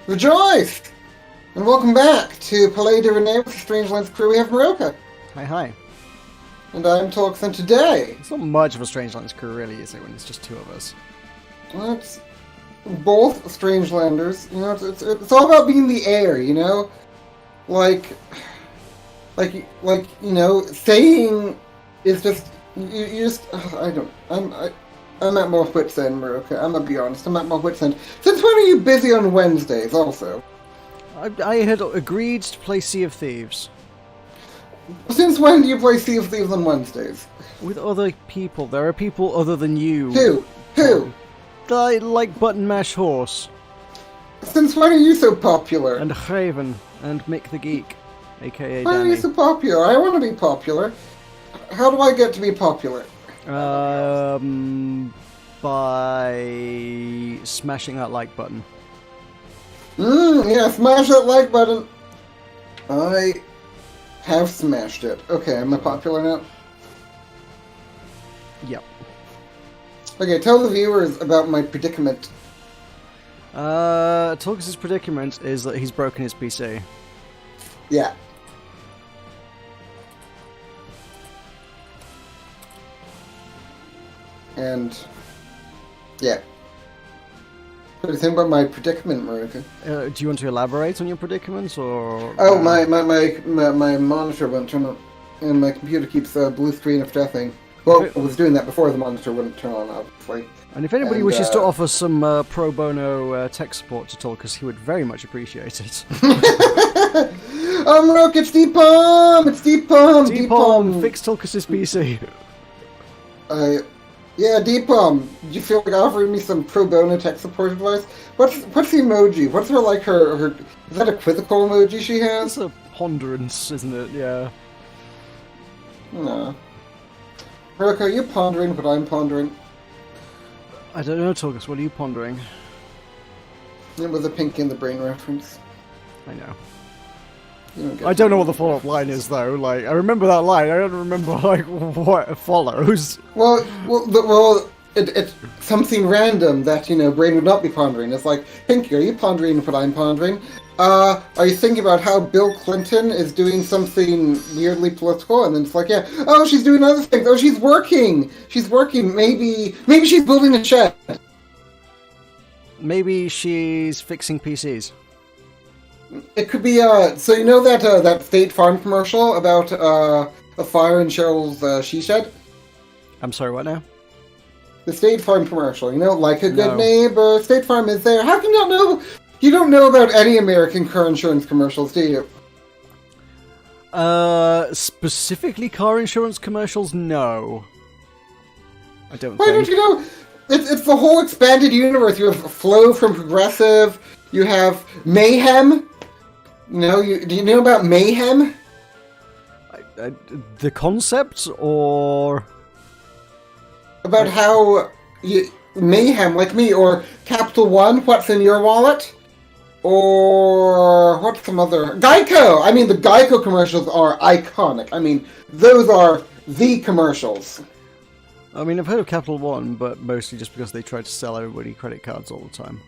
Rejoice! And welcome back to Palais de Reine with the Strangelands crew. We have Meroka. Hi. And I'm Tulkas, and today... It's not much of a Strangelands crew, really, is it, when it's just two of us? Well, it's both Strangelanders. You know, it's all about being the heir, you know? Like, you know, saying is just... You just... I'm at my wit's end, Meroka. I'm gonna be honest, I'm at my wit's end. Since when are you busy on Wednesdays, also? I had agreed to play Sea of Thieves. Since when do you play Sea of Thieves on Wednesdays? With other people. There are people other than you. Who? I like Button Mash Horse. Since when are you so popular? And Raven. And Mick the Geek. A.k.a. Why are you Danny. so popular? I want to be popular. How do I get to be popular? By smashing that like button. Yeah, smash that like button. I have smashed it. Okay, am I popular now? Yep. Okay, tell the viewers about my predicament. Tulkas' predicament is that he's broken his PC. Yeah. And... yeah. What do you think about my predicament, Meroka? Do you want to elaborate on your predicament, or...? Oh, my monitor won't turn on, and my computer keeps blue screen of deathing. Well, I was doing that before the monitor wouldn't turn on, obviously. And if anybody wishes to offer some pro bono tech support to Tulkas, he would very much appreciate it. Rook, it's Deepom! It's Deepom! Deepom! Fix Tulkas' PC. Yeah, Deepom, do you feel like offering me some pro bono tech support advice? What's the emoji? What's her, like, her... Is that a quizzical emoji she has? It's a ponderance, isn't it? Yeah. No. Rook, are you pondering what I'm pondering? I don't know, Tulkas, what are you pondering? It was a Pinky in the Brain reference. I know. I don't know what the follow-up line is, though. Like, I remember that line. I don't remember, like, what follows. Well, it's something random that, you know, Brain would not be pondering. It's like, Pinky, are you pondering what I'm pondering? Are you thinking about how Bill Clinton is doing something weirdly political? And then it's like, yeah, oh, she's doing other things. Oh, she's working. She's working. Maybe she's building a shed. Maybe she's fixing PCs. It could be, so you know that State Farm commercial about, a fire in Cheryl's, she shed? I'm sorry, what now? The State Farm commercial, you know, like a good No. neighbor, State Farm is there. How can you not know? You don't know about any American car insurance commercials, do you? Specifically car insurance commercials? No. I don't Why think. don't you know? It's the whole expanded universe. You have Flow from Progressive, you have Mayhem. No, do you know about Mayhem? The concept, or... About how Mayhem, like me, or Capital One, what's in your wallet? Or what's some other... Geico! I mean, the Geico commercials are iconic. I mean, those are the commercials. I mean, I've heard of Capital One, but mostly just because they try to sell everybody credit cards all the time.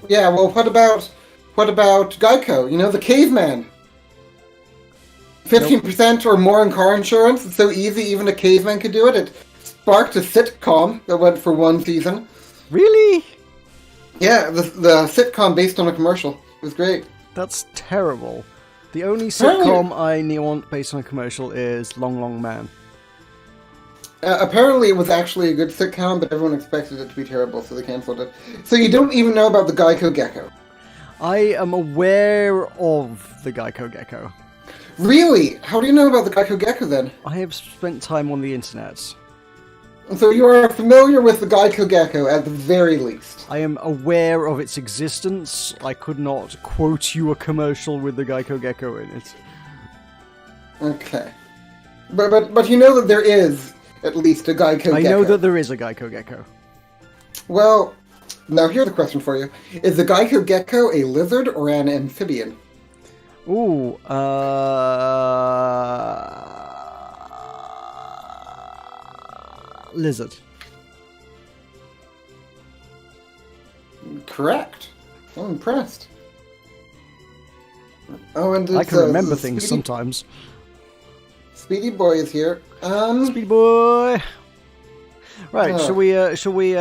Yeah, well, what about Geico? You know, the caveman. 15% or more in car insurance. It's so easy, even a caveman could do it. It sparked a sitcom that went for one season. Really? Yeah, the sitcom based on a commercial. It was great. That's terrible. The only sitcom I want based on a commercial is Long Long Man. Apparently it was actually a good sitcom, but everyone expected it to be terrible, so they cancelled it. So you don't even know about the Geico Gecko. I am aware of the Geico Gecko. Really? How do you know about the Geico Gecko, then? I have spent time on the internet. So you are familiar with the Geico Gecko, at the very least. I am aware of its existence. I could not quote you a commercial with the Geico Gecko in it. Okay. But you know that there is at least a Geico Gecko. I know that there is a Geico Gecko. Well, now here's a question for you. Is the Geico Gecko a lizard or an amphibian? Ooh, lizard. Correct. I'm impressed. Oh, and I can remember Speedy, things sometimes. Speedy Boy is here. Speedy boy. Right, shall we,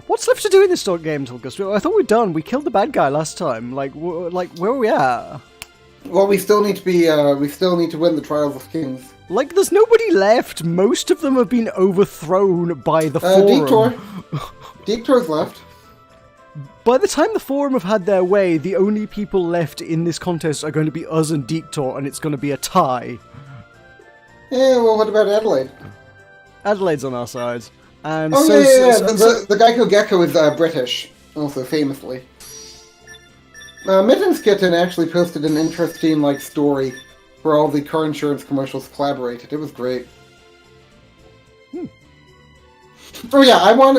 what's left to do in this game, Tulkas? I thought we'd done. We killed the bad guy last time. Like, where are we at? Well, we still need to win the Trials of Kings. Like, there's nobody left. Most of them have been overthrown by the forum. Dictor. Dictor's left. By the time the forum have had their way, the only people left in this contest are going to be us and Dictor, and it's going to be a tie. Yeah, well, what about Adelaide? Adelaide's on our side. And oh, yeah. The Geico Gecko is British, also famously. Mittens Kitten actually posted an interesting story where all the car insurance commercials collaborated. It was great. Oh yeah, I want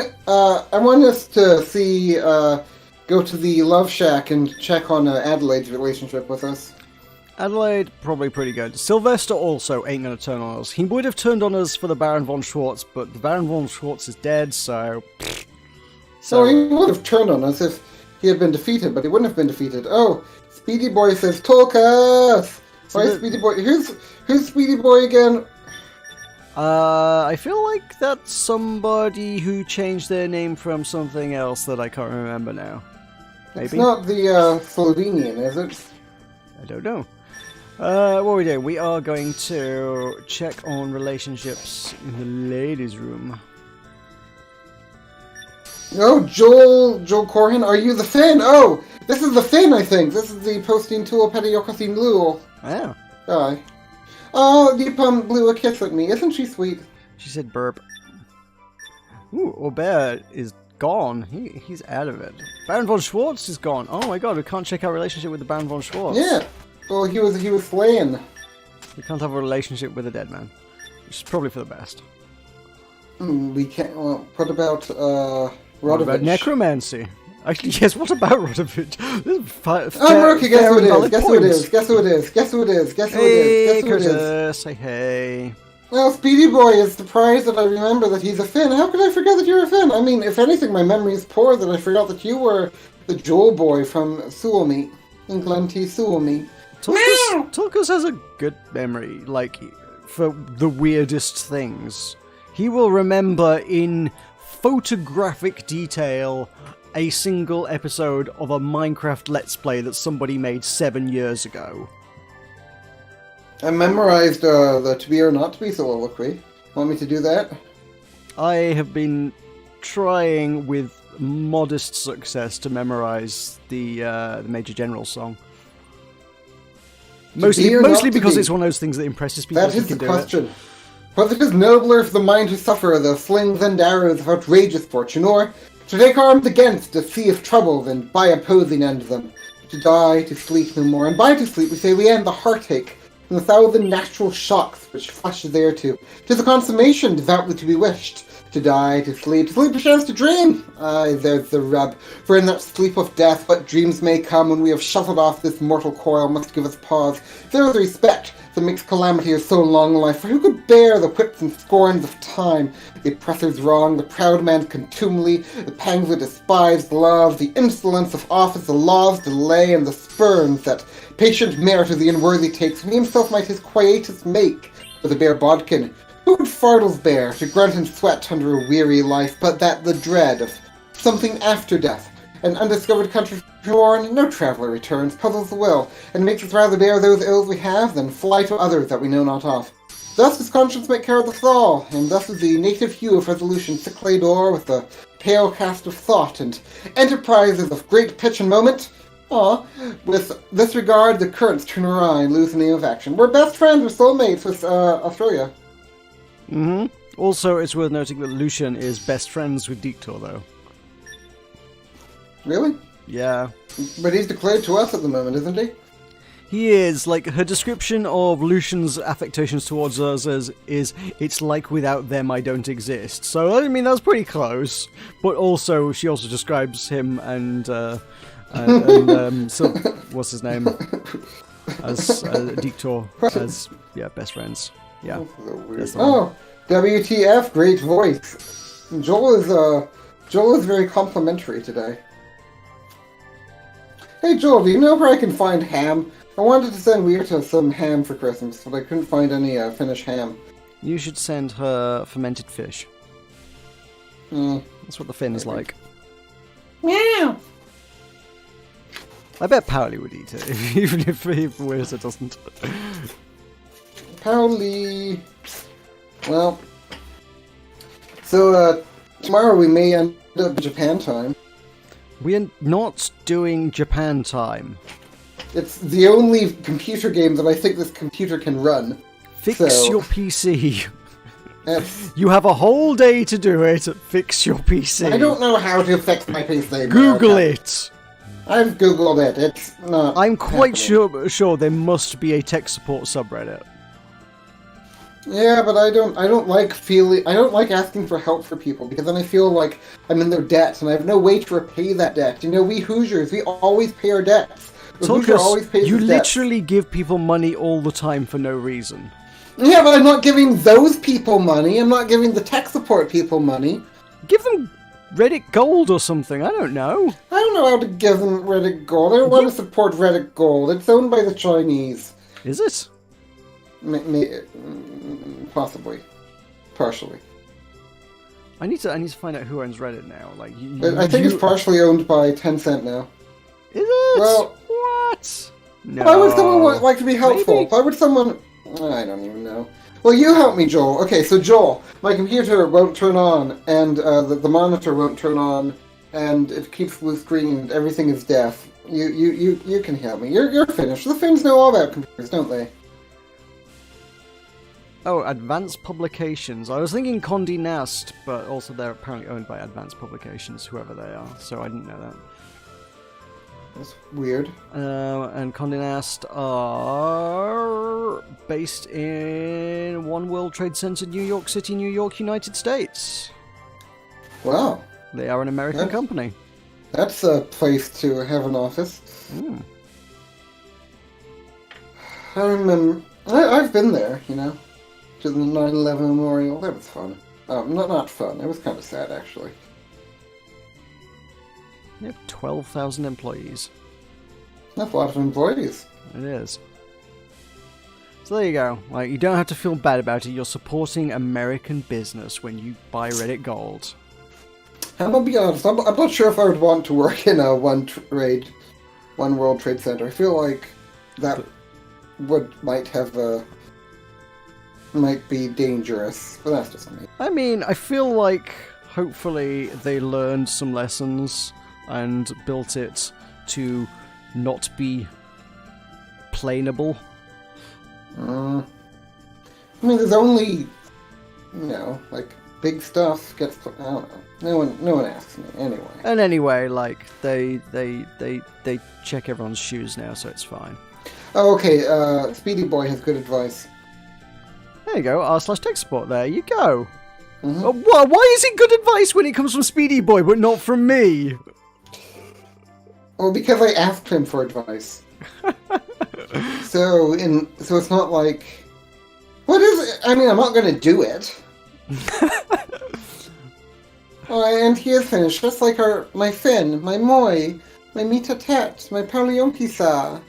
us to see go to the Love Shack and check on Adelaide's relationship with us. Adelaide, probably pretty good. Sylvester also ain't gonna turn on us. He would have turned on us for the Baron von Schwartz, but the Baron von Schwartz is dead, so... So he would have turned on us if he had been defeated, but he wouldn't have been defeated. Oh, Speedy Boy says, Tulkas! Why Speedy Boy? Who's Speedy Boy again? I feel like that's somebody who changed their name from something else that I can't remember now. Maybe? It's not the Slovenian, is it? I don't know. What are we doing? We are going to check on relationships in the ladies' room. Oh, Joel Corhin, are you the Finn? Oh, this is the Finn, I think. This is the posting tool Petiokasin Blue. Yeah. Aye. Oh, Deepam blew a kiss at me. Isn't she sweet? She said burp. Ooh, Aubert is gone. He's out of it. Baron von Schwartz is gone. Oh my god, we can't check our relationship with the Baron von Schwartz. Yeah. Well, he was slain. We can't have a relationship with a dead man. Which is probably for the best. We can't... Well, what about, Rodovich? What about necromancy? Actually, yes, what about Rodovich? Meroka, guess who it is? Guess who it is? Guess who it is? Guess who it is? Guess who it is? Guess who it is? Say hey. Well, Speedy Boy is surprised that I remember that he's a Finn. How could I forget that you're a Finn? I mean, if anything, my memory is poor that I forgot that you were the Joel boy from Suomi. England Suomi. Tulkas has a good memory, like, for the weirdest things. He will remember in photographic detail a single episode of a Minecraft Let's Play that somebody made 7 years ago. I memorized the to be or not to be soliloquy. Want me to do that? I have been trying with modest success to memorize the Major General song. Mostly because it's one of those things that impresses people. That is the question. Whether it is nobler for the mind to suffer the slings and arrows of outrageous fortune, or to take arms against a sea of trouble, than by opposing end them. To die, to sleep no more, and by to sleep we say we end the heartache, and the thousand natural shocks which flesh is heir to. 'Tis a consummation devoutly to be wished. To die, to sleep perchance to dream. Aye, there's the rub. For in that sleep of death, what dreams may come when we have shuffled off this mortal coil must give us pause. There is respect that makes calamity of so long life, for who could bear the whips and scorns of time, the oppressor's wrong, the proud man's contumely, the pangs of despised love, the insolence of office, the law's delay, and the spurns that patient merit of the unworthy takes, when he himself might his quietus make, with a bare bodkin. Who would fardels bear to grunt and sweat under a weary life, but that the dread of something after death, an undiscovered country forlorn, no traveller returns, puzzles the will, and makes us rather bear those ills we have than fly to others that we know not of. Thus does conscience make care of us all, and thus is the native hue of resolution sick laid o'er with the pale cast of thought, and enterprises of great pitch and moment. With this regard, the currents turn awry and lose the name of action. We're best friends, we're soulmates with Australia. Mm-hmm. Also, it's worth noting that Lucian is best friends with Dictor, though. Really? Yeah. But he's declared to us at the moment, isn't he? He is. Like, her description of Lucian's affectations towards us is it's like without them I don't exist. So, I mean, that's pretty close. But also, she also describes him and so, what's his name? As Dictor, as, yeah, best friends. Yeah. Oh, WTF, great voice. Joel is very complimentary today. Hey Joel, do you know where I can find ham? I wanted to send Weirta some ham for Christmas, but I couldn't find any Finnish ham. You should send her fermented fish. That's what the Finns like. Meow! I bet Pauli would eat it, even if Weirta doesn't. Pauli... Well... So, tomorrow we may end up Japan time. We're not doing Japan time. It's the only computer game that I think this computer can run. Fix So- your PC. That's- You have a whole day to do it. Fix your PC. I don't know how to fix my PC. Google Meroka. it. I've googled it. It's not. I'm quite happening. sure there must be a tech support subreddit. Yeah, but I don't like asking for help for people because then I feel like I'm in their debt and I have no way to repay that debt. You know, we Hoosiers, we always pay our debts. The Hoosier always Tulkas, pays you his debts. literally give people money all the time for no reason. Yeah, but I'm not giving those people money. I'm not giving the tech support people money. Give them Reddit Gold or something. I don't know. I don't know how to give them Reddit Gold. I don't want to support Reddit Gold. It's owned by the Chinese. Is it? Possibly. Partially. I need to find out who owns Reddit now. Like, I think it's partially owned by Tencent now. Is it? Well- What? No. Why would someone like to be helpful? Maybe. Why would someone... I don't even know. Well, you help me, Joel. Okay, so Joel, my computer won't turn on, and the monitor won't turn on, and it keeps blue screen, and everything is deaf. You can help me. You're Finnish. The Finns know all about computers, don't they? Oh, Advanced Publications. I was thinking Condé Nast, but also they're apparently owned by Advanced Publications, whoever they are, so I didn't know that. That's weird. And Condé Nast are based in One World Trade Center, New York City, New York, United States. Wow. They are an American Yeah. company. That's a place to have an office. Mm. I remember... I've been there, you know, to the 9/11 memorial. That was fun. Not fun. It was kind of sad, actually. They have 12,000 employees. That's a lot of employees. It is. So there you go. Like, you don't have to feel bad about it. You're supporting American business when you buy Reddit Gold. I'm gonna be honest. I'm not sure if I would want to work in a One World Trade Center. I feel like that might be dangerous, but that's just me. I mean, I feel like hopefully they learned some lessons and built it to not be planeable. I mean, there's only, like big stuff gets. I don't know. No one asks me anyway. And anyway, like they check everyone's shoes now, so it's fine. Oh, okay. Speedy Boy has good advice. There you go. r/tech support. There you go. Mhm. Why is it good advice when it comes from Speedy Boy, but not from me? Well, because I asked him for advice. So it's not like, what is it? I mean, I'm not gonna do it. And he is finished, just like my Finn, my Moi, my Mita Tet, my Palionkisa.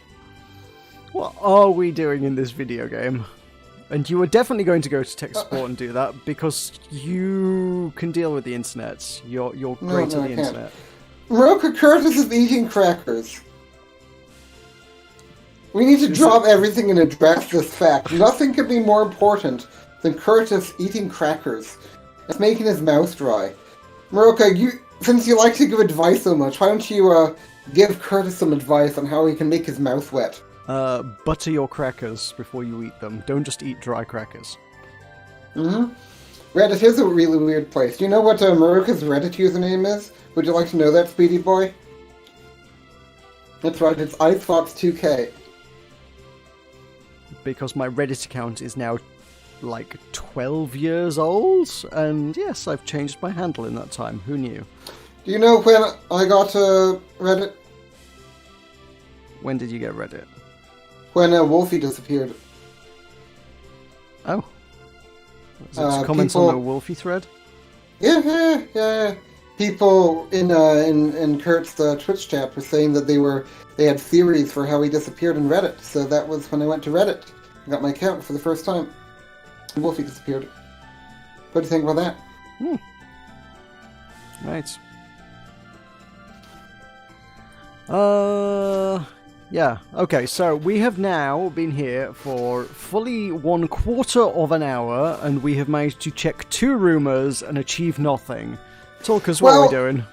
What are we doing in this video game? And you are definitely going to go to tech support and do that because you can deal with the internet. You're great no, at I the can't. internet. Meroka Curtis is eating crackers. We need to drop everything and address this fact. Nothing could be more important than Curtis eating crackers. It's making his mouth dry. Meroka, since you like to give advice so much, why don't you give Curtis some advice on how he can make his mouth wet? Butter your crackers before you eat them. Don't just eat dry crackers. Mm-hmm. Reddit is a really weird place. Do you know what Meroka's Reddit username is? Would you like to know that, Speedy Boy? That's right, it's IceFox2K. Because my Reddit account is now like 12 years old, and yes, I've changed my handle in that time. Who knew? Do you know when I got Reddit? When did you get Reddit? When Wolfie disappeared. Oh. Was it comments on the Wolfie thread? Yeah. people in Kurt's Twitch chat were saying that they had theories for how he disappeared in Reddit. So that was when I went to Reddit. I got my account for the first time. Wolfie disappeared. What do you think about that? Right. Yeah. Okay, so we have now been here for fully 1/4 of an hour, and we have managed to check 2 rumors and achieve nothing. Tulkas, what are we doing?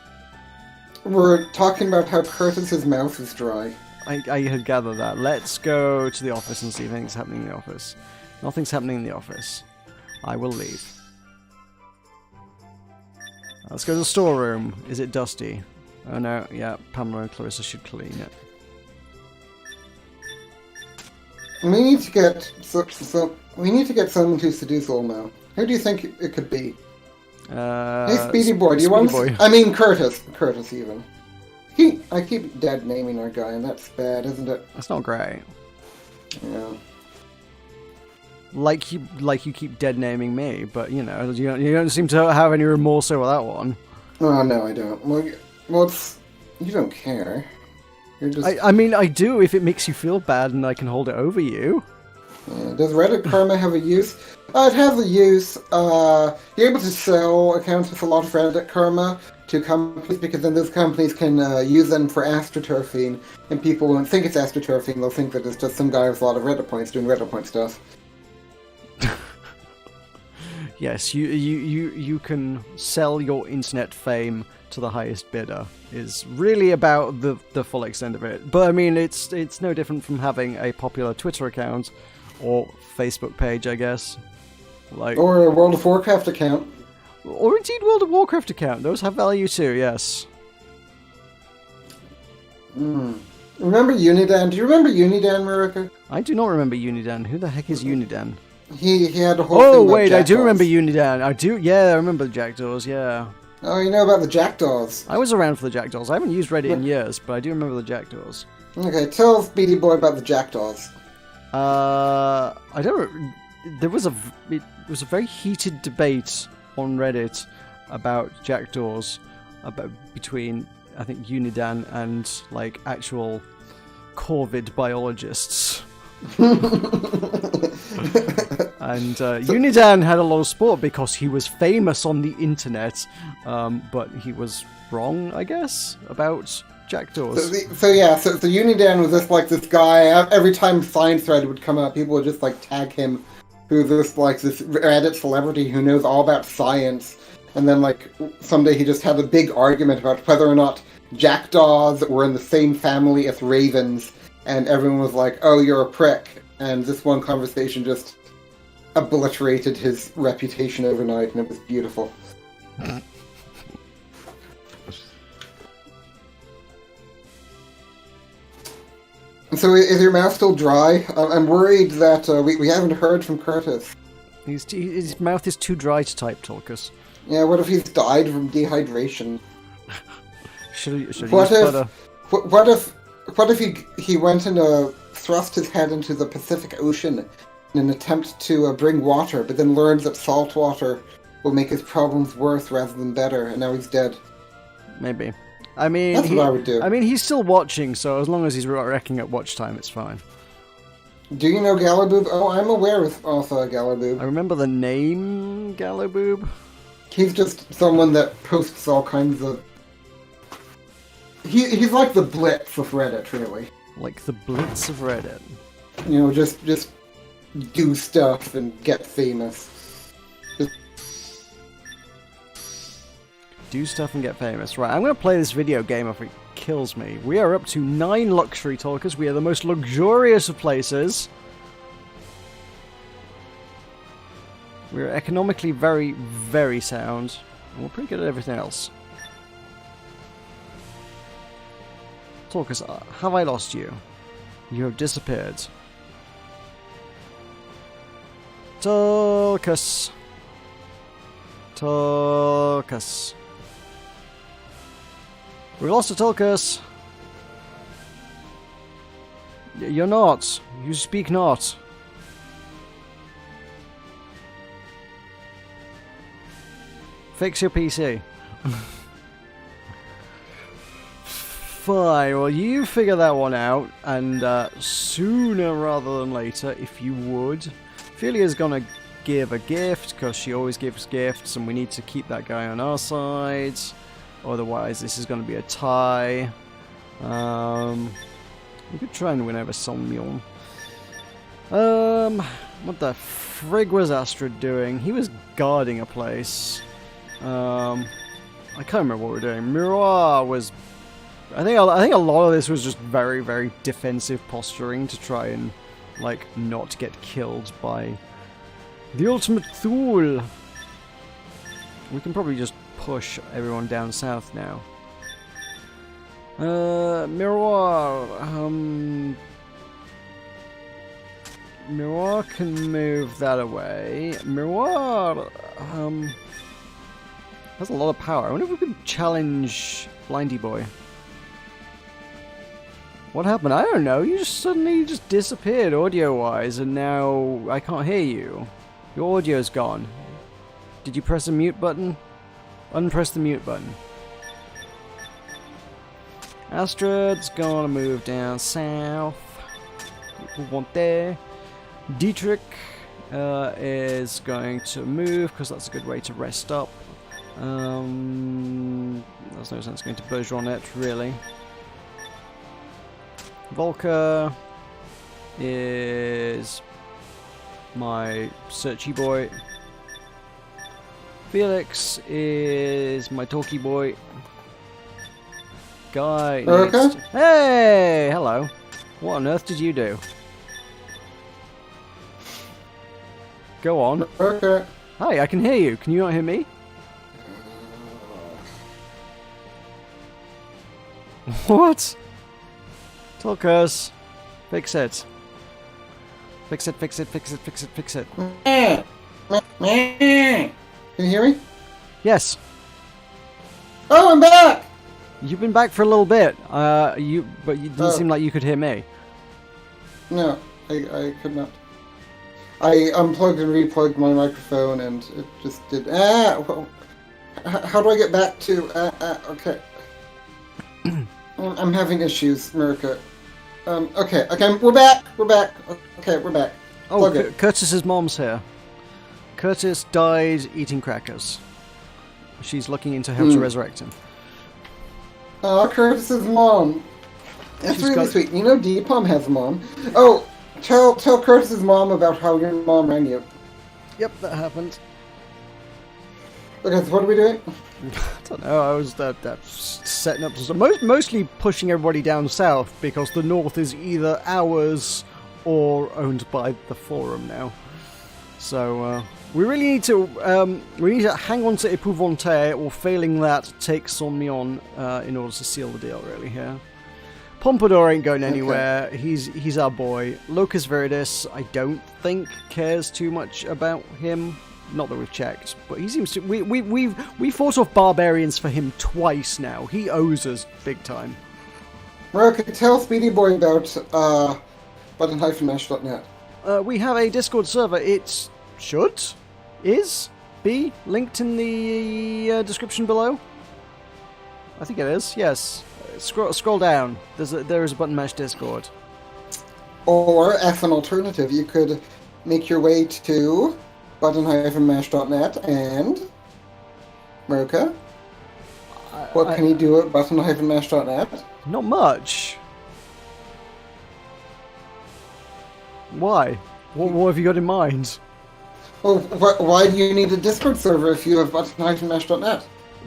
We're talking about how Curtis's mouth is dry. I had gathered that. Let's go to the office and see if anything's happening in the office. Nothing's happening in the office. I will leave. Let's go to the storeroom. Is it dusty? Oh no, yeah, Pamela and Clarissa should clean it. We need to get we need to get someone to seduce Olmo. Who do you think it could be? Hey, Speedy Boy, do you want? I mean, Curtis even. I keep dead naming our guy, and that's bad, isn't it? That's not great. Yeah. Like you keep dead naming me, but you know you don't seem to have any remorse over that one. Oh no, I don't. Well, you don't care. You're just. I mean, I do if it makes you feel bad, and I can hold it over you. Does Reddit Karma have a use? It has a use. You're able to sell accounts with a lot of Reddit Karma to companies, because then those companies can use them for astroturfing, and people won't think it's astroturfing. They'll think that it's just some guy with a lot of Reddit points doing Reddit point stuff. Yes, you can sell your internet fame to the highest bidder, is really about the full extent of it. But I mean, it's no different from having a popular Twitter account or Facebook page, I guess. Or a World of Warcraft account. Or indeed World of Warcraft account. Those have value too, yes. Remember Unidan? Do you remember Unidan, Meroka? I do not remember Unidan. Who the heck is Unidan? He had a whole Oh, thing wait, about I do jackdaws. remember Unidan. I do, yeah, I remember the Jackdaws, yeah. Oh, you know about the jackdaws. I was around for the Jackdaws. I haven't used Reddit in years, but I do remember the Jackdaws. Okay, tell Speedy Boy about the jackdaws. I don't. It was a very heated debate on Reddit about jackdaws, between I think Unidan and like actual Corvid biologists. And Unidan had a lot of support because he was famous on the internet, but he was wrong, I guess, about jackdaws. So Unidan was just like this guy. Every time Science Thread would come up, people would just like tag him, who's this Reddit celebrity who knows all about science. And then like someday he just had a big argument about whether or not jackdaws were in the same family as ravens, and everyone was like, "Oh, you're a prick." And this one conversation just obliterated his reputation overnight, and it was beautiful. So is your mouth still dry? I'm worried that we haven't heard from Curtis. His mouth is too dry to type, Tulkas. Yeah, what if he's died from dehydration? What if he went and thrust his head into the Pacific Ocean in an attempt to bring water, but then learned that salt water will make his problems worse rather than better, and now he's dead? Maybe. I mean, that's what I would do. I mean, he's still watching, so as long as he's wrecking at watch time, it's fine. Do you know Galaboob? Oh, I'm aware of Galaboob. I remember the name Galaboob. He's just someone that posts all kinds of... He's like the Blitz of Reddit, really. Like the Blitz of Reddit. You know, just do stuff and get famous. Do stuff and get famous. Right, I'm going to play this video game if it kills me. We are up to 9 luxury talkers. We are the most luxurious of places. We're economically very, very sound. And we're pretty good at everything else. Talkers, have I lost you? You have disappeared. Tulkas. Tulkas. We lost a Tulkas. You're not. You speak not. Fix your PC. Fine, well, you figure that one out, and sooner rather than later, if you would. Ophelia's gonna give a gift, because she always gives gifts, and we need to keep that guy on our side. Otherwise, this is gonna be a tie. We could try and win over Somnion. What the frig was Astrid doing? He was guarding a place. I can't remember what we were doing. Miroir was... I think a lot of this was just very, very defensive posturing to try and, like, not get killed by the ultimate Thule. We can probably just push everyone down south now. Miroir, Miroir can move that away. Miroir, has a lot of power. I wonder if we could challenge Blindy Boy. What happened? I don't know. You just suddenly just disappeared audio-wise, and now I can't hear you. Your audio's gone. Did you press a mute button? Unpress the mute button. Astrid's gonna move down south. People want there. Dietrich is going to move because that's a good way to rest up. There's no sense going to Bergeronette, really. Volker is my searchy boy. Felix is my talky boy. Guy next. Hey, hello. What on earth did you do? Go on. Okay. Hi, I can hear you. Can you not hear me? What? Tulkas. Fix it. Fix it, fix it, fix it, fix it, fix it. Can you hear me? Yes. Oh, I'm back! You've been back for a little bit. But you didn't seem like you could hear me. No, I could not. I unplugged and replugged my microphone, and it just did. Well, how do I get back to? Okay. I'm having issues, Meroka. Okay, we're back. Okay, we're back. Oh, Curtis's mom's here. Curtis died eating crackers. She's looking into how to resurrect him. Oh, Curtis's mom. That's really sweet. You know, Deepom has a mom. Oh, tell Curtis's mom about how your mom rang you. Yep, that happened. Okay, so what are we doing? I don't know. I was setting up, mostly pushing everybody down south because the north is either ours or owned by the Forum now. So we really need to hang on to Epouvante, or failing that, take Somnion in order to seal the deal. Really here. Pompadour ain't going anywhere. Okay. He's our boy. Locus Viridis, I don't think cares too much about him. Not that we've checked, but he seems to. We fought off barbarians for him twice now. He owes us big time. Meroka, tell Speedy Boy about button-mash.net. We have a Discord server. It be linked in the description below. I think it is. Yes. Scroll down. There is a button mash Discord. Or as an alternative, you could make your way to button-mash.net and Meroka. What can you do at button-mash.net? Not much. Why? What have you got in mind? Well, why do you need a Discord server if you have button-mash.net?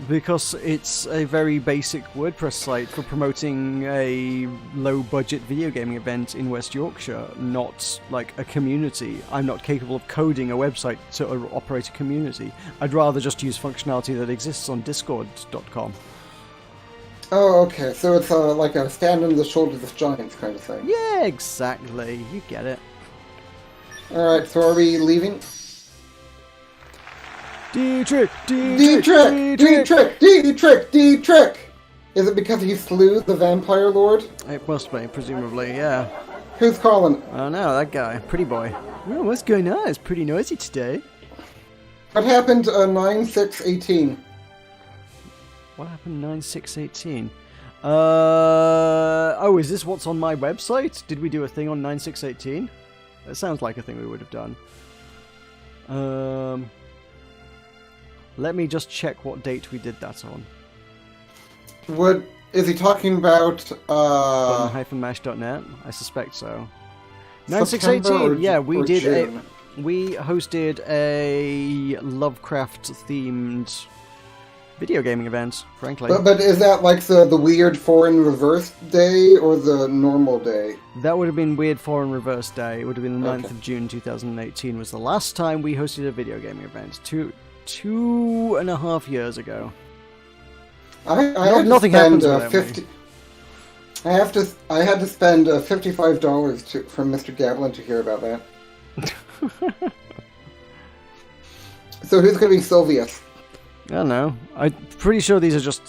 Because it's a very basic WordPress site for promoting a low-budget video gaming event in West Yorkshire, not like a community. I'm not capable of coding a website to operate a community. I'd rather just use functionality that exists on discord.com. Oh, okay. So it's like a stand on the shoulders of giants kind of thing. Yeah, exactly. You get it. Alright, so are we leaving? Dietrich! Is it because he slew the vampire lord? It must be, presumably, yeah. Who's calling? I don't know, that guy. Pretty boy. Oh, what's going on? It's pretty noisy today. What happened 9/6/18? What happened 9/6/18? Oh, is this what's on my website? Did we do a thing on 9618? That sounds like a thing we would have done. Let me just check what date we did that on. What is he talking about? Button-mash.net? I suspect so. 9618, yeah, we did June? we hosted a Lovecraft-themed video gaming event, frankly. But is that like the weird foreign reverse day or the normal day? That would have been Weird Foreign Reverse Day. It would have been the 9th Okay. of June 2018 was the last time we hosted a video gaming event. 2.5 years ago. I Nothing happens without me. I had to spend $55 from Mr. Gablin to hear about that. So who's going to be Sylvius? I don't know. I'm pretty sure these are just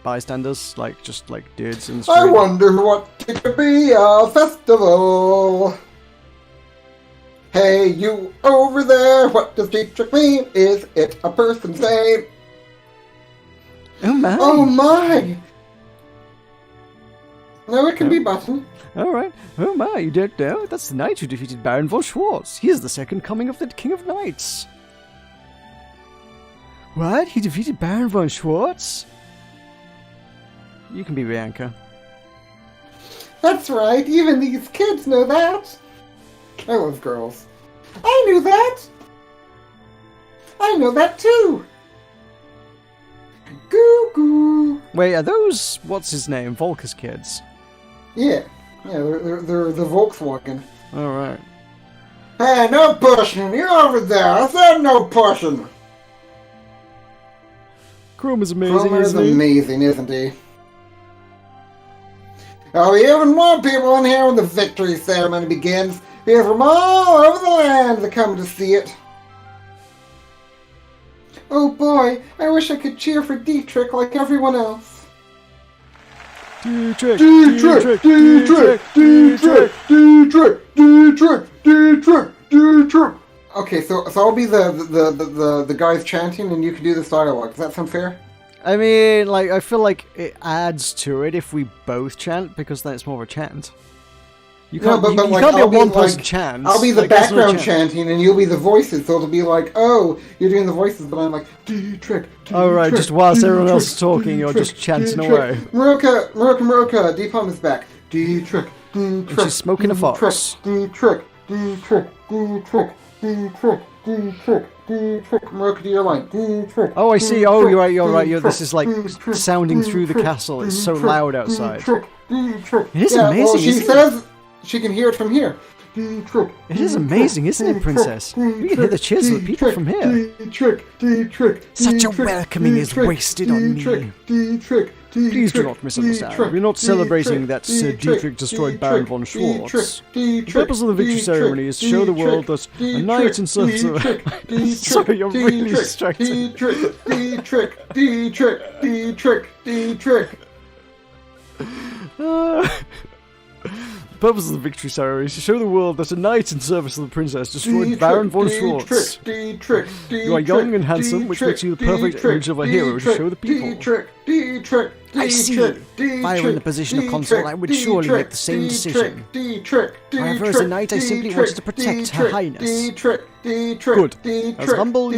bystanders, just like dudes in the street. I wonder what it could be a festival. Hey, you over there, what does Dietrich mean? Is it a person's name? Oh my! Oh my! No, it can be Button. Alright. Oh my, you don't know? That's the knight who defeated Baron von Schwartz. He is the second coming of the King of Knights. What? He defeated Baron von Schwartz? You can be Bianca. That's right, even these kids know that. I love girls. I knew that. I know that too. Goo goo. Wait, are those, what's his name, Volker's kids? Yeah, they're the Volkswagen. Alright. Hey, no pushing. You're over there. I said no pushing. Cromer's amazing, Cromer is isn't he? amazing, isn't he? Oh, even more people in here when the victory ceremony begins. Here from all over the land they're coming to see it. Oh boy, I wish I could cheer for Dietrich like everyone else. Dietrich! Dietrich! Dietrich! Dietrich! Dietrich! Dietrich! Dietrich! Dietrich! Okay, so I'll be the guys chanting and you can do this dialogue. Does that sound fair? I mean, I feel like it adds to it if we both chant, because then it's more of a chant. You can't, you can't be a one-person chant. I'll be the there's no background chanting and you'll be the voices, so it'll be like, oh, you're doing the voices, but I'm like, Dietrich, Dietrich. Oh, right, just whilst everyone else is talking, Dietrich, you're just chanting Dietrich. away. Meroka, Deepalm is back. Dietrich, Dietrich. And she's smoking a fox. Dietrich, Dietrich, Dietrich, Dietrich, Dietrich, Dietrich. Meroka, do your line. Dietrich. Oh, I see. Oh, you're right. Dietrich, This is like Dietrich, sounding through the castle. It's so loud outside. Dietrich, Dietrich. It is Yeah, amazing, well, she isn't it? says she can hear it from here. Dietrich, It is amazing, isn't it, Princess? We can hear the cheers of the people from here. Such a welcoming is wasted on me. Please do not misunderstand. We're not celebrating that Sir Dietrich destroyed Baron von Schwartz. The purpose of the victory ceremony is to show the world that a knight in service of... Sorry, you're really distracted. Dietrich. The purpose of the victory ceremony is to show the world that a knight in service of the princess destroyed Baron von Schwartz. You are young and handsome, which makes you the perfect image of a hero to show the people. I see. If I were in the position of consort, I would surely make the same decision. However, as a knight, I simply wanted to protect Her Highness. Good. As humble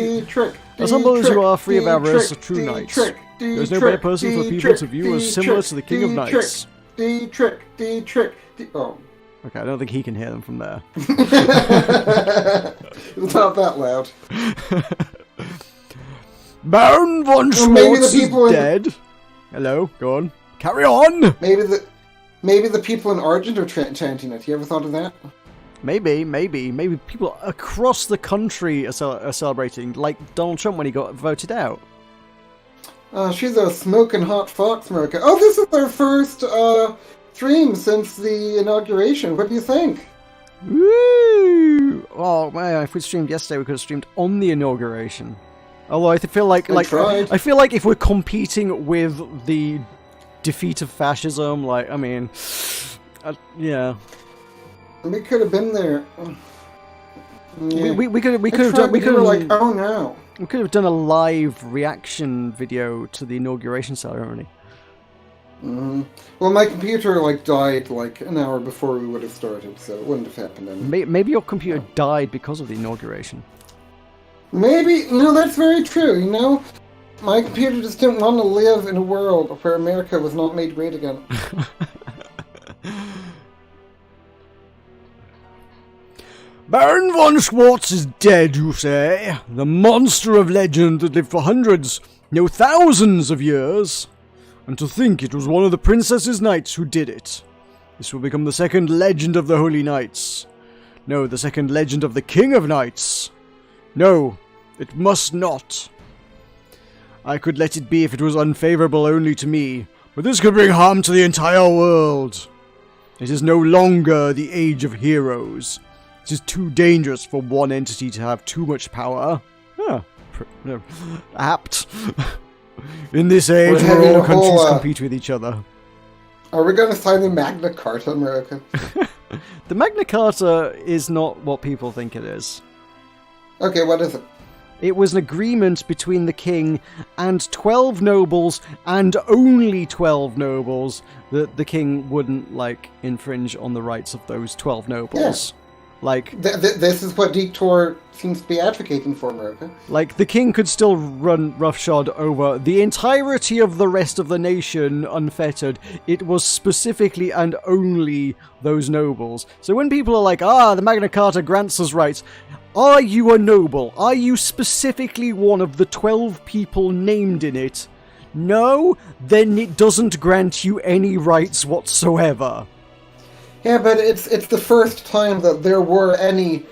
as you are, free of avarice, a true knight. There's no better person for people to view as similar to the King of Knights. Oh. Okay, I don't think he can hear them from there. It's not that loud. Baron von Schwartz is dead. Hello, go on. Carry on! Maybe the people in Argent are chanting it. You ever thought of that? Maybe people across the country are celebrating, like Donald Trump when he got voted out. She's a smoking hot fox, Meroka. Oh, this is their first stream since the inauguration. What do you think? Woo! Oh man, if we streamed yesterday, we could have streamed on the inauguration. Although I feel like I feel like if we're competing with the defeat of fascism, yeah. We could have been there. Yeah. We could have done. We could have like, oh no. We could have done a live reaction video to the inauguration ceremony. Hmm. Well, my computer died an hour before we would have started, so it wouldn't have happened anyway. Maybe your computer died because of the inauguration. Maybe, that's very true, My computer just didn't want to live in a world where America was not made great again. Baron von Schwartz is dead, you say? The monster of legend that lived for hundreds, no thousands of years. And to think it was one of the princess's knights who did it. This will become the second legend of the Holy Knights. No, the second legend of the King of Knights. No, it must not. I could let it be if it was unfavorable only to me, but this could bring harm to the entire world. It is no longer the age of heroes. It is too dangerous for one entity to have too much power. Apt. In this age, where all countries compete with each other. Are we going to sign the Magna Carta, Meroka? The Magna Carta is not what people think it is. Okay, what is it? It was an agreement between the king and 12 nobles, and only 12 nobles, that the king wouldn't, infringe on the rights of those 12 nobles. Yeah. This is what Dictor seems to be advocating for, Meroka. The king could still run roughshod over the entirety of the rest of the nation unfettered. It was specifically and only those nobles. So when people are like, the Magna Carta grants us rights, are you a noble? Are you specifically one of the 12 people named in it? No? Then it doesn't grant you any rights whatsoever. Yeah, but it's the first time that there were any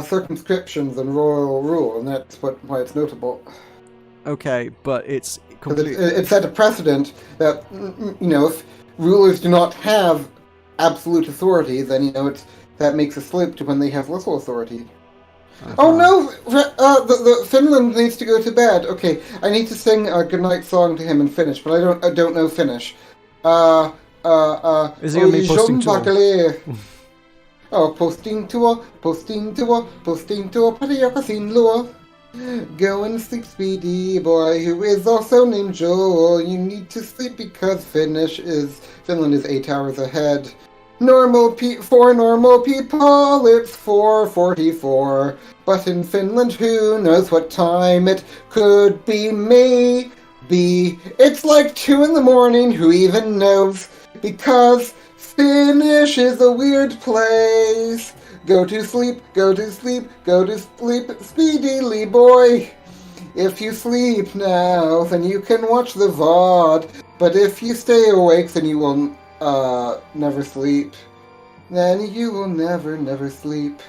circumscriptions in royal rule, and that's why it's notable. Okay, but it's completely... It set a precedent that, if rulers do not have absolute authority, then, that makes a slope to when they have little authority. Uh-huh. Oh no! The Finland needs to go to bed. Okay, I need to sing a goodnight song to him and Finnish, but I don't know Finnish. Is he going to be posting tour? Posting tour, Pariokasin lure. Go and sleep, speedy boy, who is also named Joel. You need to sleep because Finland is 8 hours ahead. For normal people, it's 4:44. But in Finland, who knows what time it could be? Maybe it's 2 in the morning, who even knows? Because Finnish is a weird place. Go to sleep, speedily, boy. If you sleep now, then you can watch the VOD. But if you stay awake, then you will never sleep. Then you will never sleep.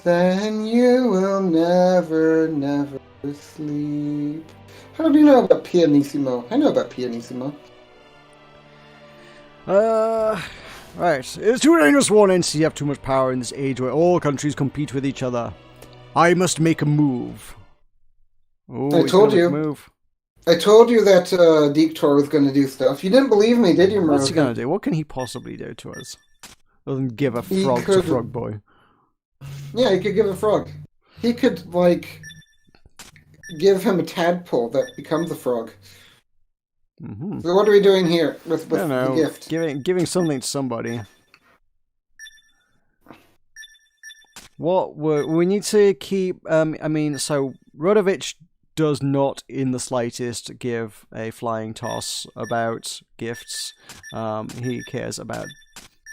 Then you will never sleep. How do you know about pianissimo? I know about pianissimo. Right. It's too dangerous for one entity to have too much power in this age where all countries compete with each other. I must make a move. I told you. I told you that Dictor was going to do stuff. You didn't believe me, did you, Meroka? What's he going to do? What can he possibly do to us? Other than give a frog to Frog Boy. Yeah, he could give a frog. He could, give him a tadpole that becomes a frog. Mm-hmm. So what are we doing here with the gift? Giving something to somebody. We need to keep... so Rodovich does not in the slightest give a flying toss about gifts. He cares about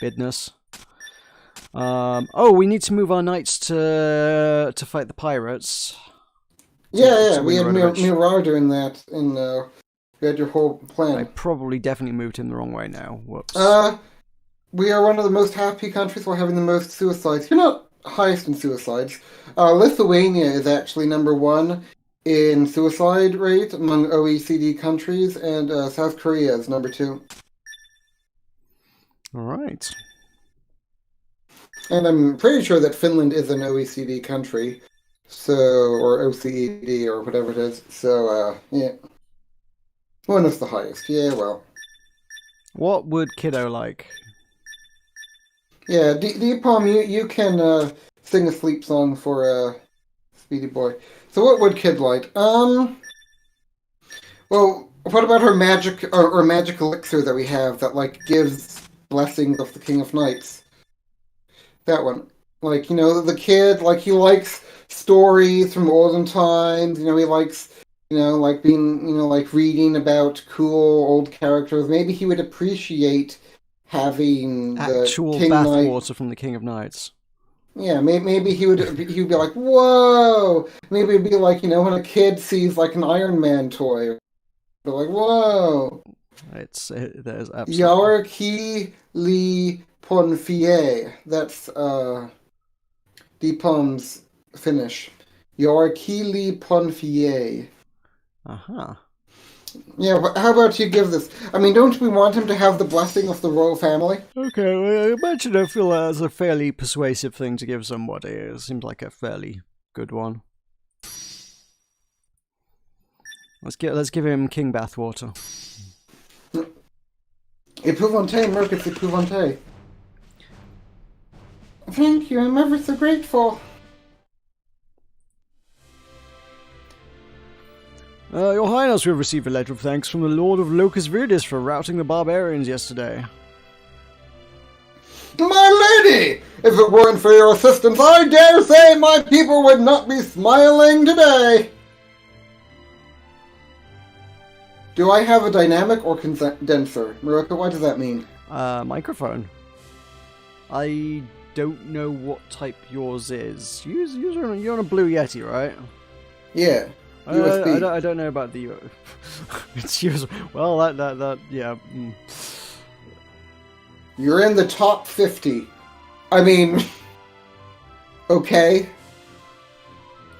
business. We need to move our knights to fight the pirates. Yeah, we had Mirar doing that in... We had your whole plan. I probably definitely moved him the wrong way now. Whoops. We are one of the most happy countries for having the most suicides. You're not highest in suicides. Lithuania is actually number 1 in suicide rate among OECD countries, and South Korea is number 2. All right. And I'm pretty sure that Finland is an OECD country, or OCED, or whatever it is. So, yeah. One is the highest. Yeah, well. What would Kiddo like? Yeah, Deepalm, you can sing a sleep song for Speedy Boy. So what would Kid like? Well, What about her magic or magic elixir that we have that like gives blessings of the King of Knights? That one. Like, the kid, like he likes stories from olden times, he likes, like being, like reading about cool old characters. Maybe he would appreciate having the Actual King Knight. bathwater from the King of Knights. Yeah, maybe he would be like, whoa! Maybe it'd be like, when a kid sees like an Iron Man toy. They're like, whoa! There's absolutely... Yarki Li Ponfier. That's Deepom's Finnish. Yarki Li Ponfier. Uh-huh. Yeah, how about you give this? I mean, don't we want him to have the blessing of the royal family? Okay, well, I imagine I feel that's a fairly persuasive thing to give somebody. It seems like a fairly good one. Let's give him King Bathwater. Épouvante, Merc, it's épouvante. Thank you, I'm ever so grateful. Your Highness, we have received a letter of thanks from the Lord of Locus Viridis for routing the barbarians yesterday. My lady! If it weren't for your assistance, I dare say my people would not be smiling today. Do I have a dynamic or condenser? Meroka, what does that mean? Microphone. I don't know what type yours is. You're on a Blue Yeti, right? Yeah. USB. I don't know about the... it's yours. Well, yeah. You're in the top 50. I mean... okay.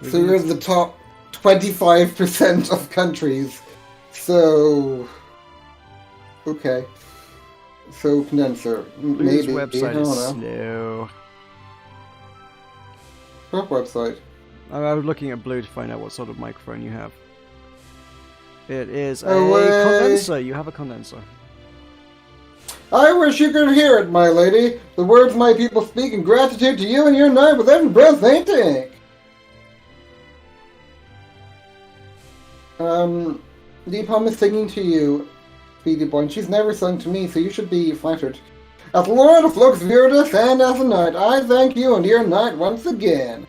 So you're in the top 25% of countries. So... okay. So, condenser. Blue's Maybe. website is slow. What website? I was looking at Blue to find out what sort of microphone you have. It is a condenser. You have a condenser. I wish you could hear it, my lady. The words my people speak in gratitude to you and your knight with every breath they take. Deepom is singing to you, Speedy Boy, and she's never sung to me, so you should be flattered. As Lord of Lux Viridis and as a knight, I thank you and your knight once again.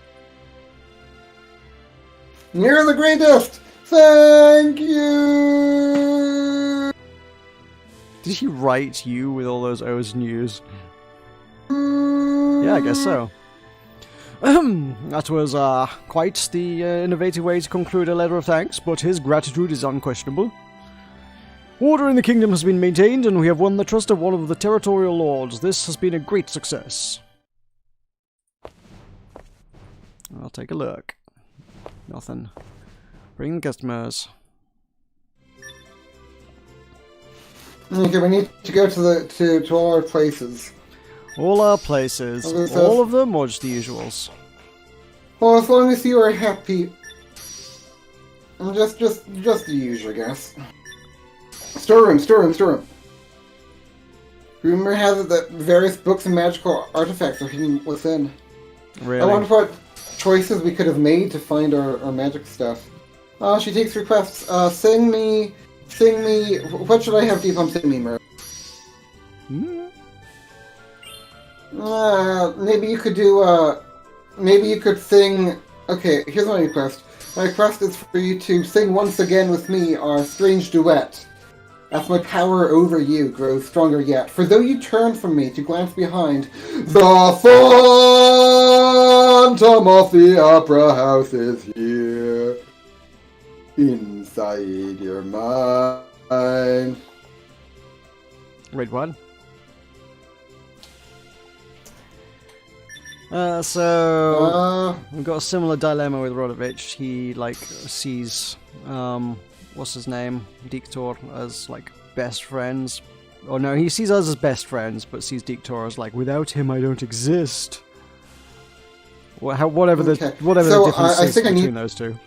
You're the greatest! Thank you! Did he write you with all those O's and U's? Yeah, I guess so. That was quite the innovative way to conclude a letter of thanks, but his gratitude is unquestionable. Order in the kingdom has been maintained, and we have won the trust of one of the territorial lords. This has been a great success. I'll take a look. Nothing. Bring the customers. Okay, we need to go to all our places. All our places. All of them, or just the usuals? Well, as long as you are happy. Just the usual, I guess. Storeroom. Rumor has it that various books and magical artifacts are hidden within. Really? I wonder what choices we could have made to find our magic stuff. She takes requests. Sing me. What should I have Deepom sing me, Mer? Maybe you could do. Maybe you could sing. Okay, here's my request. My request is for you to sing once again with me our strange duet. As my power over you grows stronger yet, for though you turn from me to glance behind, the phantom of the opera house is here, inside your mind. Wait, what? So we've got a similar dilemma with Rodovich. He sees what's his name, Dictor, as best friends. Oh no, he sees us as best friends, but sees Dictor as without him I don't exist. Whatever the difference is between those two.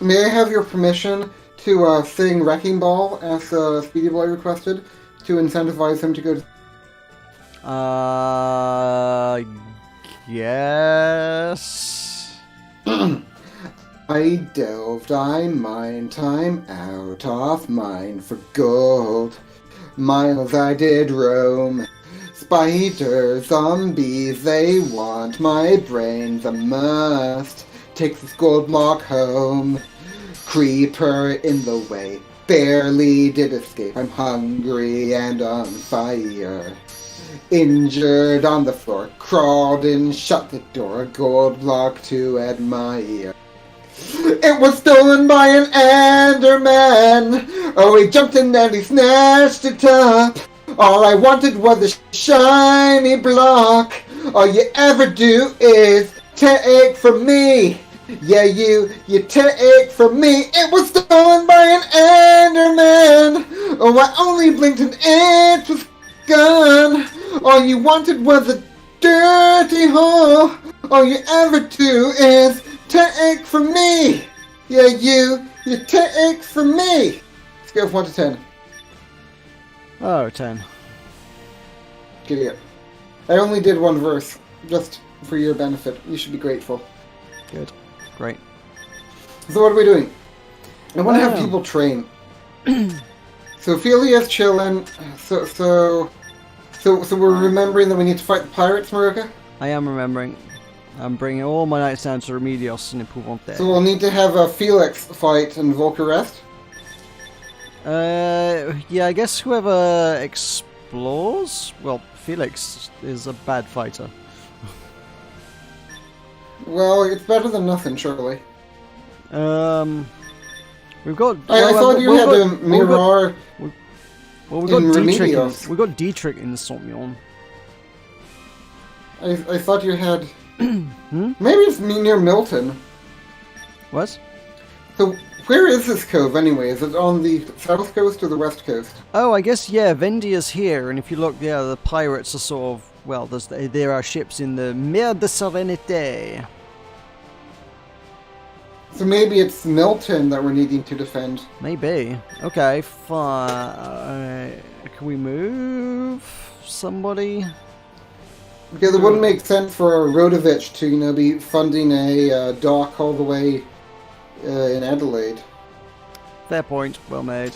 May I have your permission to sing Wrecking Ball as Speedy Boy requested to incentivize him to go to... Yes. I delved, I mined, time out of mine for gold. Miles I did roam. Spiders, zombies, they want my brains. I must take this gold block home. Creeper in the way, barely did escape. I'm hungry and on fire. Injured on the floor, crawled in, shut the door. A gold block to admire. It was stolen by an Enderman. Oh, he jumped in and he snatched it up. All I wanted was a shiny block. All you ever do is take from me. Yeah, you take from me. It was stolen by an Enderman. Oh, I only blinked and it was gone. All you wanted was a dirty hole. All you ever do is take from me. Yeah, you take from me. Scale of 1 to 10. Oh, 10. Giddy up. I only did one verse, just for your benefit. You should be grateful. Good. Great. So what are we doing? I want to have people train. So Ophelia's chilling. So we're remembering that we need to fight the pirates, Meroka? I am remembering. I'm bringing all my knights down to Remedios and Epuvante. So we'll need to have a Felix fight and Volker rest? Yeah, I guess whoever explores... Well, Felix is a bad fighter. Well, it's better than nothing, surely. We've got... I thought you had a mirror Well, we've got in Dietrich. Remedios. We've got Dietrich in Somnion. I thought you had... Maybe it's near Milton. What? So, where is this cove anyway? Is it on the south coast or the west coast? Oh, I guess, yeah, Vendia's here, and if you look, yeah, the pirates are sort of... Well, there are ships in the Mer de Serenité. So maybe it's Milton that we're needing to defend. Maybe. Okay, fine. Can we move somebody? Because it wouldn't make sense for Rodovich to, be funding a dock all the way in Adelaide. Fair point. Well made.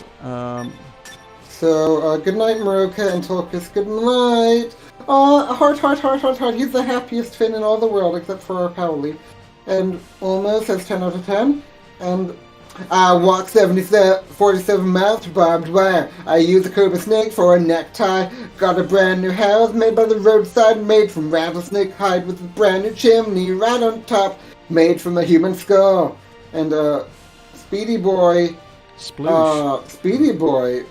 So, good night, Meroka and Tulkas. Good night. Heart. He's the happiest Finn in all the world, except for our Powley. And Olmo says 10 out of 10. And I walk 47 miles to barbed wire. I use a cobra snake for a necktie. Got a brand new house made by the roadside, made from rattlesnake hide with a brand new chimney right on top, made from a human skull. And Speedy Boy, Speedy Boy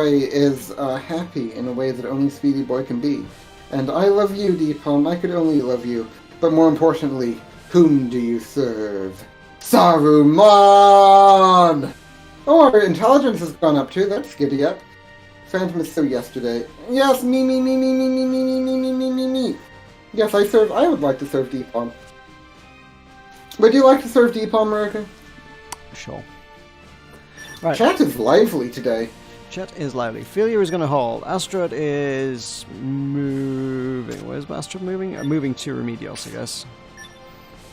is happy in a way that only Speedy Boy can be. And I love you, Deepon. I could only love you. But more importantly, whom do you serve? Saruman! Oh, our intelligence has gone up too. That's giddy up. Phantom is so yesterday. Yes, me. Yes, I would like to serve Deepon. Would you like to serve Deepon, Meroka? Sure. Right. Chat is lively today. Chat is lively. Philia is going to hold. Astrod is moving. Where's Astrod moving? Moving to Remedios, I guess.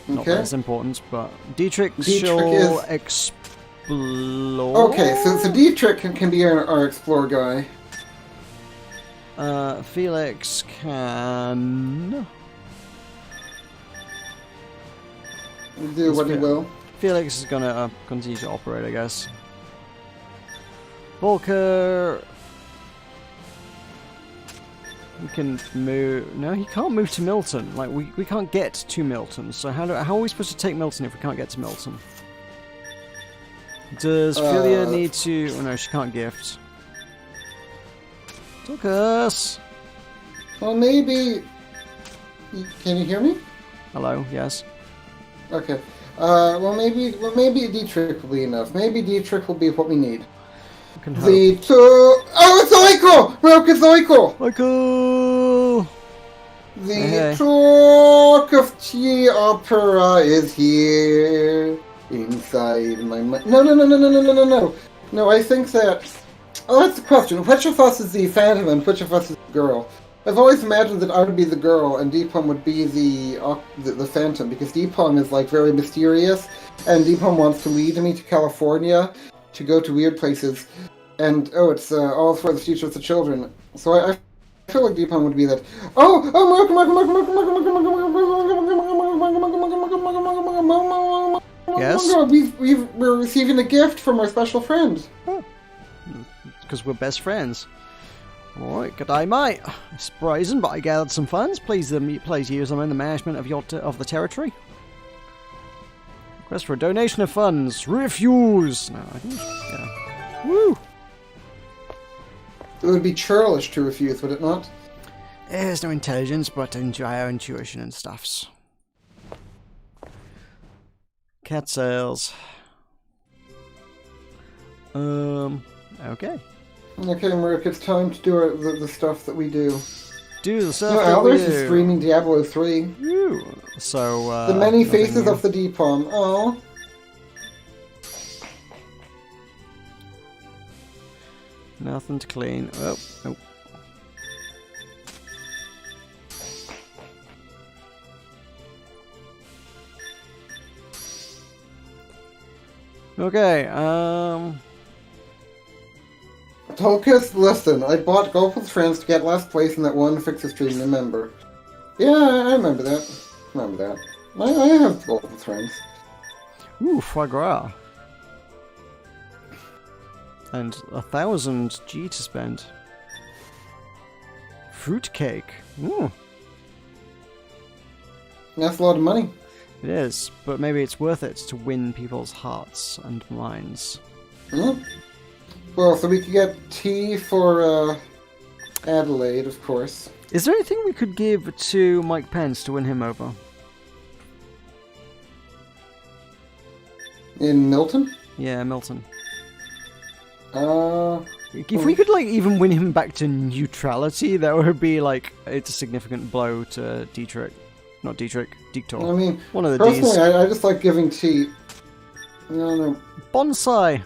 Not that it's important, but Dietrich shall explore. Okay, so Dietrich can be our explore guy. Felix can do what he will. Felix is gonna continue to operate, I guess. Volker, he can move. No, he can't move to Milton. Like we can't get to Milton. So how are we supposed to take Milton if we can't get to Milton? Does Philia need to? Oh no, she can't gift. Tulkas. Well, maybe. Can you hear me? Hello. Yes. Okay. Well, maybe Dietrich will be enough. Maybe Dietrich will be what we need. Oh, it's Oiko! Meroka, it's Oiko! Oiko! The talk of tea opera is here inside my mind. No. No, I think that... Oh, that's the question. Which of us is the phantom and which of us is the girl? I've always imagined that I would be the girl and Deepom would be the Phantom, because Deepom is like very mysterious, and Deepom wants to lead me to California to go to weird places, and it's all for the future of the children. So I feel like Deepom would be that. Yes? We're receiving a gift from our special friend. Because we're best friends. Alright, good day, mate. It's brazen, but I gathered some funds. Please use them in the management of the territory. Request for a donation of funds. Refuse! No, I think... Yeah. Woo! It would be churlish to refuse, would it not? There's no intelligence, but our intuition and stuffs. Cat sales. Okay. Okay, Meroka, it's time to do the stuff that we do. Do the stuff No, that we Aldous do. is streaming Diablo 3. Ooh. So, the many faces new. of the Deepom. Oh. Nothing to clean. Oh, oh. Okay, Tulkas, listen, I bought Golf with Friends to get last place in that one Fixer stream, remember? Yeah, I remember that. I have Golf with Friends. Ooh, foie gras. And 1,000 G to spend. Fruitcake. Ooh. That's a lot of money. It is, but maybe it's worth it to win people's hearts and minds. Hmm? Well, so we could get tea for Adelaide, of course. Is there anything we could give to Mike Pence to win him over? In Milton? Yeah, Milton. If If we could, like, even win him back to neutrality, that would be, like, it's a significant blow to Dietrich. Not Dietrich, Dictor. I mean, one of the personally, Ds. I just like giving tea. No. Bonsai!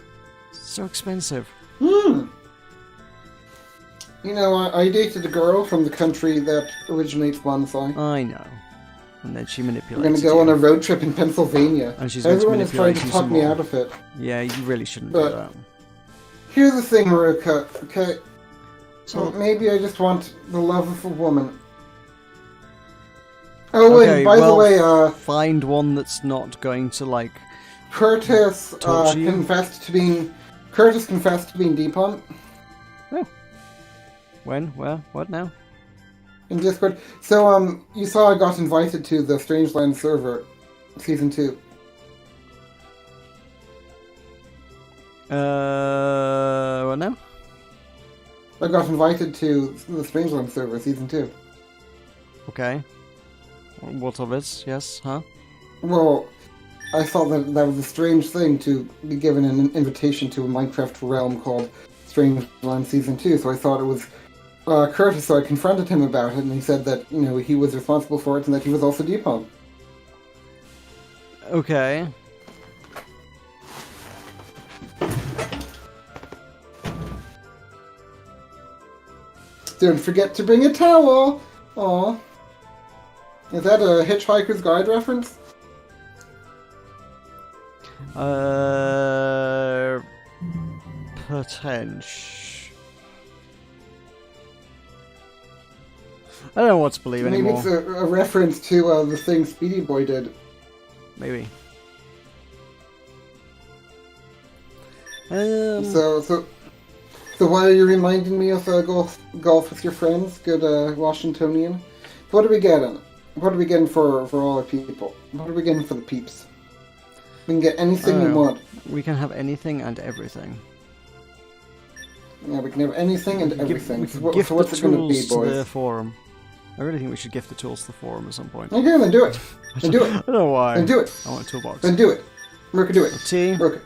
So expensive. You know, I dated a girl from the country that originates bonsai. I know. And then she manipulates We're going to go on a road trip in Pennsylvania. And she's going to Everyone is trying manipulate to you talk some me more. out of it. Yeah, you really shouldn't But- do that. Here's the thing, Meroka, okay? So, Maybe I just want the love of a woman. Oh, okay, and by well, the way, find one that's not going to, like... Curtis Touch you? confessed to being Deepom Oh. When? Where? What now? in Discord. So, you saw I got invited to the Strangeland server, Season 2. What now? I got invited to the Strangeland server, Season 2. Okay. What of it? Yes, huh? Well, I thought that was a strange thing to be given an invitation to a Minecraft realm called Strangeland Season 2, so I thought it was Curtis, so I confronted him about it, and he said that, you know, he was responsible for it and that he was also Deepom. Okay. Don't forget to bring a towel! Aw. Is that a Hitchhiker's Guide reference? Potential. I don't know what to believe Maybe anymore. it's a reference to the thing Speedy Boy did. Maybe. So why are you reminding me of golf with your friends? Good Washingtonian. What are we getting? What are we getting for all our people? What are we getting for the peeps? We can get anything we want. We can have anything and everything. Yeah, we can have anything and everything. We So can gift the what's it going to be, tools to the boys? forum. I really think we should gift the tools to the forum at some point. Okay, then do it. Then do I it. don't know why. Then do it. I want a toolbox. Then do it. Merca, do it. Tea. Merca.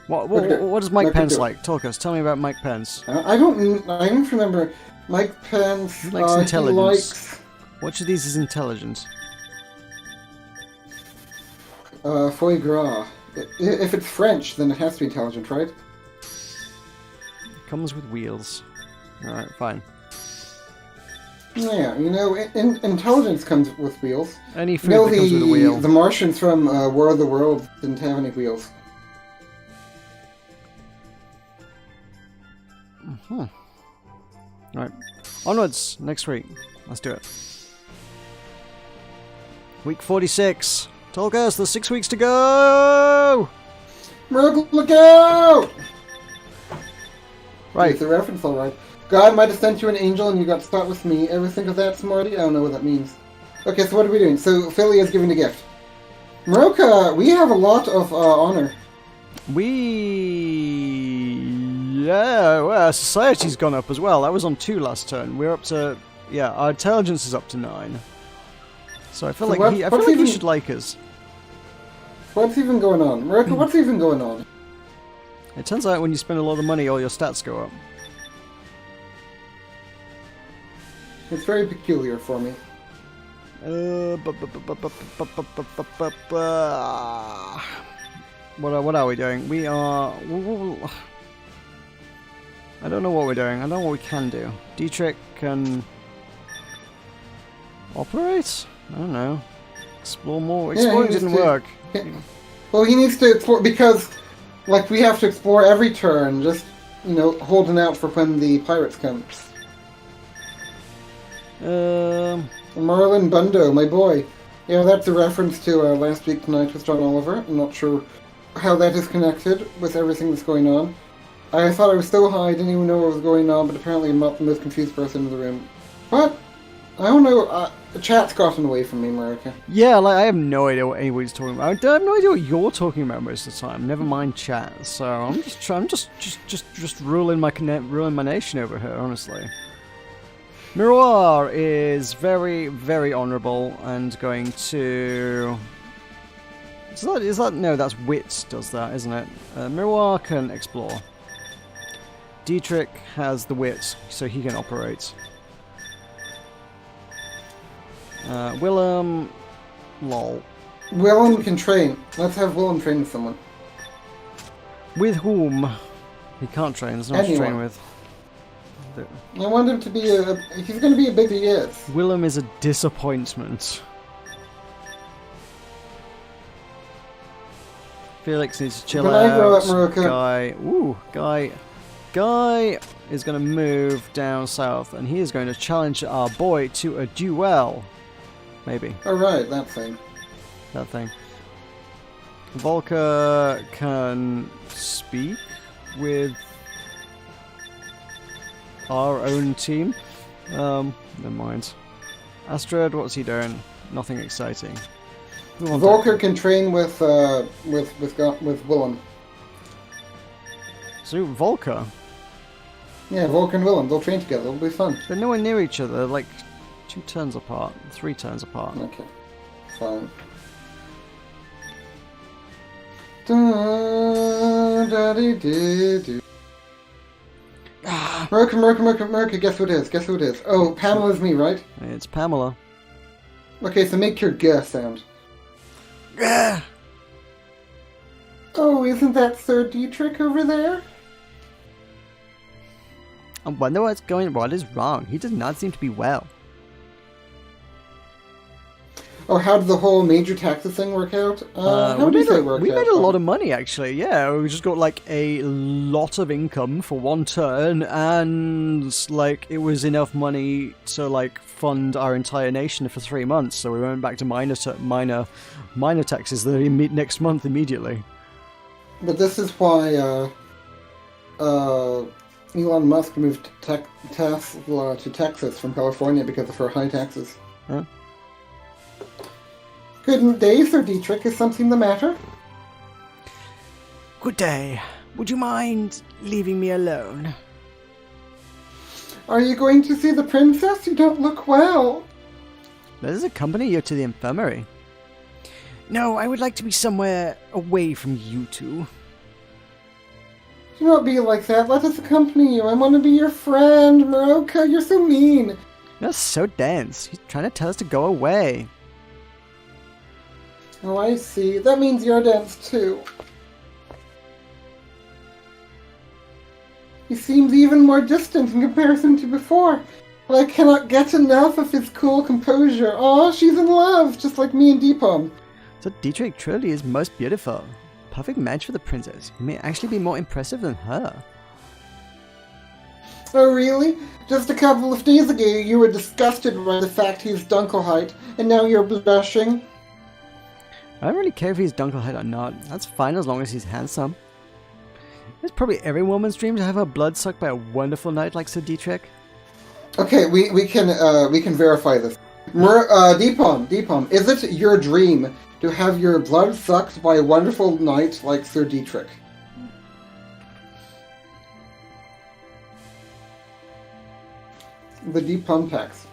What does Mike Merca, Pence do it. like? Tulkas, tell me about Mike Pence. I don't remember. Mike Pence. He likes He intelligence. likes Which of these is intelligent? foie gras. If it's French, then it has to be intelligent, right? Comes with wheels. Alright, fine. Yeah, you know, intelligence comes with wheels. Any You food know, that comes with a wheel. the Martians from War of the Worlds didn't have any wheels. Right. Onwards. Next week. Let's do it. Week 46. Tulkas, there's 6 weeks to go! Meroka, look out! Right. It's a reference, alright. God might have sent you an angel and you got stuck with me. Ever think of that, Smarty? I don't know what that means. Okay, so what are we doing? So, Philly is giving a gift. Meroka, we have a lot of honor. Yeah, well, society's gone up as well. That was on 2 last turn. We're up to... Yeah, our intelligence is up to 9. So I feel like he should like us. What's even going on? Meroka, what's even going on? It turns out when you spend a lot of money, all your stats go up. It's very peculiar for me. What are we doing? We are... I don't know what we're doing. I don't know what we can do. Dietrich can... operate? I don't know. Explore more. Exploring didn't work. Well, he needs to explore, because, like, we have to explore every turn, just, you know, holding out for when the pirates come. Marlon Bundo, my boy. Yeah, that's a reference to Last Week Tonight with John Oliver. I'm not sure how that is connected with everything that's going on. I thought I was so high, I didn't even know what was going on, but apparently I'm not the most confused person in the room. What? I don't know, the chat's gotten away from me, Meroka. Yeah, like, I have no idea what anybody's talking about. I have no idea what you're talking about most of the time. Never mind chat. So I'm just ruling my nation over here, honestly. Miroir is very, very honourable and going to... Is that... No, that's Wit does that, isn't it? Miroir can explore. Dietrich has the Wit, so he can operate. Willem... Lol. Willem can train. Let's have Willem train with someone. With whom? He can't train, there's no one to train with. I want him to be he's going to be a big yes. Willem is a disappointment. Felix needs to chill When out. I grow up, Meroka. Guy is going to move down south, and he is going to challenge our boy to a duel. Maybe. Oh right, that thing. That thing. Volker can speak with our own team. Never mind. Astrid, what's he doing? Nothing exciting. Volker can train with Willem. So Volker? Yeah, Volker and Willem. They'll train together. It'll be fun. They're nowhere near each other. They're like 2 turns apart, 3 turns apart. Okay, fine. Da-da-dee-dee-doo. Meroka, guess who it is? Guess who it is? Oh, Pamela's me, right? It's Pamela. Okay, so make your G sound. Gah! Oh, isn't that Sir Dietrich over there? I wonder what is wrong. He does not seem to be well. Oh, how did the whole major taxes thing work out? How did it work out? We made a lot of money, actually. Yeah, we just got like a lot of income for 1 turn, and like it was enough money to like fund our entire nation for 3 months. So we went back to minor taxes next month immediately. But this is why Elon Musk moved Tesla to Texas from California because of her high taxes. Huh? Good day, Sir Dietrich. Is something the matter? Good day. Would you mind leaving me alone? Are you going to see the princess? You don't look well. Let us accompany you to the infirmary. No, I would like to be somewhere away from you two. Do not be like that. Let us accompany you. I want to be your friend, Meroka. You're so mean. You're so dense. He's trying to tell us to go away. Oh, I see. That means you're dense, too. He seems even more distant in comparison to before. but I cannot get enough of his cool composure. Aw, she's in love, just like me and Deepom. So Dietrich truly is most beautiful. Perfect match for the princess. He may actually be more impressive than her. Oh, really? Just a couple of days ago, you were disgusted by the fact he's Dunkelheit, and now you're blushing? I don't really care if he's Dunkelheit or not. That's fine as long as he's handsome. It's probably every woman's dream to have her blood sucked by a wonderful knight like Sir Dietrich. Okay, we can verify this. Deepom, is it your dream to have your blood sucked by a wonderful knight like Sir Dietrich? The Deepom text.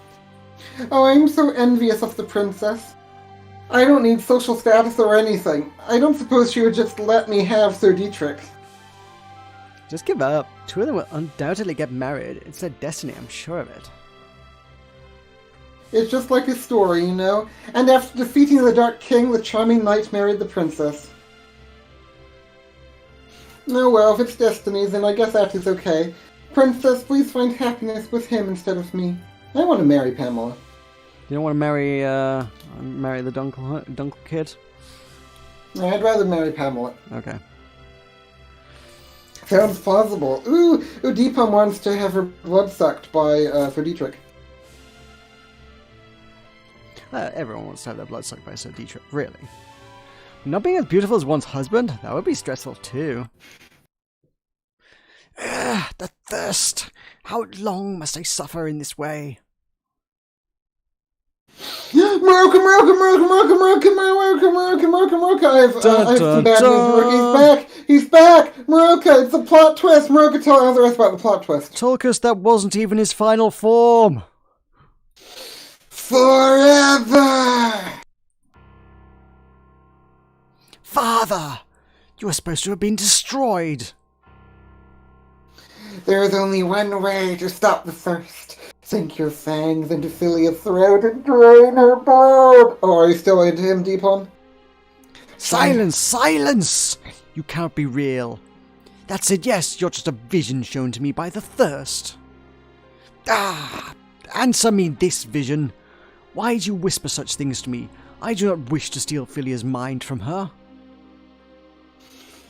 Oh, I'm so envious of the princess. I don't need social status or anything. I don't suppose she would just let me have Sir Dietrich. Just give up. Two of them will undoubtedly get married. It's their destiny, I'm sure of it. It's just like a story, you know? And after defeating the Dark King, the charming knight married the princess. Oh well, if it's destiny, then I guess that is okay. Princess, please find happiness with him instead of me. I want to marry Pamela. You don't want to marry the Dunkel kid? I'd rather marry Pamela. Okay. Sounds plausible. Ooh, Deepom wants to have her blood sucked by Sir Dietrich. Everyone wants to have their blood sucked by Sir Dietrich, really. Not being as beautiful as one's husband? That would be stressful too. Ugh, the thirst! How long must I suffer in this way? Meroka! I have some bad news. He's back! Meroka, it's a plot twist! Meroka, tell us the rest about the plot twist. Tulkas, that wasn't even his final form! Forever! Father! You were supposed to have been destroyed! There is only one way to stop the thirst. Sink your fangs into Philia's throat and drain her blood. Oh, are you still into him, Deepom? Silence! Silence! You can't be real. That's it, yes, you're just a vision shown to me by the thirst. Ah! Answer me this vision. Why do you whisper such things to me? I do not wish to steal Philia's mind from her.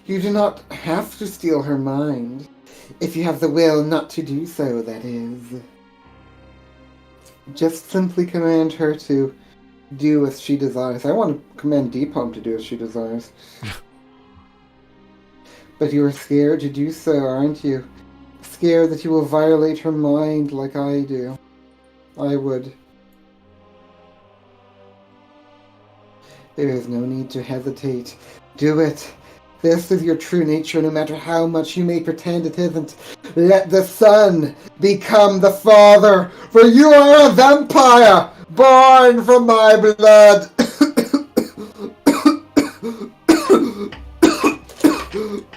You do not have to steal her mind. If you have the will not to do so, that is. Just simply command her to do as she desires. I want to command Deepom to do as she desires. But you are scared to do so, aren't you? Scared that you will violate her mind like I do. I would. There is no need to hesitate. Do it. This is your true nature, no matter how much you may pretend it isn't. Let the son become the father, for you are a vampire, born from my blood.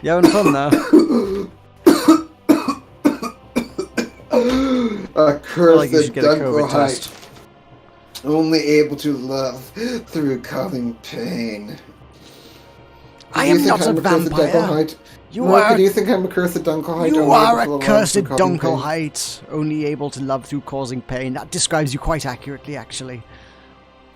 You having fun now? A cursed Dunkelheit, only able to love through causing pain. I am not a vampire. Do you think I'm a cursed Dunkelheit? You are a cursed Dunkelheit, only able to love through causing pain. That describes you quite accurately, actually.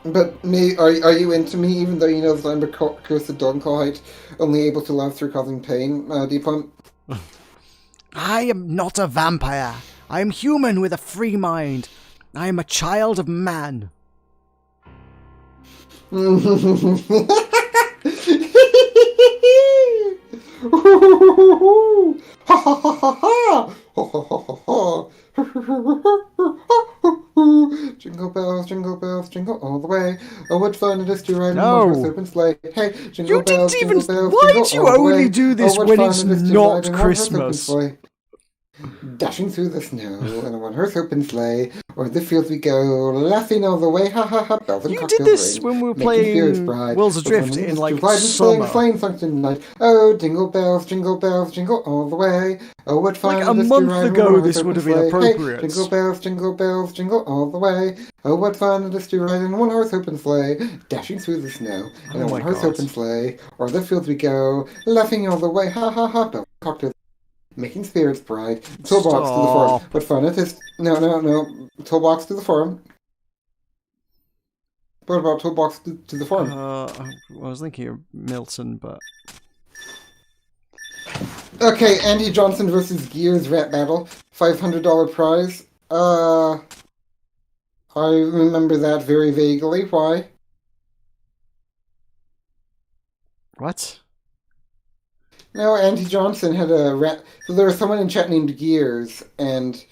But are you into me, even though you know that I'm a cursed Dunkelheit, only able to love through causing pain, Deepom? I am not a vampire. I am human with a free mind. I am a child of man. Jingle bells, jingle all the way. Oh, what fun it is to ride in No. one horse open sleigh. Hey, jingle You bells, didn't jingle even. bells, Why jingle did you all the only way. do this what when fun it's it is to not ride in one horse open Christmas? sleigh. Dashing through the snow in a one-horse open sleigh, o'er the fields we go, laughing all the way, ha ha ha, bells and You cocktails did this ring, when we were making spirits playing bright. Worlds But Adrift when in, it's like, to ride and summer. sleighing function night. Oh, jingle bells, jingle all the way. Oh, what fun Like it a is to month ride in ago, one-horse this open would have been sleigh. appropriate. Hey, jingle bells, jingle all the way. Oh, what fun it is to ride in a one-horse open sleigh, dashing through the snow in Oh a my one-horse God. open sleigh, o'er the fields we go, laughing all the way, ha ha ha, bells and cocktails. Making spirits bride. Toolbox to the forum. Stop. What fun it is. No. Toolbox to the forum. What about toolbox to the forum? I was thinking of Milton, but... Okay, Andy Johnson versus Gears rap battle. $500 prize. I remember that very vaguely. Why? What? No, Andy Johnson had a rap... So there was someone in chat named Gears, and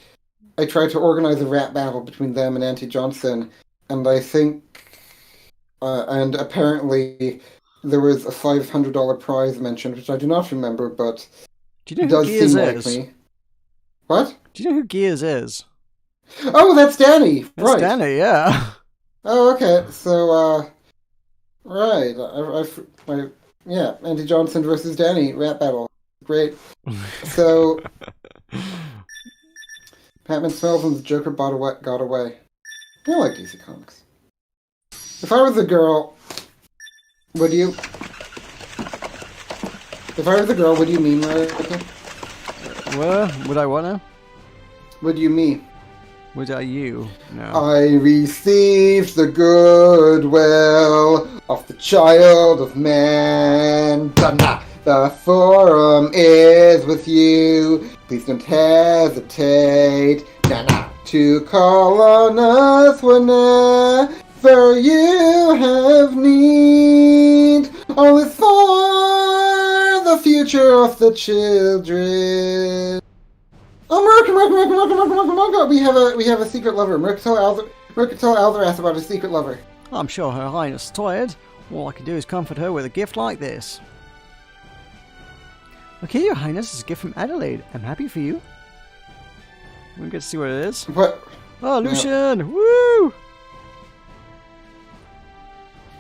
I tried to organize a rap battle between them and Andy Johnson, and I think... and apparently there was a $500 prize mentioned, which I do not remember, but Do you know it who does Gears seem is? like me. What? Do you know who Gears is? Oh, that's Danny! That's Right. Danny, yeah. Oh, okay. So, right. Yeah, Andy Johnson versus Danny, rap battle. Great. So, Batman smells and the Joker got away. I like DC Comics. If I was a girl, would you? If I was a girl, would you mean Meroka? What? Would I what now? Would you me? Would I you? No. I received the goodwill of the child of man. The forum is with you. Please don't hesitate. To call on us whenever you have need. All is for the future of the children. Oh, Meroka! We have a secret lover. Meroka, tell Alzaras about his secret lover. I'm sure Her Highness is tired. All I can do is comfort her with a gift like this. Okay, Your Highness, it's a gift from Adelaide. I'm happy for you. We get to see what it is. What? Oh, Lucian! No. Woo!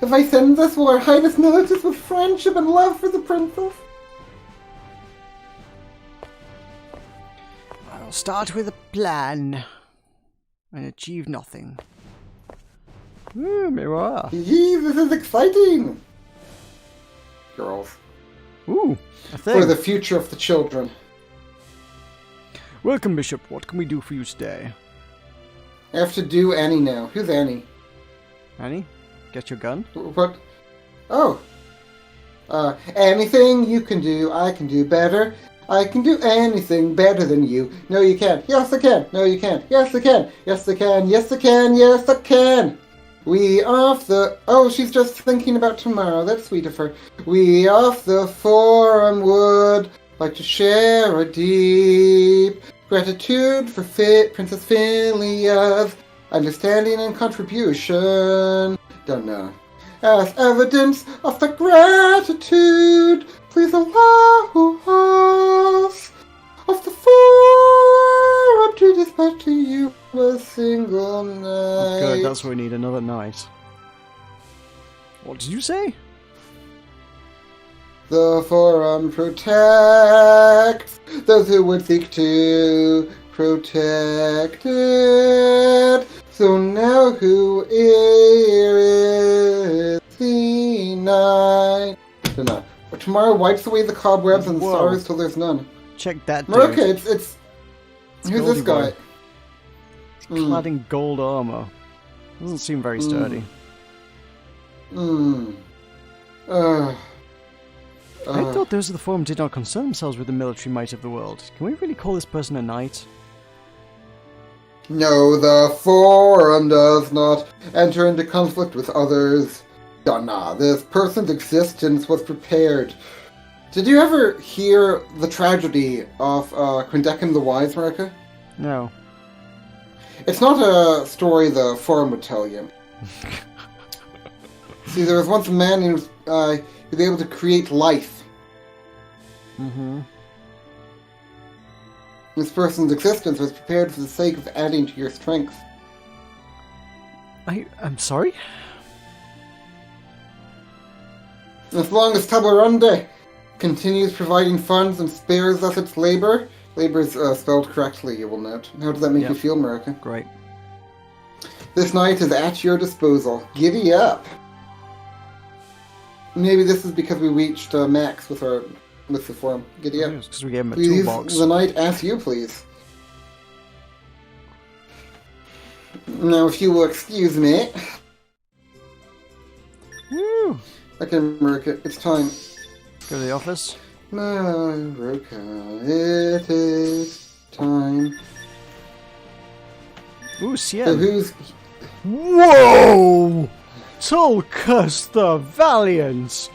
If I send this, will Her Highness notice with friendship and love for the princess? I'll start with a plan and achieve nothing. Ooh, Mirror. Yee, this is exciting! Girls. Ooh, a thing. For the future of the children. Welcome, Bishop. What can we do for you today? I have to do Annie now. Who's Annie? Annie, get your gun. What? Oh. Anything you can do, I can do better. I can do anything better than you. No, you can't. Yes, I can. No, you can't. Yes, I can. Yes, I can. Yes, I can. Yes, I can. We off the... Oh, she's just thinking about tomorrow. That's sweet of her. We off the forum would like to share a deep gratitude for Princess Philia's understanding and contribution. Dunno. As evidence of the gratitude, please allow us of the forum to dispatch to you a single night. Good, that's what we need, another night. What did you say? The forum protects those who would seek to protect it. So now who is the night? Tomorrow wipes away the cobwebs and the Whoa. stars till there's none. Check that, dude. Meroka, it's who's Goldie this guy? boy. Clad in gold armor. Doesn't seem very sturdy. I thought those of the forum did not concern themselves with the military might of the world. Can we really call this person a knight? No, the forum does not enter into conflict with others. Dunno, this person's existence was prepared. Did you ever hear the tragedy of Quindecim the Wise, Meroka? No. It's not a story the forum would tell you. See, there was once a man who was able to create life. Mm-hmm. This person's existence was prepared for the sake of adding to your strength. I'm sorry? As long as Tabarunde continues providing funds and spares us its labor, labor's spelled correctly, you will note. How does that make you feel, Meroka? Great. This night is at your disposal. Giddy up! Maybe this is because we reached max with our with the form. Giddy up. Because we gave him a Please, toolbox. the knight asks you, please. Now, if you will excuse me. Woo! Okay, Meroka, it's time. Go to the office. Meroka, it is time. Ooh, Cien. So who's... Whoa! Tulkas the Valiant!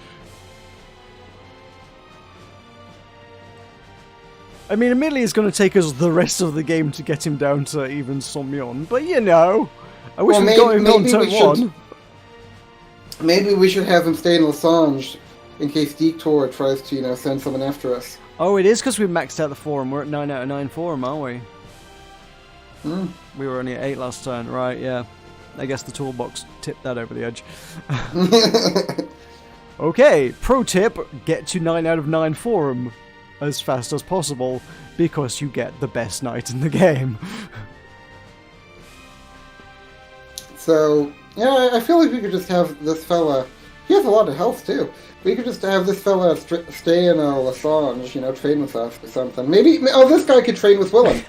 I mean, admittedly, it's going to take us the rest of the game to get him down to even Somyon, but you know, I wish we'd got him on turn 1. Maybe we should have him stay in Lasange in case Dictor tries to, you know, send someone after us. Oh, it is because we maxed out the forum. We're at 9 out of 9 forum, aren't we? Hmm. We were only at 8 last turn, right? Yeah. I guess the toolbox tipped that over the edge. Okay, pro tip, get to 9 out of 9 forum as fast as possible, because you get the best knight in the game. So, yeah, I feel like we could just have this fella... He has a lot of health, too. We could just have this fella stay in Lasange, you know, train with us or something. Maybe... Oh, this guy could train with Willem.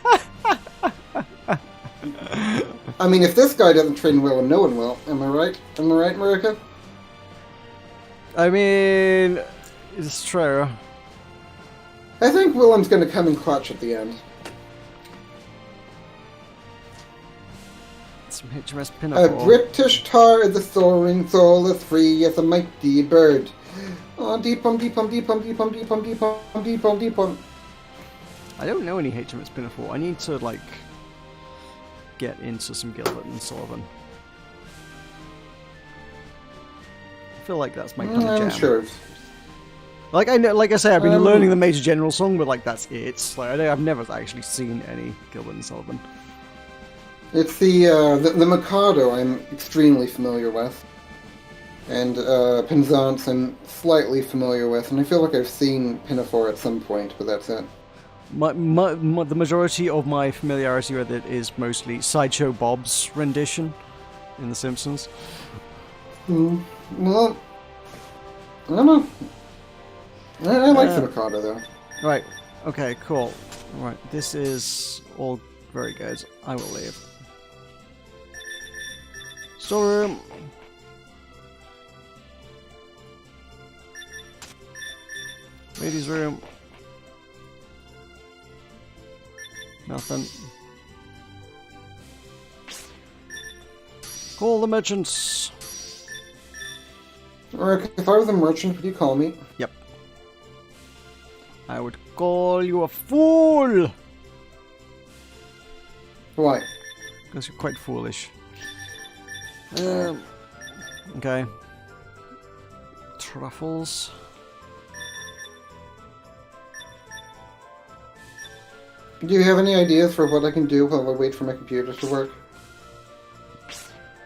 I mean, if this guy doesn't train Willem, no one will. Am I right? Am I right, Meroka? I mean, it's true. I think Willem's going to come in clutch at the end. Some HMS A Pinafore. British tar, the soaring soul is free as a mighty bird. Oh, deepum, deepum, deepum, deepum, deepum, deepum, deepum, deepum. I don't know any HMS Pinafore. I need to, like, get into some Gilbert and Sullivan. I feel like that's my kind of jam. I'm sure. Like I know, like I say, I've been learning the Major General song, but like that's it. Like I've never actually seen any Gilbert and Sullivan. It's the Mikado I'm extremely familiar with, and Penzance I'm slightly familiar with, and I feel like I've seen Pinafore at some point, but that's it. The majority of my familiarity with it is mostly Sideshow Bob's rendition in The Simpsons. Well, I don't know. I like the Mikado, though. Right, okay, cool. Right, this is all very good. I will leave. Storeroom. Ladies' room. Nothing. Call the merchants. Or if I was a merchant, would you call me? Yep. I would call you a fool! Why? Because you're quite foolish. Okay. Truffles. Do you have any ideas for what I can do while I wait for my computer to work?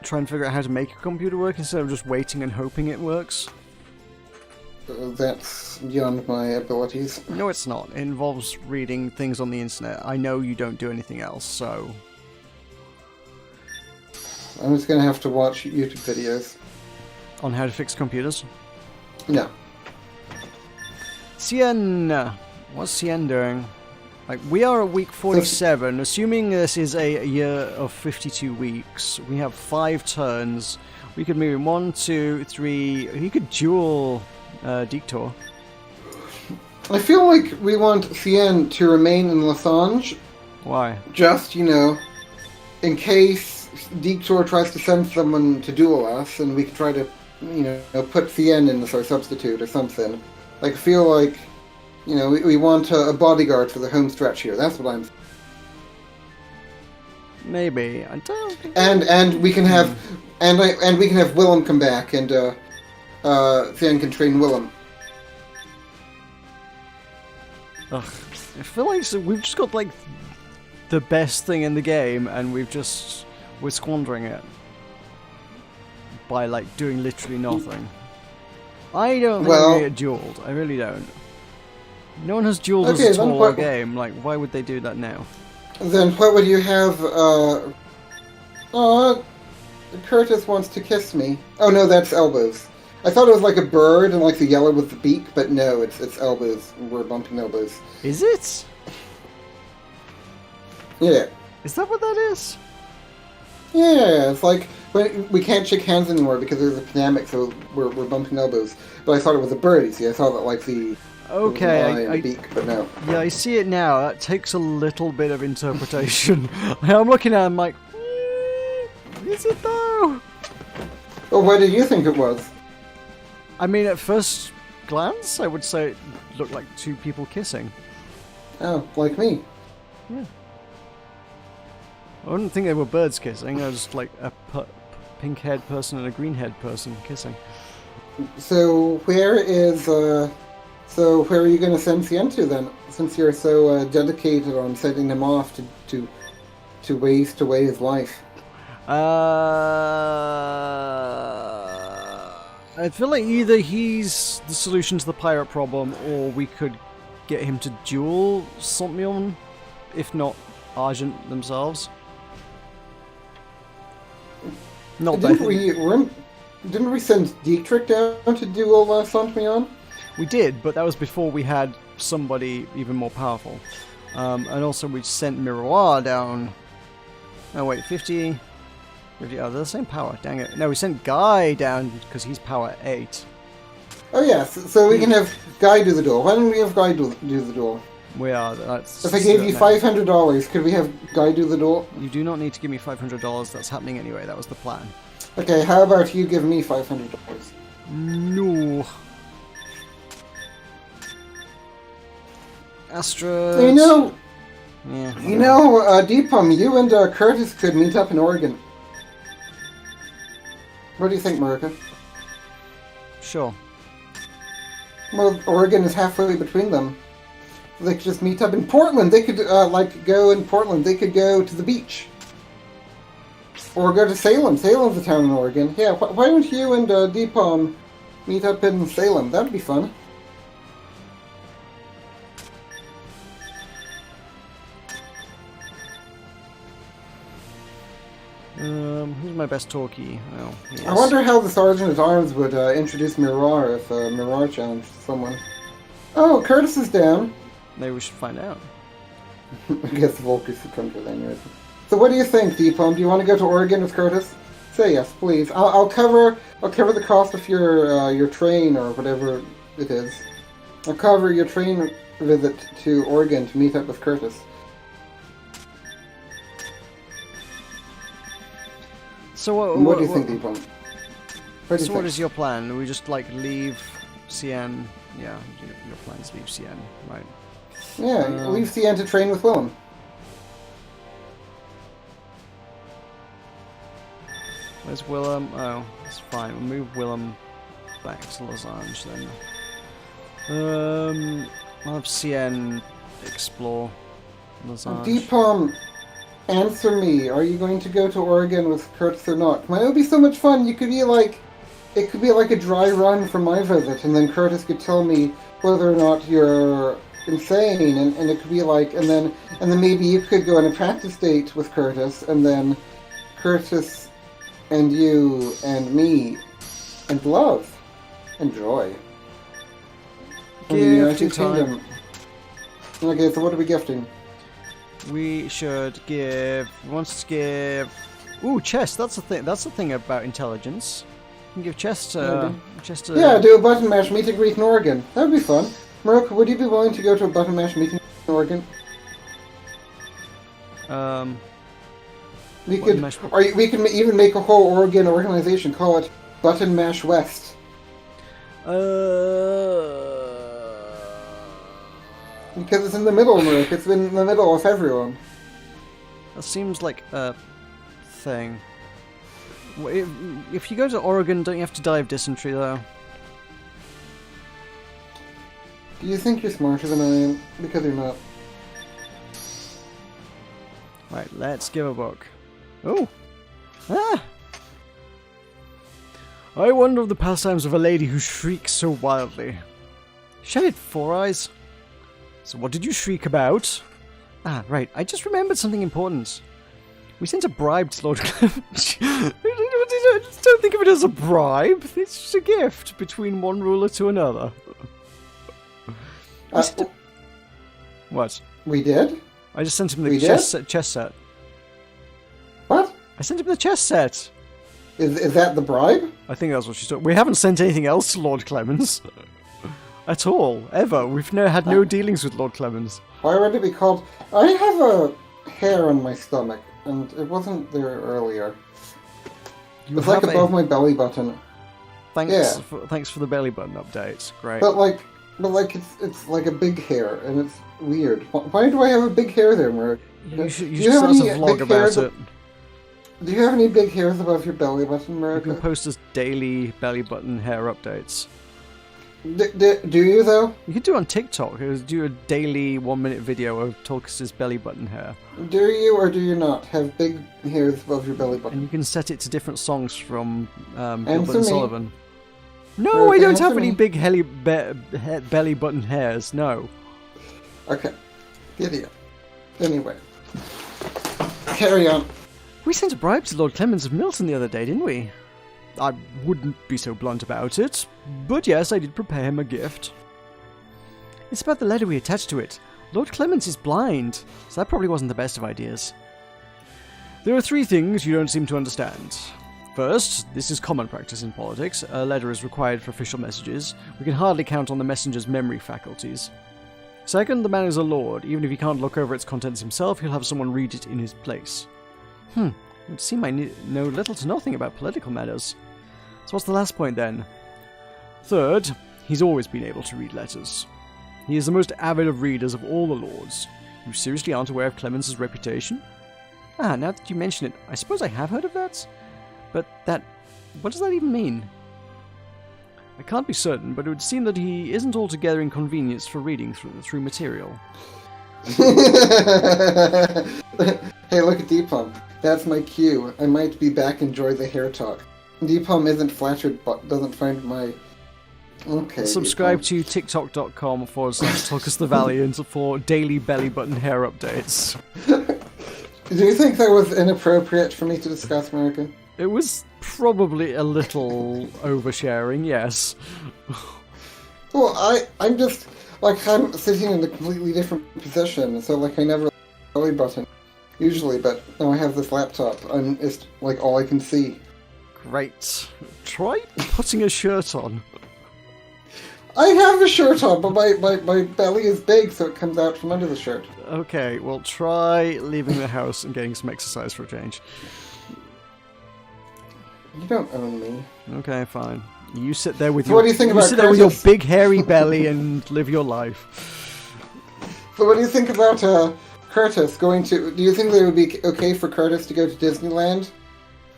Try and figure out how to make a computer work instead of just waiting and hoping it works. That's beyond my abilities. No, it's not. It involves reading things on the internet. I know you don't do anything else, so... I'm just gonna have to watch YouTube videos. On how to fix computers? Yeah. Cien! What's Cien doing? Like, we are at week 47. Assuming this is a year of 52 weeks, we have 5 turns. We could move in 1, 2, 3... He could duel Dictor. I feel like we want Cien to remain in Lasange. Why? Just, you know, in case Dictor tries to send someone to duel us, and we can try to, you know, put Cien in as our substitute or something. Like, I feel like, you know, we want a bodyguard for the home stretch here. That's what I'm... Maybe. I don't think... And we can have... And we can have Willem come back, and Cien can train Willem. Ugh. I feel like we've just got, like, the best thing in the game, and we're squandering it. By, like, doing literally nothing. I don't think we're gonna get dueled. I really don't. No one has dueled us at all in the game. Like, why would they do that now? Then what would you have, Curtis wants to kiss me. Oh no, that's elbows. I thought it was like a bird and like the yellow with the beak, but no, it's elbows. We're bumping elbows. Is it? Yeah. Is that what that is? Yeah, it's like we can't shake hands anymore because there's a pandemic, so we're bumping elbows. But I thought it was a bird. You see, I thought that like the okay, the beak, but no. Yeah, I see it now. That takes a little bit of interpretation. I'm looking at it, I'm like, is it though? Well, what did you think it was? I mean, at first glance, I would say it looked like two people kissing. Oh, like me. Yeah. I wouldn't think they were birds kissing. I was like a pink-haired person and a green-haired person kissing. So where are you going to send Cien to then? Since you're so dedicated on sending him off to waste away his life. I feel like either he's the solution to the pirate problem, or we could get him to duel Sommion, if not Argent themselves. Not Didn't we send Dietrich down to duel Saint-Mion? We did, but that was before we had somebody even more powerful. And also we sent Miroir down. Oh wait, 50... Oh, they're the same power, dang it. No, we sent Guy down because he's power 8. Oh yes, so we can have Guy do the duel. Why don't we have Guy do the duel? We are, that's... If I gave you $500, could we have Guy do the duel? You do not need to give me $500, that's happening anyway, that was the plan. Okay, how about you give me $500? No. Astra. You know, yeah. Deepam, you and Curtis could meet up in Oregon. What do you think, Meroka? Sure. Well, Oregon is halfway between them. They could just meet up in Portland. They could, go in Portland. They could go to the beach. Or go to Salem. Salem's a town in Oregon. Yeah, why don't you and Deepam meet up in Salem? That'd be fun. Who's my best talkie? Oh, yes. I wonder how the Sergeant at Arms would introduce Miroir if Miroir challenged someone. Oh, Curtis is down. Maybe we should find out. I guess the Volkers could come to that anyway. So what do you think, Deepam? Do you want to go to Oregon with Curtis? Say yes, please. I'll cover the cost of your train or whatever it is. I'll cover your train visit to Oregon to meet up with Curtis. So what do you think, Deepam? What is your plan? Do we just like leave Cien? Yeah, your plan is leave Cien, right? Yeah, leave Cien to train with Willem. Where's Willem? Oh, that's fine. We'll move Willem back to Losange then. I'll have Cien explore Losange. Deepam, answer me. Are you going to go to Oregon with Curtis or not? Man, it would be so much fun. It could be like a dry run from my visit, and then Curtis could tell me whether or not you're insane, and it could be like, and then maybe you could go on a practice date with Curtis, and then Curtis and you and me and love and joy. In the United Kingdom. Okay, so what are we gifting? We should give. We want to give. Ooh, chess. That's the thing. That's the thing about intelligence. You can give chess to. Yeah, do a button mash meet and greet in Oregon. That would be fun. Meroka, would you be willing to go to a button mash meeting in Oregon? We could even make a whole Oregon organization. Call it Button Mash West. Because it's in the middle, Meroka. It's in the middle of everyone. That seems like a thing. If you go to Oregon, don't you have to die of dysentery, though? Do you think you're smarter than I am? Because you're not. Right, let's give a book. Oh! Ah! I wonder of the pastimes of a lady who shrieks so wildly. She had 4 eyes. So what did you shriek about? Ah, right, I just remembered something important. We sent a bribe to Lord Clement. Don't think of it as a bribe. It's just a gift between one ruler to another. What? We did? I just sent him the chess set. What? I sent him the chess set. Is that the bribe? I think that's what she's talking. We haven't sent anything else to Lord Clemens. At all. Ever. We've had no dealings with Lord Clemens. Why would it be called... I have a hair on my stomach, and it wasn't there earlier. It's like above my belly button. Thanks for the belly button update. Great. But it's like a big hair, and it's weird. Why do I have a big hair there, Merrick? You should start a vlog about it. Do you have any big hairs above your belly button, Merrick? You can post us daily belly button hair updates. Do you, though? You can do it on TikTok. Do a daily 1-minute video of Tulkas' belly button hair. Do you or do you not have big hairs above your belly button? And you can set it to different songs from Gilbert Answer and me. Sullivan. No, I don't have any big belly button hairs, no. Okay. Idiot. Anyway. Carry on. We sent a bribe to Lord Clemens of Milton the other day, didn't we? I wouldn't be so blunt about it, but yes, I did prepare him a gift. It's about the letter we attached to it. Lord Clemens is blind, so that probably wasn't the best of ideas. There are 3 things you don't seem to understand. First, this is common practice in politics. A letter is required for official messages. We can hardly count on the messenger's memory faculties. Second, the man is a lord. Even if he can't look over its contents himself, he'll have someone read it in his place. It would seem I know little to nothing about political matters. So what's the last point then? Third, he's always been able to read letters. He is the most avid of readers of all the lords. You seriously aren't aware of Clemens's reputation? Now that you mention it, I suppose I have heard of that? But what does that even mean? I can't be certain, but it would seem that he isn't altogether inconvenienced for reading through material. Hey, look at Deepom. That's my cue. I might be back. Enjoy the hair talk. Deepom isn't flattered, but doesn't find my... Okay. Subscribe to tiktok.com/Tulkas the Valiant for daily belly button hair updates. Do you think that was inappropriate for me to discuss, America? It was probably a little oversharing, yes. Well, I'm just... I'm sitting in a completely different position, so, I never belly button, usually, but now I have this laptop, and it's, all I can see. Great. Try putting a shirt on. I have a shirt on, but my belly is big, so it comes out from under the shirt. Okay, well, try leaving the house and getting some exercise for a change. You don't own me. Okay, fine. You sit there with what do you think about sit there with your big hairy belly and live your life. So what do you think about Curtis going to... Do you think that it would be okay for Curtis to go to Disneyland? Do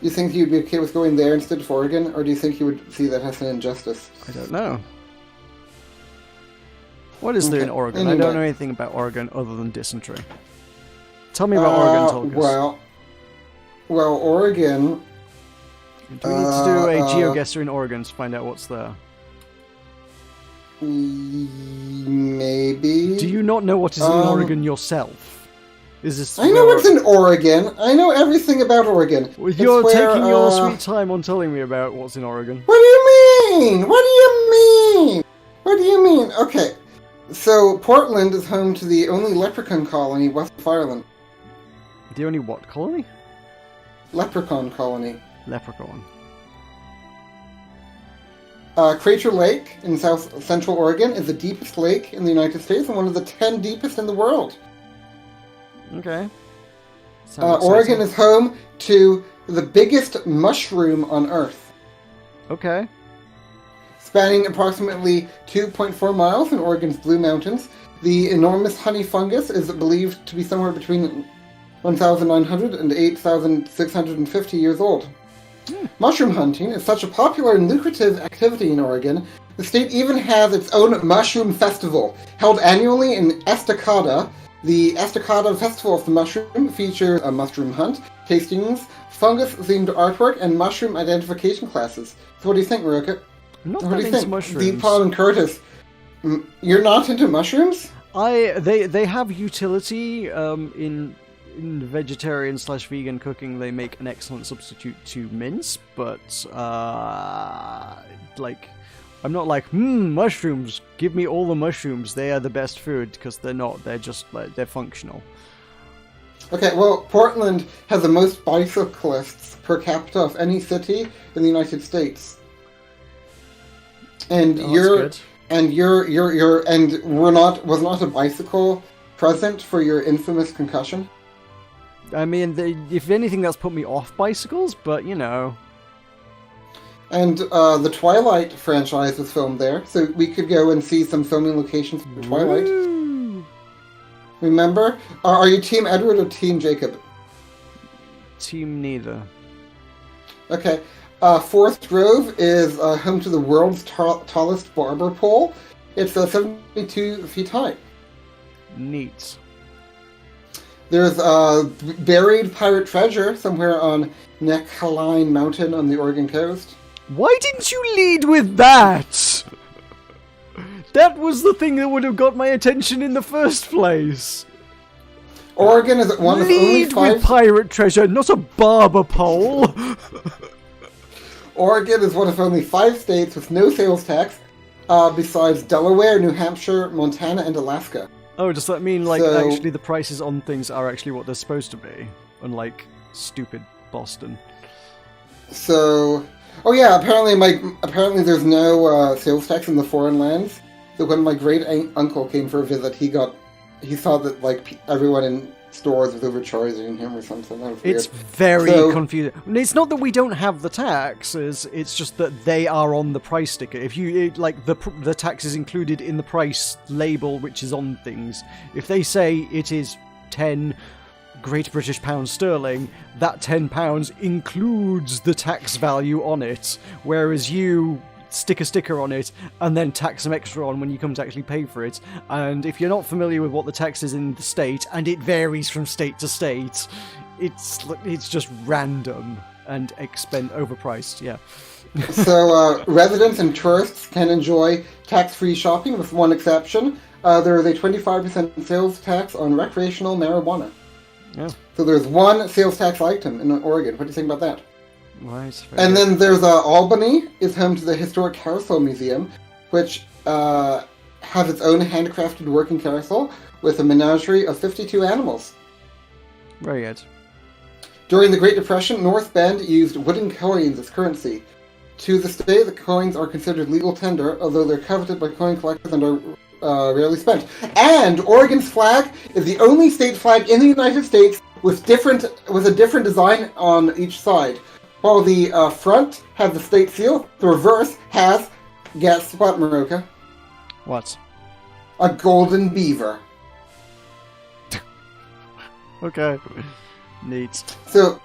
you think he would be okay with going there instead of Oregon? Or do you think he would see that as an injustice? I don't know. What is there in Oregon? Anyway. I don't know anything about Oregon other than dysentery. Tell me about Oregon, Tulkas. Well, Oregon... Do we need to do a GeoGuessr in Oregon to find out what's there? Maybe. Do you not know what is in Oregon yourself? Is this? I know what's in Oregon. I know everything about Oregon. You're taking your sweet time on telling me about what's in Oregon. What do you mean? What do you mean? What do you mean? Okay, so Portland is home to the only leprechaun colony west of Ireland. The only what colony? Leprechaun colony. Leprechaun. Crater Lake in central Oregon is the deepest lake in the United States and one of the 10 deepest in the world. Okay. Oregon is home to the biggest mushroom on Earth. Okay. Spanning approximately 2.4 miles in Oregon's Blue Mountains, the enormous honey fungus is believed to be somewhere between 1,900 and 8,650 years old. Mushroom hunting is such a popular and lucrative activity in Oregon, the state even has its own mushroom festival, held annually in Estacada. The Estacada Festival of the Mushroom features a mushroom hunt, tastings, fungus-themed artwork, and mushroom identification classes. So what do you think, Meroka? What do you think? Mushrooms. Deepom and Curtis, you're not into mushrooms? They have utility in in vegetarian/vegan cooking, they make an excellent substitute to mince, but like, I'm not like, mushrooms, give me all the mushrooms, they are the best food, because they're not, they're just, like, they're functional. Okay, well, Portland has the most bicyclists per capita of any city in the United States. And was not a bicycle present for your infamous concussion? I mean, if anything, that's put me off bicycles, but, you know. And the Twilight franchise was filmed there, so we could go and see some filming locations for Twilight. Woo! Remember? Are you Team Edward or Team Jacob? Team neither. Okay. Forest Grove is home to the world's tallest barber pole. It's 72 feet high. Neat. There's buried pirate treasure somewhere on Neckline Mountain on the Oregon coast. Why didn't you lead with that? That was the thing that would have got my attention in the first place. Oregon is one of only Lead five... with pirate treasure, not a barber pole. Oregon is one of only 5 states with no sales tax, besides Delaware, New Hampshire, Montana, and Alaska. Oh, does that mean, like, actually the prices on things are actually what they're supposed to be? Unlike stupid Boston. So... Oh yeah, apparently there's no sales tax in the foreign lands. So when my great-uncle came for a visit, he saw that, like, everyone in stores was overcharging him or something. That was weird. It's very confusing. It's not that we don't have the taxes, it's just that they are on the price sticker. If the tax is included in the price label which is on things. If they say it is 10 Great British Pounds sterling, that £10 includes the tax value on it, whereas you stick a sticker on it and then tax some extra on when you come to actually pay for it. And if you're not familiar with what the tax is in the state, and it varies from state to state, it's just random and overpriced, yeah. So residents and tourists can enjoy tax-free shopping with one exception. There is a 25% sales tax on recreational marijuana. Yeah. So there's one sales tax item in Oregon. What do you think about that? Right. And then there's Albany is home to the Historic Carousel Museum, which has its own handcrafted working carousel with a menagerie of 52 animals. Very good. During the Great Depression, North Bend used wooden coins as currency. To this day, the coins are considered legal tender, although they're coveted by coin collectors and are rarely spent. And Oregon's flag is the only state flag in the United States with a different design on each side. While the front has the state seal, the reverse has, guess what, Meroka? What? A golden beaver. Okay. Neat. So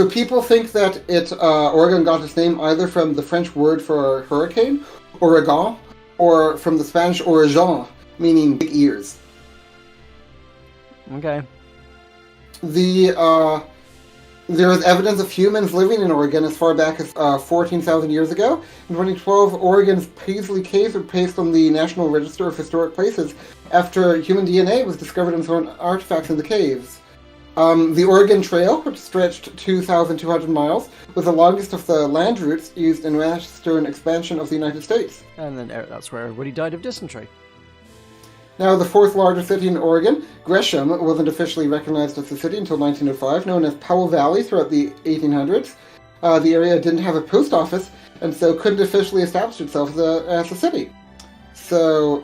people think that Oregon got its name either from the French word for hurricane, ouragan, or from the Spanish oraison, meaning big ears. Okay. There is evidence of humans living in Oregon as far back as 14,000 years ago. In 2012, Oregon's Paisley Caves were placed on the National Register of Historic Places after human DNA was discovered in certain artifacts in the caves. The Oregon Trail, which stretched 2,200 miles, was the longest of the land routes used in western expansion of the United States. And then that's where everybody died of dysentery. Now, the fourth largest city in Oregon, Gresham, wasn't officially recognized as a city until 1905, known as Powell Valley throughout the 1800s. The area didn't have a post office, and so couldn't officially establish itself as a city. So,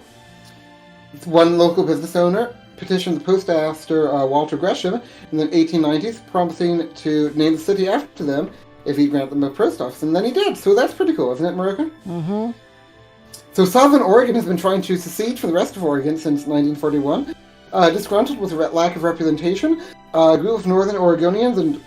one local business owner petitioned the postmaster Walter Gresham in the 1890s, promising to name the city after them if he'd grant them a post office, and then he did. So that's pretty cool, isn't it, Meroka? Mm-hmm. So Southern Oregon has been trying to secede from the rest of Oregon since 1941. Disgruntled with lack of representation, a group of Northern Oregonians and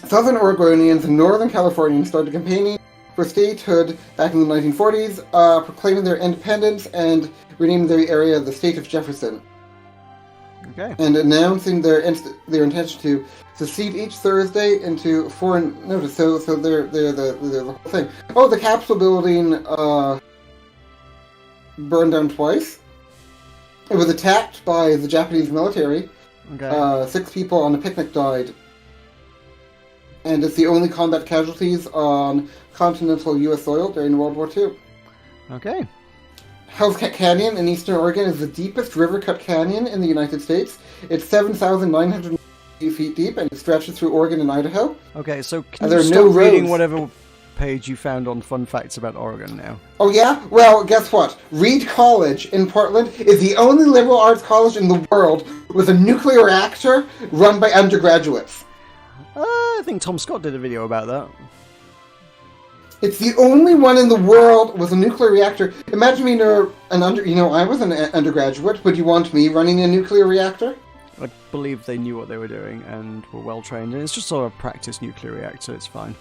Southern Oregonians and Northern Californians started campaigning for statehood back in the 1940s, proclaiming their independence and renaming their area the State of Jefferson. Okay. And announcing their intention to secede each Thursday into foreign notice. So they're the whole thing. Oh, the Capitol building burned down twice. It was attacked by the Japanese military Okay. 6 people on a picnic died. And it's the only combat casualties on continental U.S. soil during World War II. Okay. Hell's Cat Canyon in eastern Oregon is the deepest river-cut canyon in the United States. It's 7,900 feet deep, and it stretches through Oregon and Idaho. Okay, so can And you there are stop no reading roads. whatever page you found on Fun Facts about Oregon now? Oh yeah? Well, guess what? Reed College in Portland is the only liberal arts college in the world with a nuclear reactor run by undergraduates. I think Tom Scott did a video about that. It's the only one in the world with a nuclear reactor. Imagine being I was an undergraduate. Would you want me running a nuclear reactor? I believe they knew what they were doing and were well trained, and it's just sort of a practice nuclear reactor, it's fine.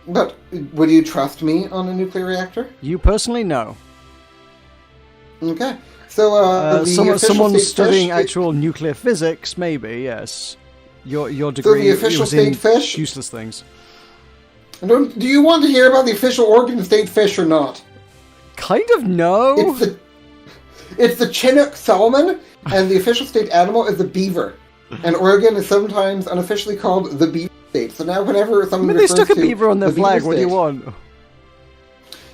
But would you trust me on a nuclear reactor? You personally, no. Okay. So, Someone state studying fish- actual nuclear physics, maybe, yes. Your degree the official was in state fish- useless things. Do you want to hear about the official Oregon state fish or not? Kind of no. It's the Chinook salmon, and the official state animal is the beaver. And Oregon is sometimes unofficially called the beaver state. So now whenever someone I mean, they refers stuck a to beaver on their the beaver flag, what do you state- want?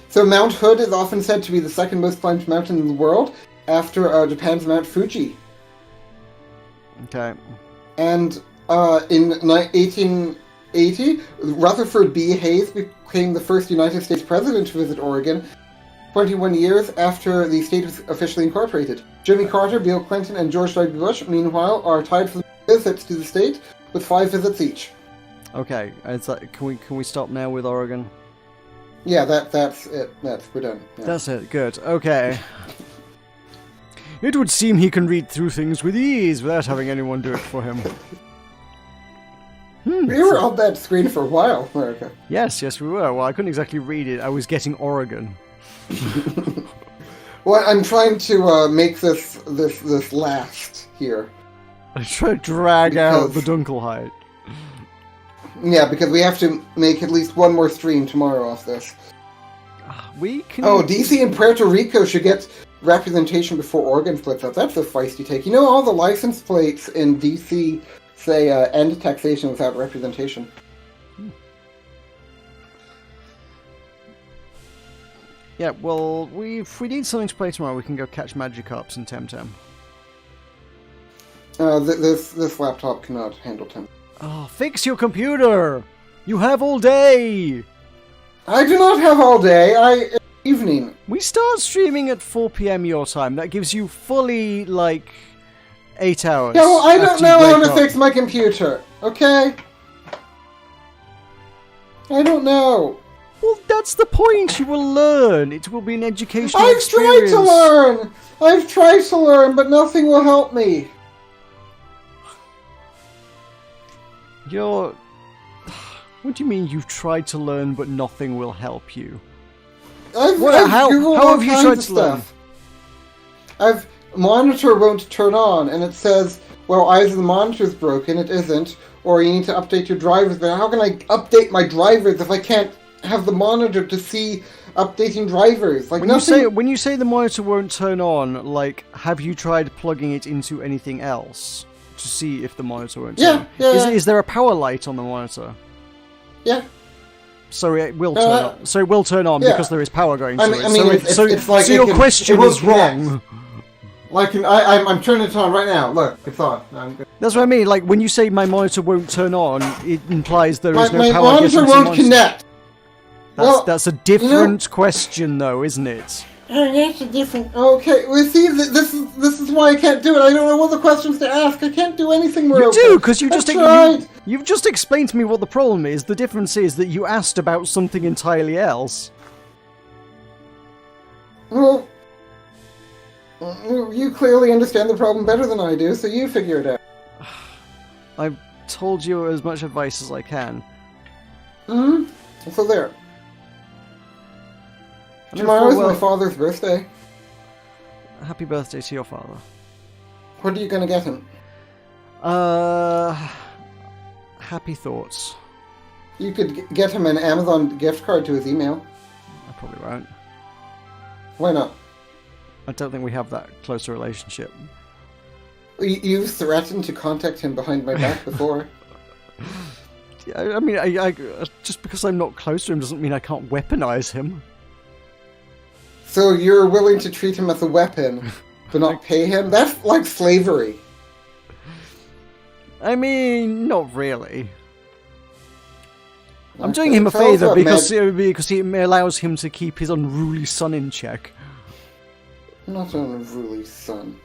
So Mount Hood is often said to be the second most climbed mountain in the world, after Japan's Mount Fuji. Okay. And in 1880, Rutherford B. Hayes became the first United States president to visit Oregon, 21 years after the state was officially incorporated. Jimmy Carter, Bill Clinton, and George W. Bush, meanwhile, are tied for the visits to the state, with 5 visits each. Okay. Can we stop now with Oregon? Yeah, that's it. We're done. Yeah. That's it. Good. Okay. It would seem he can read through things with ease without having anyone do it for him. We were on that screen for a while, America. Yes, we were. Well, I couldn't exactly read it. I was getting Oregon. Well, I'm trying to make this last here. I try to drag out the Dunkelheit. Yeah, because we have to make at least one more stream tomorrow off this. We can... Oh, DC and Puerto Rico should get representation before Oregon splits up. That's a feisty take. You know, all the license plates in DC say end taxation without representation. Yeah, well, if we need something to play tomorrow, we can go catch Magikarps and Temtem. This laptop cannot handle Temtem. Oh, fix your computer! You have all day! I do not have all day. Evening. We start streaming at 4 PM your time. That gives you fully, 8 hours. Yeah, well, I don't after you know how wake to up. fix my computer. Okay? I don't know. Well, that's the point. You will learn. It will be an educational I've experience. tried to learn! I've tried to learn, but nothing will help me. What do you mean you've tried to learn, but nothing will help you? I've How Googled have all you kinds tried of to learn? stuff. Monitor won't turn on, and it says, well, either the monitor's broken, it isn't, or you need to update your drivers. But how can I update my drivers if I can't have the monitor to see updating drivers? When you say the monitor won't turn on, have you tried plugging it into anything else to see if the monitor won't turn on? Yeah. Is there a power light on the monitor? Yeah. So it will turn on. So it will turn on yeah. because there is power going to I mean, it. So it's like your question is wrong. I'm turning it on right now. Look, it's on. I'm good. That's what I mean. When you say my monitor won't turn on, it implies there is no my power. monitor won't connect. That's a different question, though, isn't it? Oh, that's a different. Okay, well, see, this is why I can't do it. I don't know what the questions to ask. I can't do anything. You do, because you've tried. just explained to me what the problem is. The difference is that you asked about something entirely else. Well, you clearly understand the problem better than I do, so you figure it out. I've told you as much advice as I can. So there. Tomorrow is my father's birthday. Happy birthday to your father. What are you gonna get him? Happy thoughts. You could get him an Amazon gift card to his email. I probably won't. Why not? I don't think we have that close a relationship. You've threatened to contact him behind my back before. I mean, I just because I'm not close to him doesn't mean I can't weaponize him. So you're willing to treat him as a weapon, but not pay him? That's like slavery. I mean, not really. I'm Okay, doing him a tell us favour about because it allows him to keep his unruly son in check. Not an unruly son.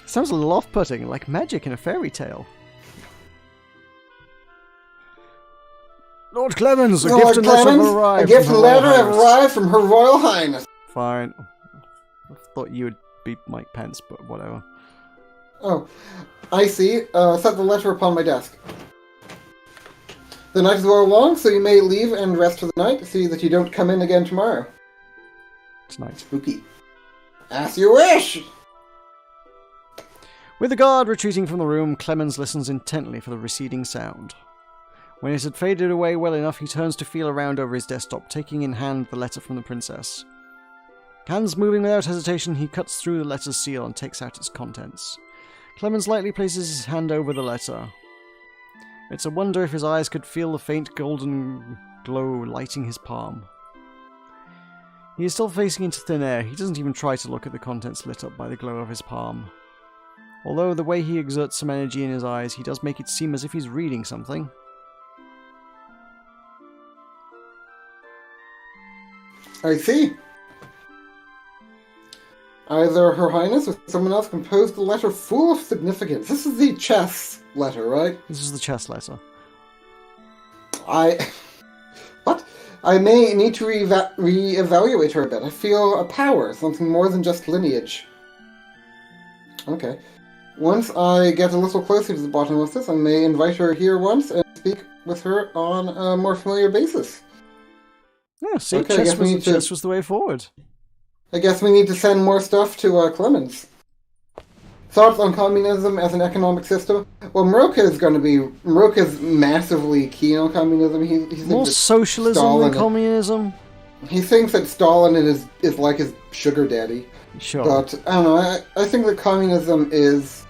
Sounds a little off-putting, like magic in a fairy tale. Lord Clemens, a gift and letter have arrived. A gift and letter have arrived from Her Royal Highness. Fine. I thought you would be Mike Pence, but whatever. Oh, I see. Set the letter upon my desk. The night is well long, so you may leave and rest for the night. See that you don't come in again tomorrow. Tonight. Spooky. As you wish! With the guard retreating from the room, Clemens listens intently for the receding sound. When it had faded away well enough, he turns to feel around over his desktop, taking in hand the letter from the princess. Hands moving without hesitation, he cuts through the letter's seal and takes out its contents. Clemens lightly places his hand over the letter. It's a wonder if his eyes could feel the faint golden glow lighting his palm. He is still facing into thin air. He doesn't even try to look at the contents lit up by the glow of his palm. Although the way he exerts some energy in his eyes, he does make it seem as if he's reading something. I see. Either Her Highness or someone else composed a letter full of significance. This is the chess letter, right? This is the chess letter. What? I may need to re-evaluate her a bit. I feel a power, something more than just lineage. Okay. Once I get a little closer to the bottom of this, I may invite her here once and speak with her on a more familiar basis. Yeah, see, Okay, chess was the way forward. I guess we need to send more stuff to Clemens. Thoughts on communism as an economic system? Well, Meroka's massively keen on communism. He thinks more socialism than communism? He thinks that Stalin is like his sugar daddy. Sure. But, I don't know, I think that communism is...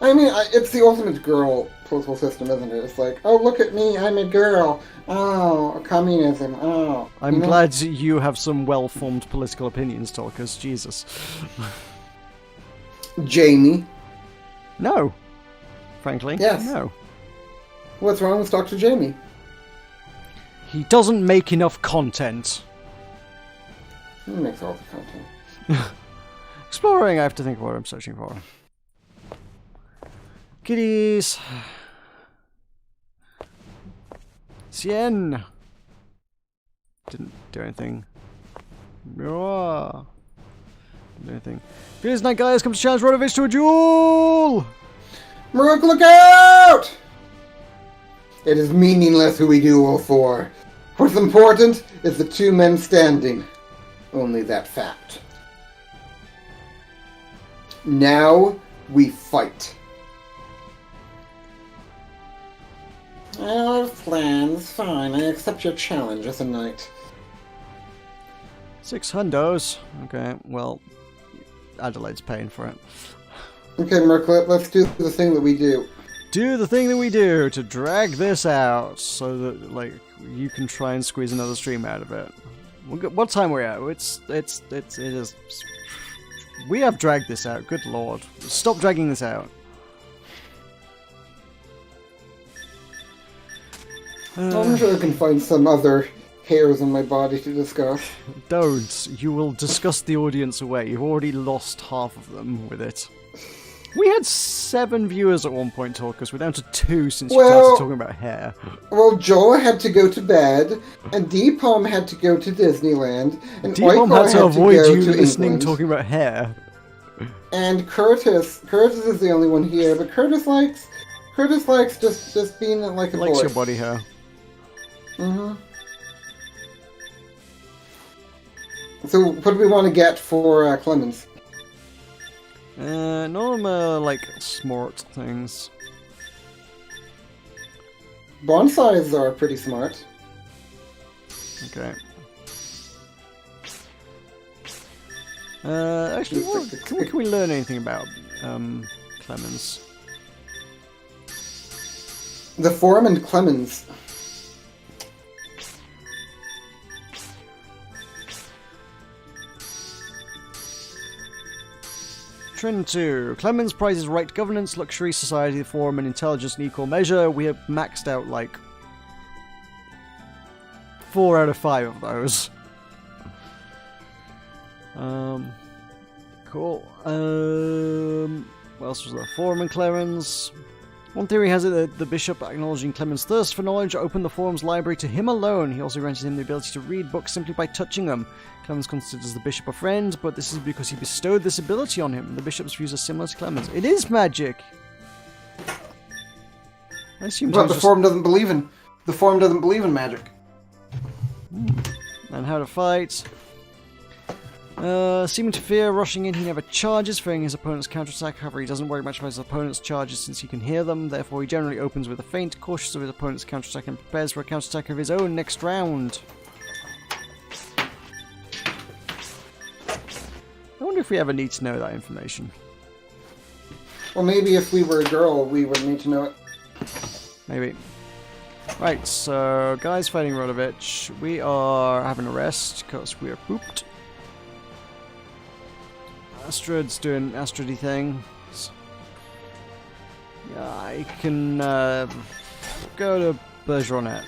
I mean, it's the ultimate girl political system, isn't it? It's like, oh, look at me, I'm a girl. Oh, communism, oh. I'm glad you have some well-formed political opinions, Tulkas. Jesus. Jamie. No. Frankly, yes. No. What's wrong with Dr. Jamie? He doesn't make enough content. He makes all the content. Exploring, I have to think of what I'm searching for. Kitties. Cien. Didn't do anything. Didn't do anything. Fearless Night Guy has come to challenge Rodovich to a duel! Meroka, look out! It is meaningless who we duel for. What's important is the two men standing. Only that fact. Now we fight. I have plans. Fine, I accept your challenge as a knight. 6 hundos. Okay, well, Adelaide's paying for it. Okay, Meroka, let's do the thing that we do. Do the thing that we do to drag this out so that, like, you can try and squeeze another stream out of it. What time are we at? It is... We have dragged this out, good lord. Stop dragging this out. I'm sure I can find some other hairs on my body to discuss. Don't. You will disgust the audience away. You've already lost half of them with it. We had 7 viewers at one point, Tulkas. We're down to 2 since you started talking about hair. Well, Joel had to go to bed, and Deepom had to go to Disneyland, and Deepom had to avoid you listening England. Talking about hair. And Curtis is the only one here, but Curtis likes just being like a boy. Likes your body hair. Mm-hmm. So, what do we want to get for Clemens? Normal, like, smart things. Bonsais are pretty smart. Okay. Actually, can we learn anything about Clemens. The Forum and Clemens. Trend 2. Clemens prizes right governance, luxury, society, the Forum, and intelligence in equal measure. We have maxed out like 4 out of 5 of those. Cool. What else was there? Forum and Clemens. One theory has it that the bishop, acknowledging Clemens' thirst for knowledge, opened the Forum's library to him alone. He also granted him the ability to read books simply by touching them. Clemens considers the bishop a friend, but this is because he bestowed this ability on him. The bishop's views are similar to Clemens. It is magic! I assume But the Forum doesn't believe in... The Forum doesn't believe in magic. And how to fight. Seeming to fear rushing in, he never charges, fearing his opponent's counterattack. However, he doesn't worry much about his opponent's charges since he can hear them. Therefore, he generally opens with a feint, cautious of his opponent's counterattack, and prepares for a counterattack of his own next round. I wonder if we ever need to know that information. Well, maybe if we were a girl, we would need to know it. Maybe. Right, so guys fighting Rodovich. We are having a rest because we are pooped. Astrid's doing Astridy things. Yeah, I can go to Bergeronette.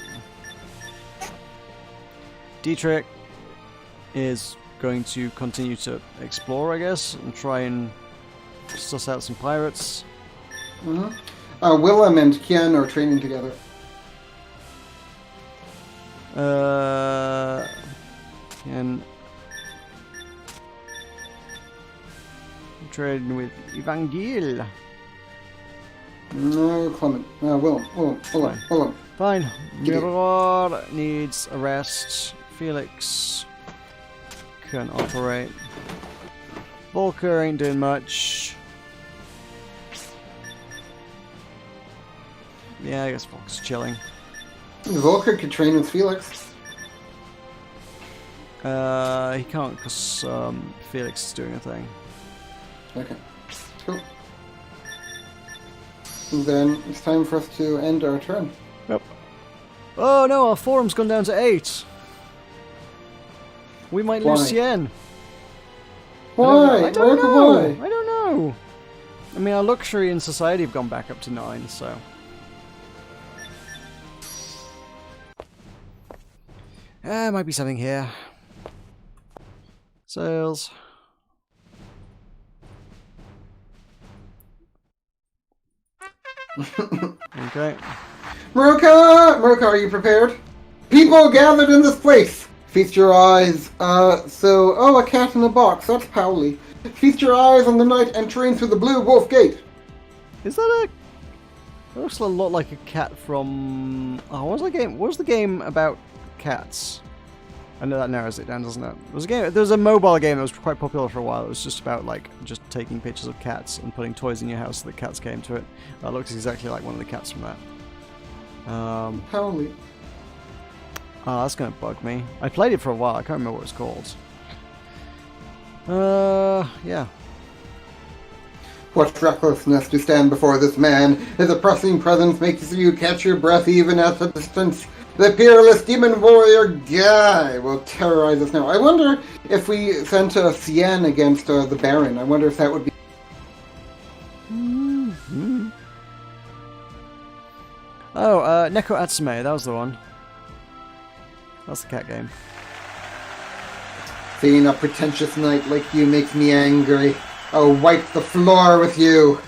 Dietrich is going to continue to explore, I guess, and try and suss out some pirates. Willem and Kian are training together. And trading with Evangel. No, Clement. Willem. Fine. Mirror needs a rest. Felix can operate. Volker ain't doing much. Yeah, I guess Volker's chilling. Volker could train with Felix. He can't because Felix is doing a thing. Okay. Cool. And then it's time for us to end our turn. Yep. Oh no, our forum's gone down to 8. We might lose Cien. Why? I don't know. Why? I don't know. I mean, our luxury and society have gone back up to 9, so. Might be something here. Sales. Okay. Meroka, are you prepared? People gathered in this place. Feast your eyes. A cat in a box. That's Powley. Feast your eyes on the knight entering through the Blue Wolf Gate. Is that It looks a lot like a cat from... Oh, what was the game? What was the game about cats? I know that narrows it down, doesn't it? There was a mobile game that was quite popular for a while. It was just about, like, just taking pictures of cats and putting toys in your house so that cats came to it. That looks exactly like one of the cats from that. Powley. Oh, that's gonna bug me. I played it for a while. I can't remember what it was called. Yeah. What recklessness to stand before this man. His oppressing presence makes you catch your breath even at a distance. The peerless demon warrior Guy will terrorize us now. I wonder if we sent a Cien against the Baron. I wonder if that would be... Mm-hmm. Oh, Neko Atsume, that was the one. That's the cat game. Seeing a pretentious knight like you makes me angry. I'll wipe the floor with you.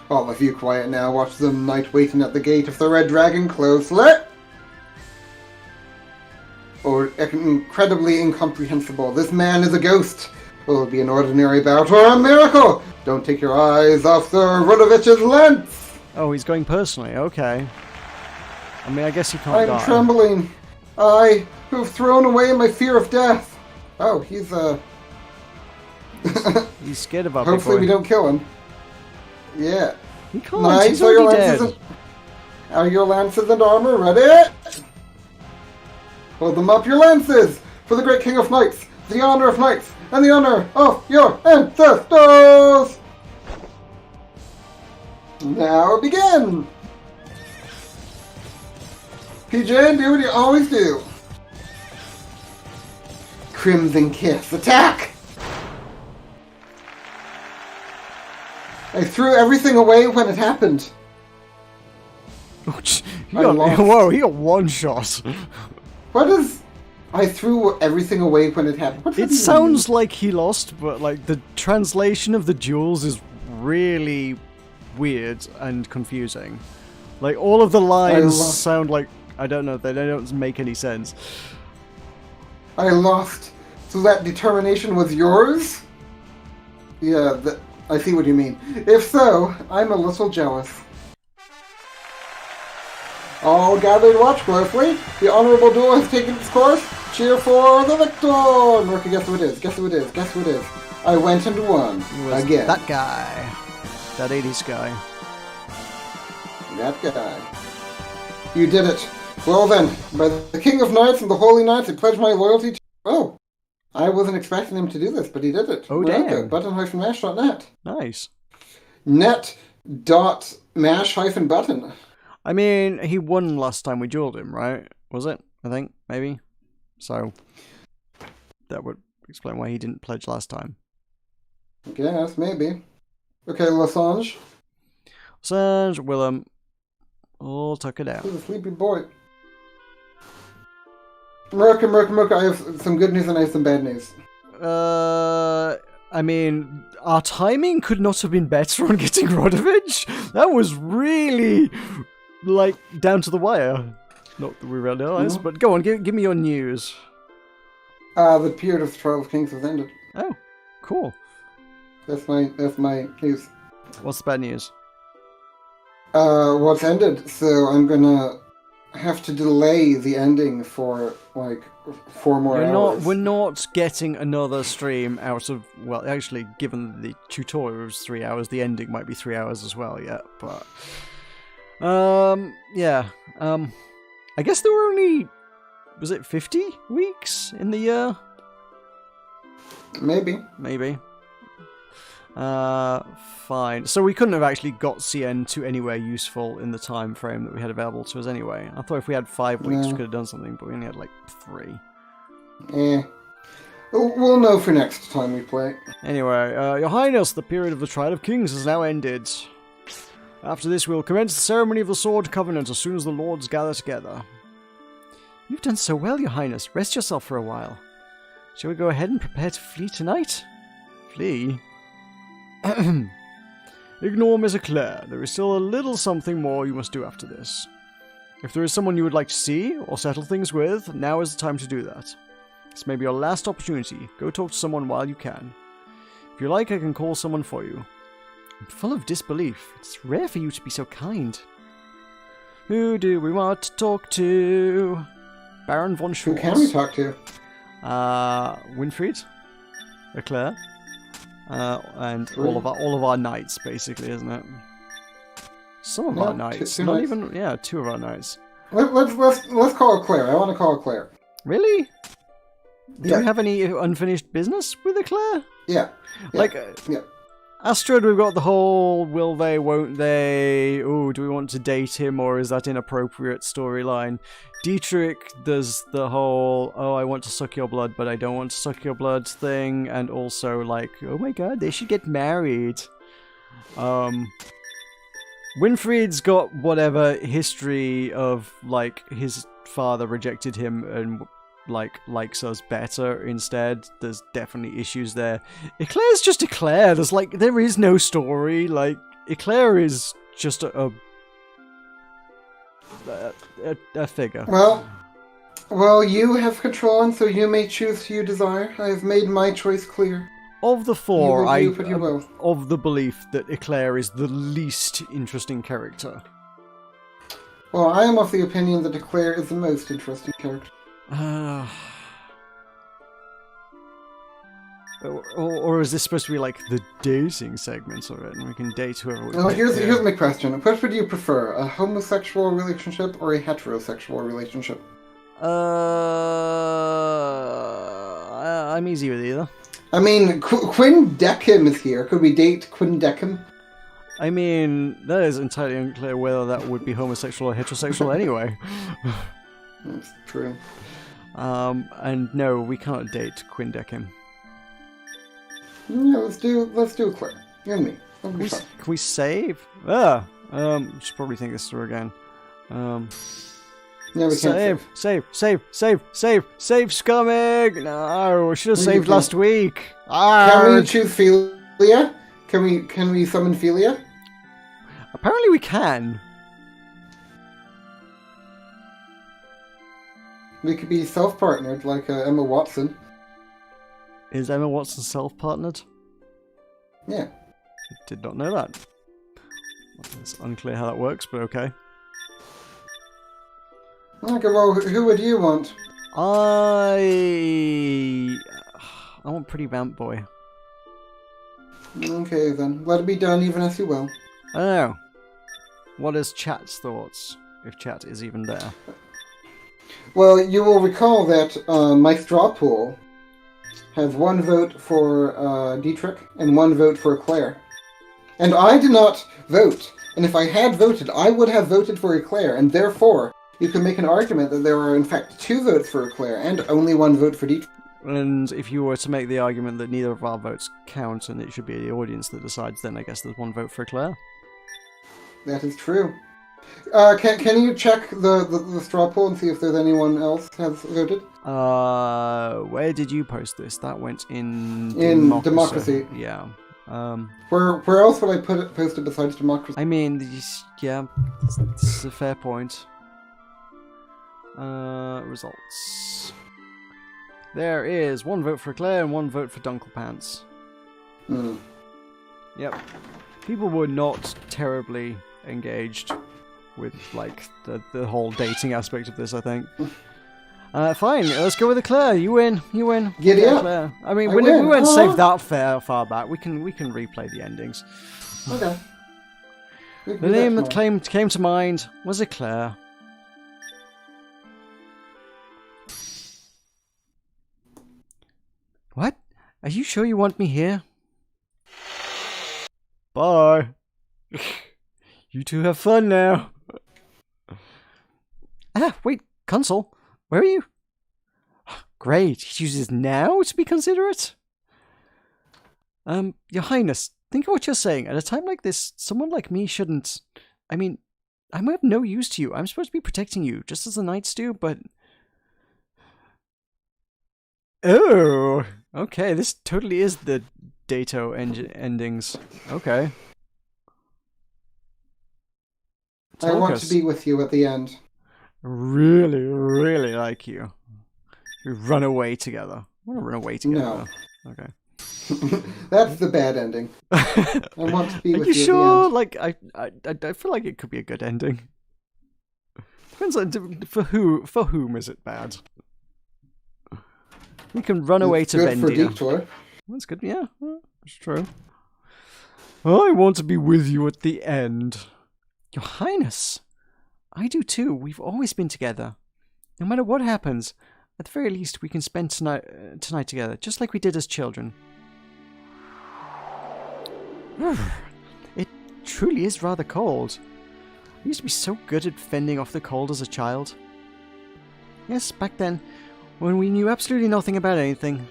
All of you quiet now. Watch the knight waiting at the gate of the Red Dragon close. Incredibly incomprehensible. This man is a ghost. Will it be an ordinary bout or a miracle? Don't take your eyes off the Rodovich's lance. Oh, he's going personally. Okay. I mean, I guess he can't die. I'm trembling. I, who've thrown away my fear of death. Oh, he's He's scared of our Hopefully we don't kill him. Yeah. He can't. Knights, He's already dead. Are your lances and armor ready? Hold them up, your lances, for the great king of knights, the honor of knights, and the honor of your ancestors! Now begin! PJ, do what you always do. Crimson Kiss, attack! I threw everything away when it happened. Whoa, he got one shot. What is... I threw everything away when it happened. What does It that sounds mean? like he lost, but like the translation of the duels is really weird and confusing. Like all of the lines sound like, I don't know, they don't make any sense. I lost. So that determination was yours? Yeah, I see what you mean. If so, I'm a little jealous. All gathered watch closely. The honorable duel has taken its course. Cheer for the victor! Meroka, guess who it is? Guess who it is? Guess who it is? I went and won. Again. That guy. That 80s guy. That guy. You did it. Well then, by the King of Knights and the Holy Knights, I pledge my loyalty to... Oh! I wasn't expecting him to do this, but he did it. Oh, damn. Button-mash.net. Nice. Net.mash-button. I mean, he won last time we dueled him, right? Was it? I think, maybe. So, that would explain why he didn't pledge last time. Yes, maybe. Okay, Lasange. Lasange, Willem. All tuck it out. He's a sleepy boy. Meroka, I have some good news and I have some bad news. I mean, our timing could not have been better on getting Rodovich. That was really, like, down to the wire. Not that we realised, but go on, give me your news. The period of the Trial of Kings has ended. Oh, cool. That's my news. What's the bad news? Well, it's ended, so I'm gonna have to delay the ending for, like, 4 more hours. We're not getting another stream out of, well, actually, given the tutorial was 3 hours, the ending might be 3 hours as well yet, but... yeah. I guess there were only, was it 50 weeks in the year? Maybe. Fine. So we couldn't have actually got CN to anywhere useful in the time frame that we had available to us anyway. I thought if we had 5 weeks we could have done something, but we only had like 3. We'll know for next time we play. Anyway, Your Highness, the period of the Trial of Kings has now ended. After this, we will commence the ceremony of the Sword Covenant as soon as the Lords gather together. You've done so well, Your Highness. Rest yourself for a while. Shall we go ahead and prepare to flee tonight? Flee? Ignore Miss Eclair. There is still a little something more you must do after this. If there is someone you would like to see or settle things with, now is the time to do that. This may be your last opportunity. Go talk to someone while you can. If you like, I can call someone for you. I'm full of disbelief. It's rare for you to be so kind. Who do we want to talk to? Baron von Schwartz. Who can we talk to? Winfried, Eclair, and all of our knights, basically, isn't it? Some of our knights, two not knights. even 2 of our knights. Let's call Claire. I want to call Claire. Really? Do Yeah. we have any unfinished business with Eclair? Yeah. Like, yeah. Astrid, we've got the whole will they, won't they, ooh, do we want to date him or is that inappropriate storyline? Dietrich does the whole, oh, I want to suck your blood, but I don't want to suck your blood thing, and also like, oh my god, they should get married. Winfried's got whatever history of, like, his father rejected him and likes us better instead. There's definitely issues there. Eclair's just Eclair. There is no story. Like, Eclair is just a figure. Well, you have control, and so you may choose who you desire. I have made my choice clear. Of the 4, I am of the belief that Eclair is the least interesting character. Well, I am of the opinion that Eclair is the most interesting character. Or is this supposed to be like the dating segments of it, and we can date whoever we Well, pick? here's my question. What would you prefer, a homosexual relationship or a heterosexual relationship? I'm easy with either. I mean, Quinn Deckham is here. Could we date Quinn Deckham? I mean, that is entirely unclear whether that would be homosexual or heterosexual anyway. That's true. And no, we can't date Quindekim. Yeah, let's do Claire. You and me. That'll be fun. Can we save? Should probably think this through again. Yeah, we can't Save, scummig! No, we should have saved last week. Can we choose Philia? Can we summon Philia? Apparently we can. We could be self-partnered, like Emma Watson. Is Emma Watson self-partnered? Yeah. Did not know that. It's unclear how that works, but okay. Okay, well, who would you want? I want Pretty Vamp Boy. Okay, then. Let it be done, even as you will. I don't know. What is chat's thoughts? If chat is even there. Well, you will recall that my straw pool has 1 vote for Dietrich and 1 vote for Claire. And I did not vote. And if I had voted, I would have voted for Claire, and therefore you can make an argument that there are in fact 2 votes for Claire and only 1 vote for Dietrich. And if you were to make the argument that neither of our votes count and it should be the audience that decides, then I guess there's 1 vote for Claire. That is true. Can you check the straw poll and see if there's anyone else has voted? Where did you post this? That went in Democracy. Yeah. Where else would I post it besides Democracy? I mean, yeah, this is a fair point. Results. There is 1 vote for Claire and 1 vote for Dunklepants. Yep. People were not terribly engaged with, like, the whole dating aspect of this, I think. Fine, let's go with the Claire. You win. Giddy up. Claire. I mean, we won't save that far back. We can replay the endings. Okay. The name that came to mind was Eclair. What? Are you sure you want me here? Bye. You two have fun now. Wait, Consul, where are you? Great, he chooses now to be considerate? Your Highness, think of what you're saying. At a time like this, someone like me shouldn't... I mean, I'm of no use to you. I'm supposed to be protecting you, just as the knights do, but... Oh, okay, this totally is the Dato endings. Okay. I want to be with you at the end. Really, really like you. We run away together. I want to run away together. No. Okay. That's the bad ending. I want to be with you. Are you sure? Like, I feel like it could be a good ending. Depends on for whom is it bad? We can run away to Vendia. Good for Detour. That's good. Yeah, that's true. I want to be with you at the end. Your Highness, I do too. We've always been together. No matter what happens, at the very least, we can spend tonight together, just like we did as children. It truly is rather cold. I used to be so good at fending off the cold as a child. Yes, back then, when we knew absolutely nothing about anything.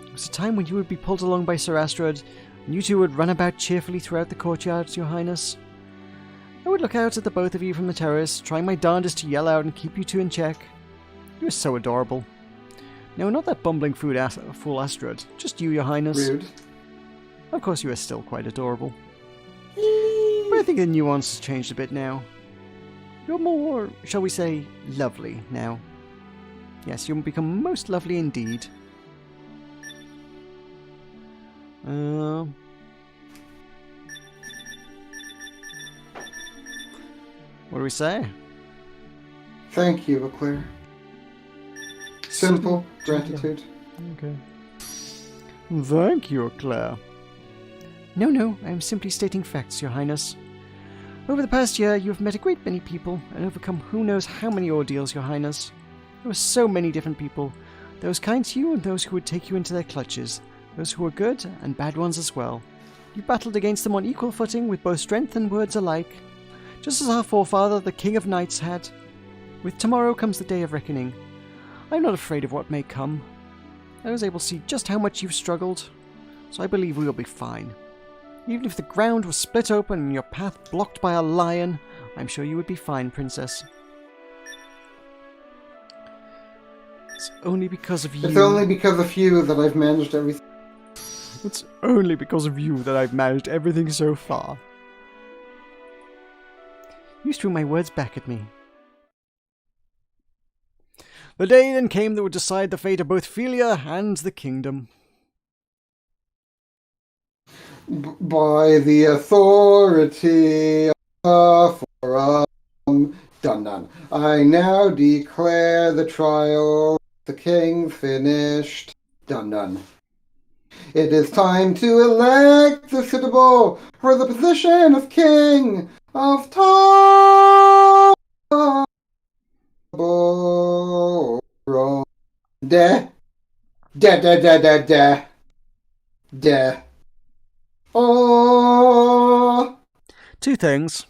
It was a time when you would be pulled along by Sir Astrud, and you two would run about cheerfully throughout the courtyards, Your Highness. I would look out at the both of you from the terrace, trying my darndest to yell out and keep you two in check. You were so adorable. No, not that bumbling fool Astrud. Just you, Your Highness. Rude. Of course you are still quite adorable. But I think the nuance has changed a bit now. You're more, shall we say, lovely now. Yes, you'll become most lovely indeed. What do we say? Thank you, Eclair. Simple gratitude. Okay. Thank you, Eclair. No, I am simply stating facts, Your Highness. Over the past year, you have met a great many people and overcome who knows how many ordeals, Your Highness. There were so many different people. Those kind to you and those who would take you into their clutches. Those who were good and bad ones as well. You battled against them on equal footing with both strength and words alike, just as our forefather, the King of Knights, had. With tomorrow comes the day of reckoning. I'm not afraid of what may come. I was able to see just how much you've struggled, so I believe we will be fine. Even if the ground was split open and your path blocked by a lion, I'm sure you would be fine, Princess. It's only because of you. It's only because of you that I've managed everything. It's only because of you that I've managed everything so far. You threw my words back at me. The day then came that would decide the fate of both Philia and the kingdom. By the authority of Dun. I now declare the trial of the king finished. Dun. It is time to elect the suitable for the position of king of Tabo. Oh. Two things.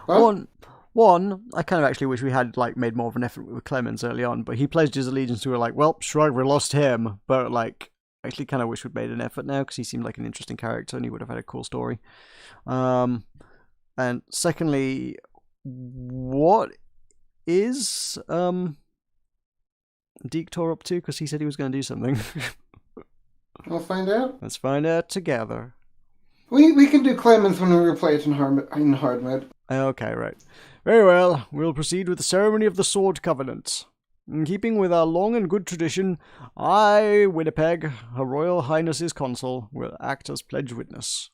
What? One, I kind of actually wish we had made more of an effort with Clemens early on, but he pledged his allegiance to her well, shrug, we lost him. But I actually kind of wish we'd made an effort now because he seemed like an interesting character and he would have had a cool story. And secondly, what is Diktor up to? Because he said he was going to do something. We'll find out. Let's find out together. We can do Clemens when we replay it in hard mode. Okay, right. Very well. We'll proceed with the ceremony of the Sword Covenant. In keeping with our long and good tradition, I, Winnipeg, Her Royal Highness's consul, will act as pledge witness.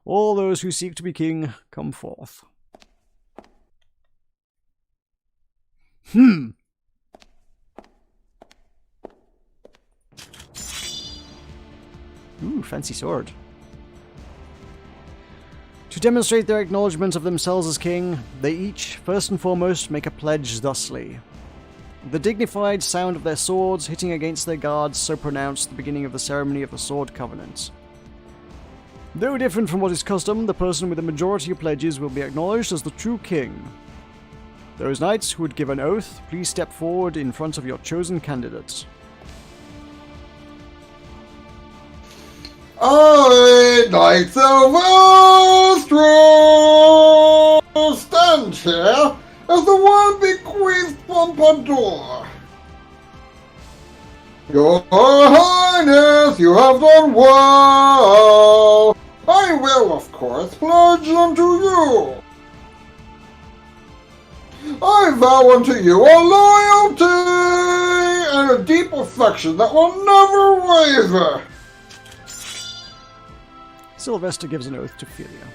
All those who seek to be king, come forth. Ooh, fancy sword. To demonstrate their acknowledgement of themselves as king, they each, first and foremost, make a pledge thusly. The dignified sound of their swords hitting against their guards so pronounced the beginning of the ceremony of the Sword Covenant. Though different from what is custom, the person with the majority of pledges will be acknowledged as the true king. Those knights who would give an oath, please step forward in front of your chosen candidates. I, Knights of Astro, stand here as the one bequeathed from Pandora. Your Highness, you have done well. I will, of course, pledge unto you. I vow unto you a loyalty and a deep affection that will never waver. Sylvester gives an oath to Philia.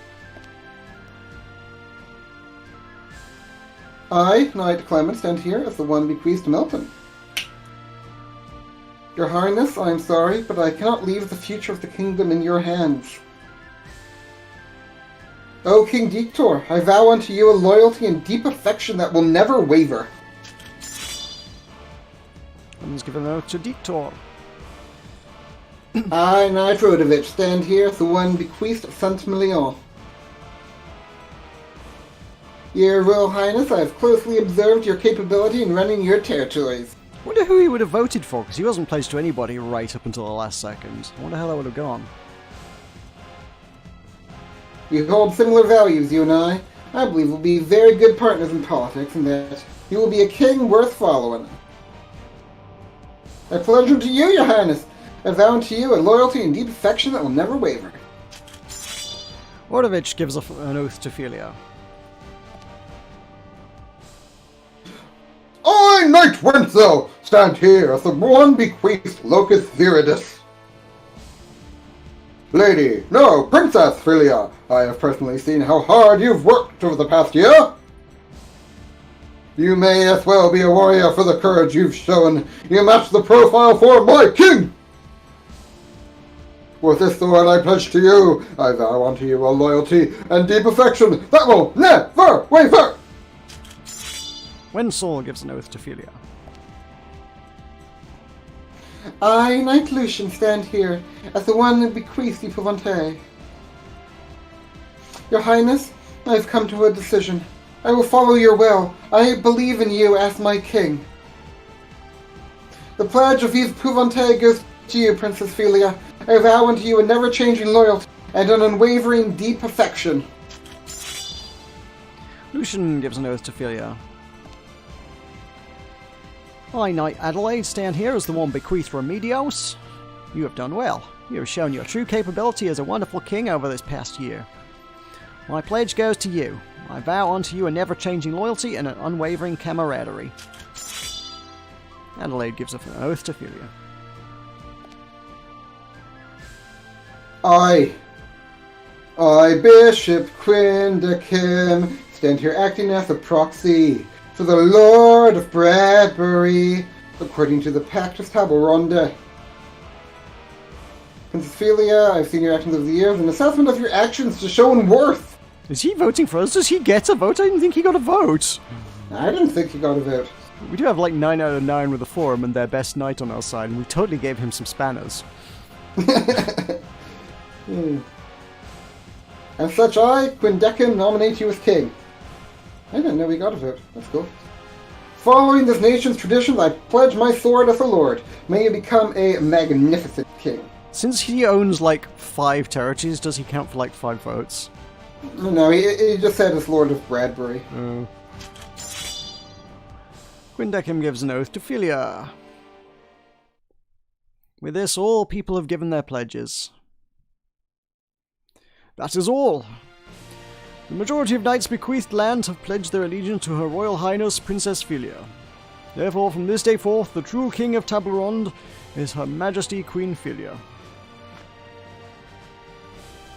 I, Knight Clement, stand here as the one bequeathed to Milton. Your Highness, I am sorry, but I cannot leave the future of the kingdom in your hands. O King Diktor, I vow unto you a loyalty and deep affection that will never waver. Clemens given an oath to Diktor. I, Knight Rodovich, stand here as the one bequeathed of Saint-Melion. Your Royal Highness, I have closely observed your capability in running your territories. I wonder who he would have voted for, because he wasn't pledged to anybody right up until the last second. I wonder how that would have gone. We hold similar values, you and I. I believe we'll be very good partners in politics, and that you will be a king worth following. I pledge unto you, your Highness. I vow unto you a loyalty and deep affection that will never waver. Ordovich gives an oath to Philia. I, Knight Wenzel, stand here as the one bequeathed Locus Viridis. Lady, no, Princess Philia, I have personally seen how hard you've worked over the past year. You may as well be a warrior for the courage you've shown. You match the profile for my king! With this sword I pledge to you, I vow unto you a loyalty and deep affection that will never waver! Wenzel gives an oath to Philia. I, Knight Lucian, stand here as the one who bequeathed you Puvante. Your Highness, I have come to a decision. I will follow your will. I believe in you as my king. The pledge of Yves Puvante goes to you, Princess Philia. I vow unto you a never-changing loyalty and an unwavering deep affection. Lucian gives an oath to Philia. I, Knight Adelaide, stand here as the one bequeathed from Medios. You have done well. You have shown your true capability as a wonderful king over this past year. My pledge goes to you. I vow unto you a never-changing loyalty and an unwavering camaraderie. Adelaide gives an oath to Philia. I, Bishop Quindakim, stand here acting as a proxy for the Lord of Bradbury, according to the Pact of Table Ronde. Princess Philia, I've seen your actions over the years. An assessment of your actions to shown worth. Is he voting for us? Does he get a vote? I didn't think he got a vote. I didn't think he got a vote. We do have like 9 out of 9 with the forum and their best knight on our side, and we totally gave him some spanners. As such, I, Quindekin, nominate you as king. I didn't know we got a vote. That's cool. Following this nation's traditions, I pledge my sword as a lord. May you become a magnificent king. Since he owns like 5 territories, does he count for like 5 votes? No, he just said as Lord of Bradbury. Quindekim gives an oath to Philia. With this, all people have given their pledges. That is all. The majority of knights bequeathed land have pledged their allegiance to Her Royal Highness Princess Philia. Therefore, from this day forth, the true King of Table Ronde is Her Majesty Queen Philia.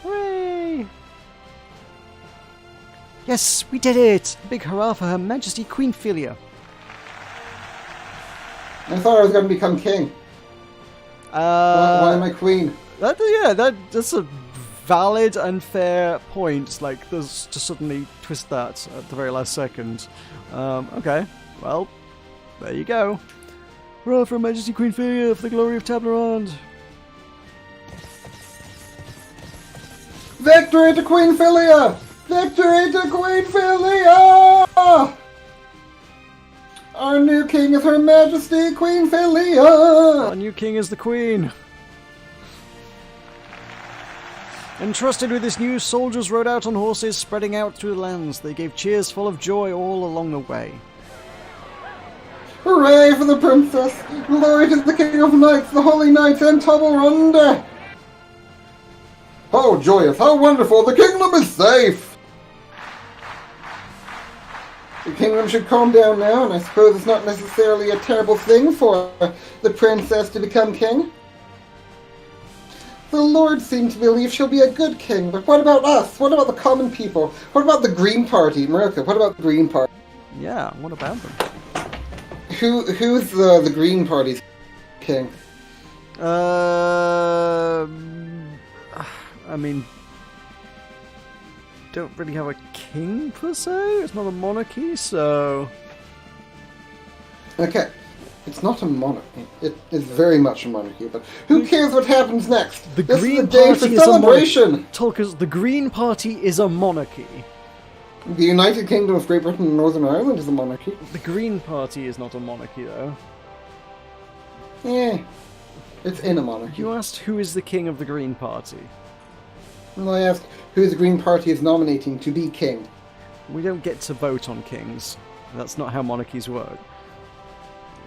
Hooray! Yes, we did it! A big hurrah for Her Majesty Queen Philia. I thought I was going to become king. Why am I queen? That's a valid and fair point. Like, there's to suddenly twist that at the very last second. Okay, well, there you go. Hurrah for Her Majesty Queen Philia for the glory of Table Ronde. Victory to Queen Philia! Victory to Queen Philia! Our new king is Her Majesty Queen Philia! Our new king is the queen. Entrusted with this news, soldiers rode out on horses, spreading out through the lands. They gave cheers full of joy all along the way. Hooray for the princess! Glory to the king of knights, the holy knights, and Table Ronde! How joyous, how wonderful, the kingdom is safe! The kingdom should calm down now, and I suppose it's not necessarily a terrible thing for the princess to become king. The lords seem to believe she'll be a good king, but what about us? What about the common people? What about the Green Party? Meroka, what about the Green Party? Yeah, what about them? Who's the Green Party's king? I mean, don't really have a king per se. It's not a monarchy, so. Okay, it's not a monarchy. It is very much a monarchy, but who cares what happens next? The this Green is the day Party for is celebration. Tulkas, the Green Party is a monarchy. The United Kingdom of Great Britain and Northern Ireland is a monarchy. The Green Party is not a monarchy, though. Yeah, it's in a monarchy. You asked who is the king of the Green Party. And I asked who the Green Party is nominating to be king. We don't get to vote on kings. That's not how monarchies work.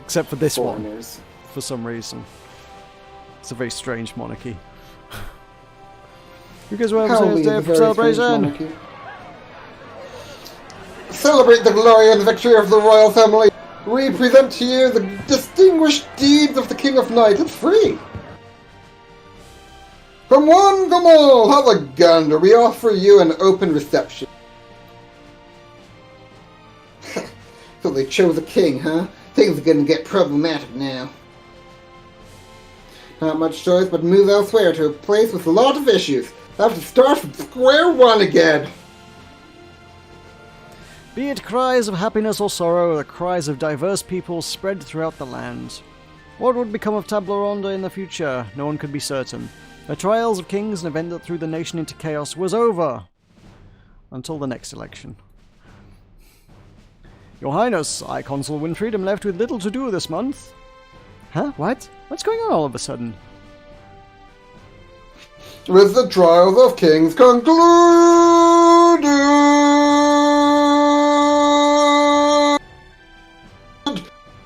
Except for this Foreigners. one, for some reason. It's a very strange monarchy. Who goes well Howley this day is a of very strange celebration? monarchy. Celebrate the glory and the victory of the royal family. We present to you the distinguished deeds of the King of Knights. It's free. Come one, come all, have a gander. We offer you an open reception. So they chose a king, huh? Things are gonna get problematic now. Not much choice but move elsewhere to a place with a lot of issues. Have to start from square one again. Be it cries of happiness or sorrow, the cries of diverse people spread throughout the land. What would become of Tabula Ronda in the future? No one could be certain. The Trials of Kings, an event that threw the nation into chaos, was over. Until the next election. Your Highness, I, Consul Winfried, am left with little to do this month. Huh? What? What's going on all of a sudden? With the Trials of Kings concluded,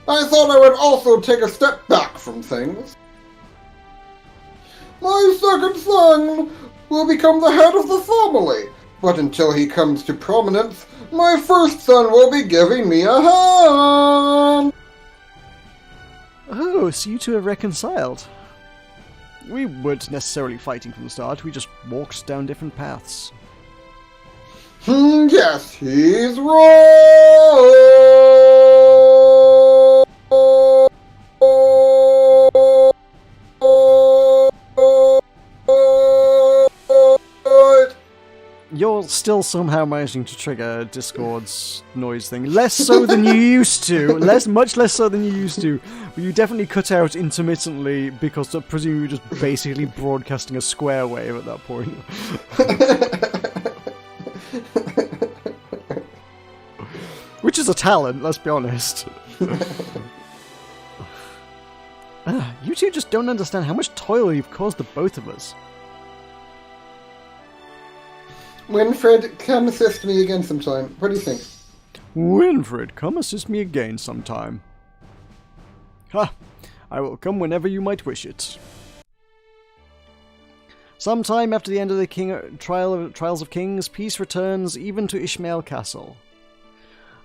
I thought I would also take a step back from things. My second son will become the head of the family, but until he comes to prominence, my first son will be giving me a hand. Oh, so you two have reconciled. We weren't necessarily fighting from the start, we just walked down different paths. Yes, he's right. You're still somehow managing to trigger Discord's noise thing. Less so than you used to. Much less so than you used to. But you definitely cut out intermittently because I presume you were just basically broadcasting a square wave at that point. Which is a talent, let's be honest. You two just don't understand how much toil you've caused the both of us. Winfried, come assist me again sometime. What do you think? Winfried, come assist me again sometime. Ha! I will come whenever you might wish it. Sometime after the end of the Trials of Kings, peace returns even to Ishmael Castle.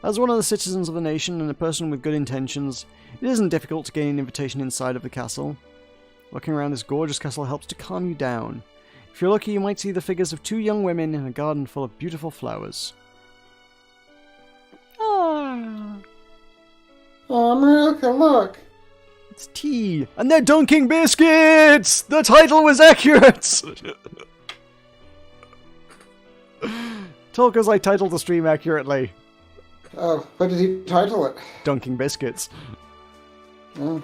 As one of the citizens of the nation and a person with good intentions, it isn't difficult to gain an invitation inside of the castle. Looking around this gorgeous castle helps to calm you down. If you're lucky, you might see the figures of two young women in a garden full of beautiful flowers. Ah! Oh, Meroka, look! It's tea! And they're dunking biscuits! The title was accurate! Tulkas, I titled the stream accurately. Oh, what did he title it? Dunking biscuits. Oh.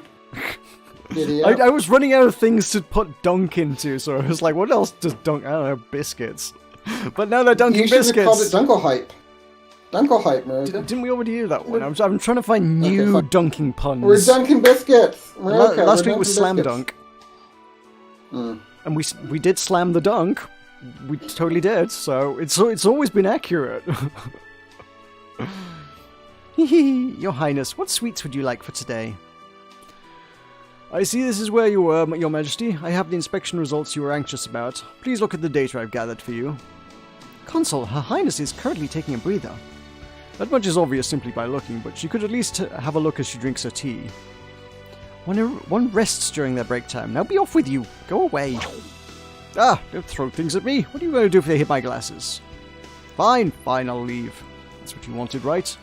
Idiot. I was running out of things to put dunk into, so I was like, what else does dunk? I don't know, biscuits. But now they're dunking biscuits. You should have called it Dunkle Hype. Dunkle Hype, Meroka. Didn't we already do that one? I'm trying to find new dunking puns. We're dunking biscuits. Meroka, Last week was slam dunk. Mm. And we did slam the dunk. We totally did, so it's always been accurate. Your Highness, what sweets would you like for today? I see this is where you were, Your Majesty. I have the inspection results you were anxious about. Please look at the data I've gathered for you. Consul, Her Highness is currently taking a breather. That much is obvious simply by looking, but she could at least have a look as she drinks her tea. One rests during their break time. Now be off with you. Go away. Ah, don't throw things at me. What are you going to do if they hit my glasses? Fine, I'll leave. That's what you wanted, right?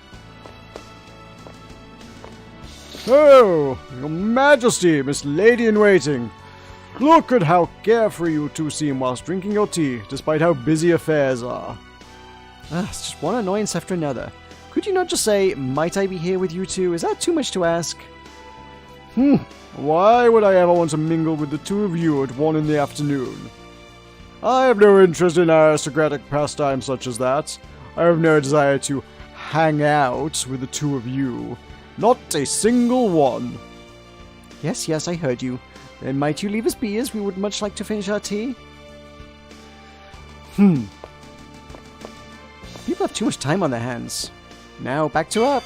Oh, Your Majesty, Miss Lady-in-Waiting. Look at how carefree you two seem whilst drinking your tea, despite how busy affairs are. It's just one annoyance after another. Could you not just say, might I be here with you two? Is that too much to ask? Why would I ever want to mingle with the two of you at 1 in the afternoon? I have no interest in aristocratic pastimes such as that. I have no desire to hang out with the two of you. Not a single one. Yes, I heard you. Then might you leave us be, as we would much like to finish our tea? People have too much time on their hands. Now, back to up.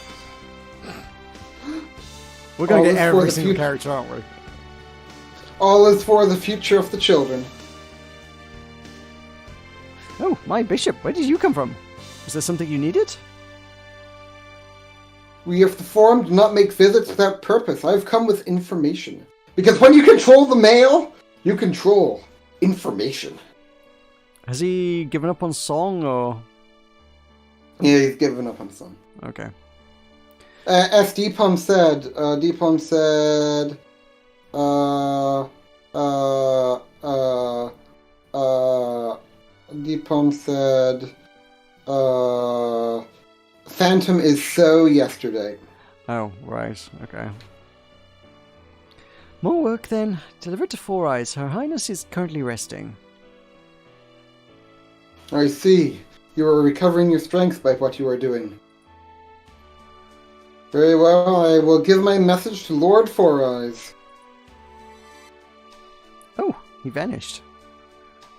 We're going to get every single character, aren't we? All is for the future of the children. Oh, my bishop, where did you come from? Was there something you needed? We have the forum do not make visits without purpose. I've come with information. Because when you control the mail, you control information. Has he given up on song, or...? Yeah, he's given up on song. Okay. As Deepom said, Phantom is so yesterday. Oh, right, okay. More work then. Delivered to Four Eyes. Her Highness is currently resting. I see. You are recovering your strength by what you are doing. Very well, I will give my message to Lord Four Eyes. Oh, he vanished.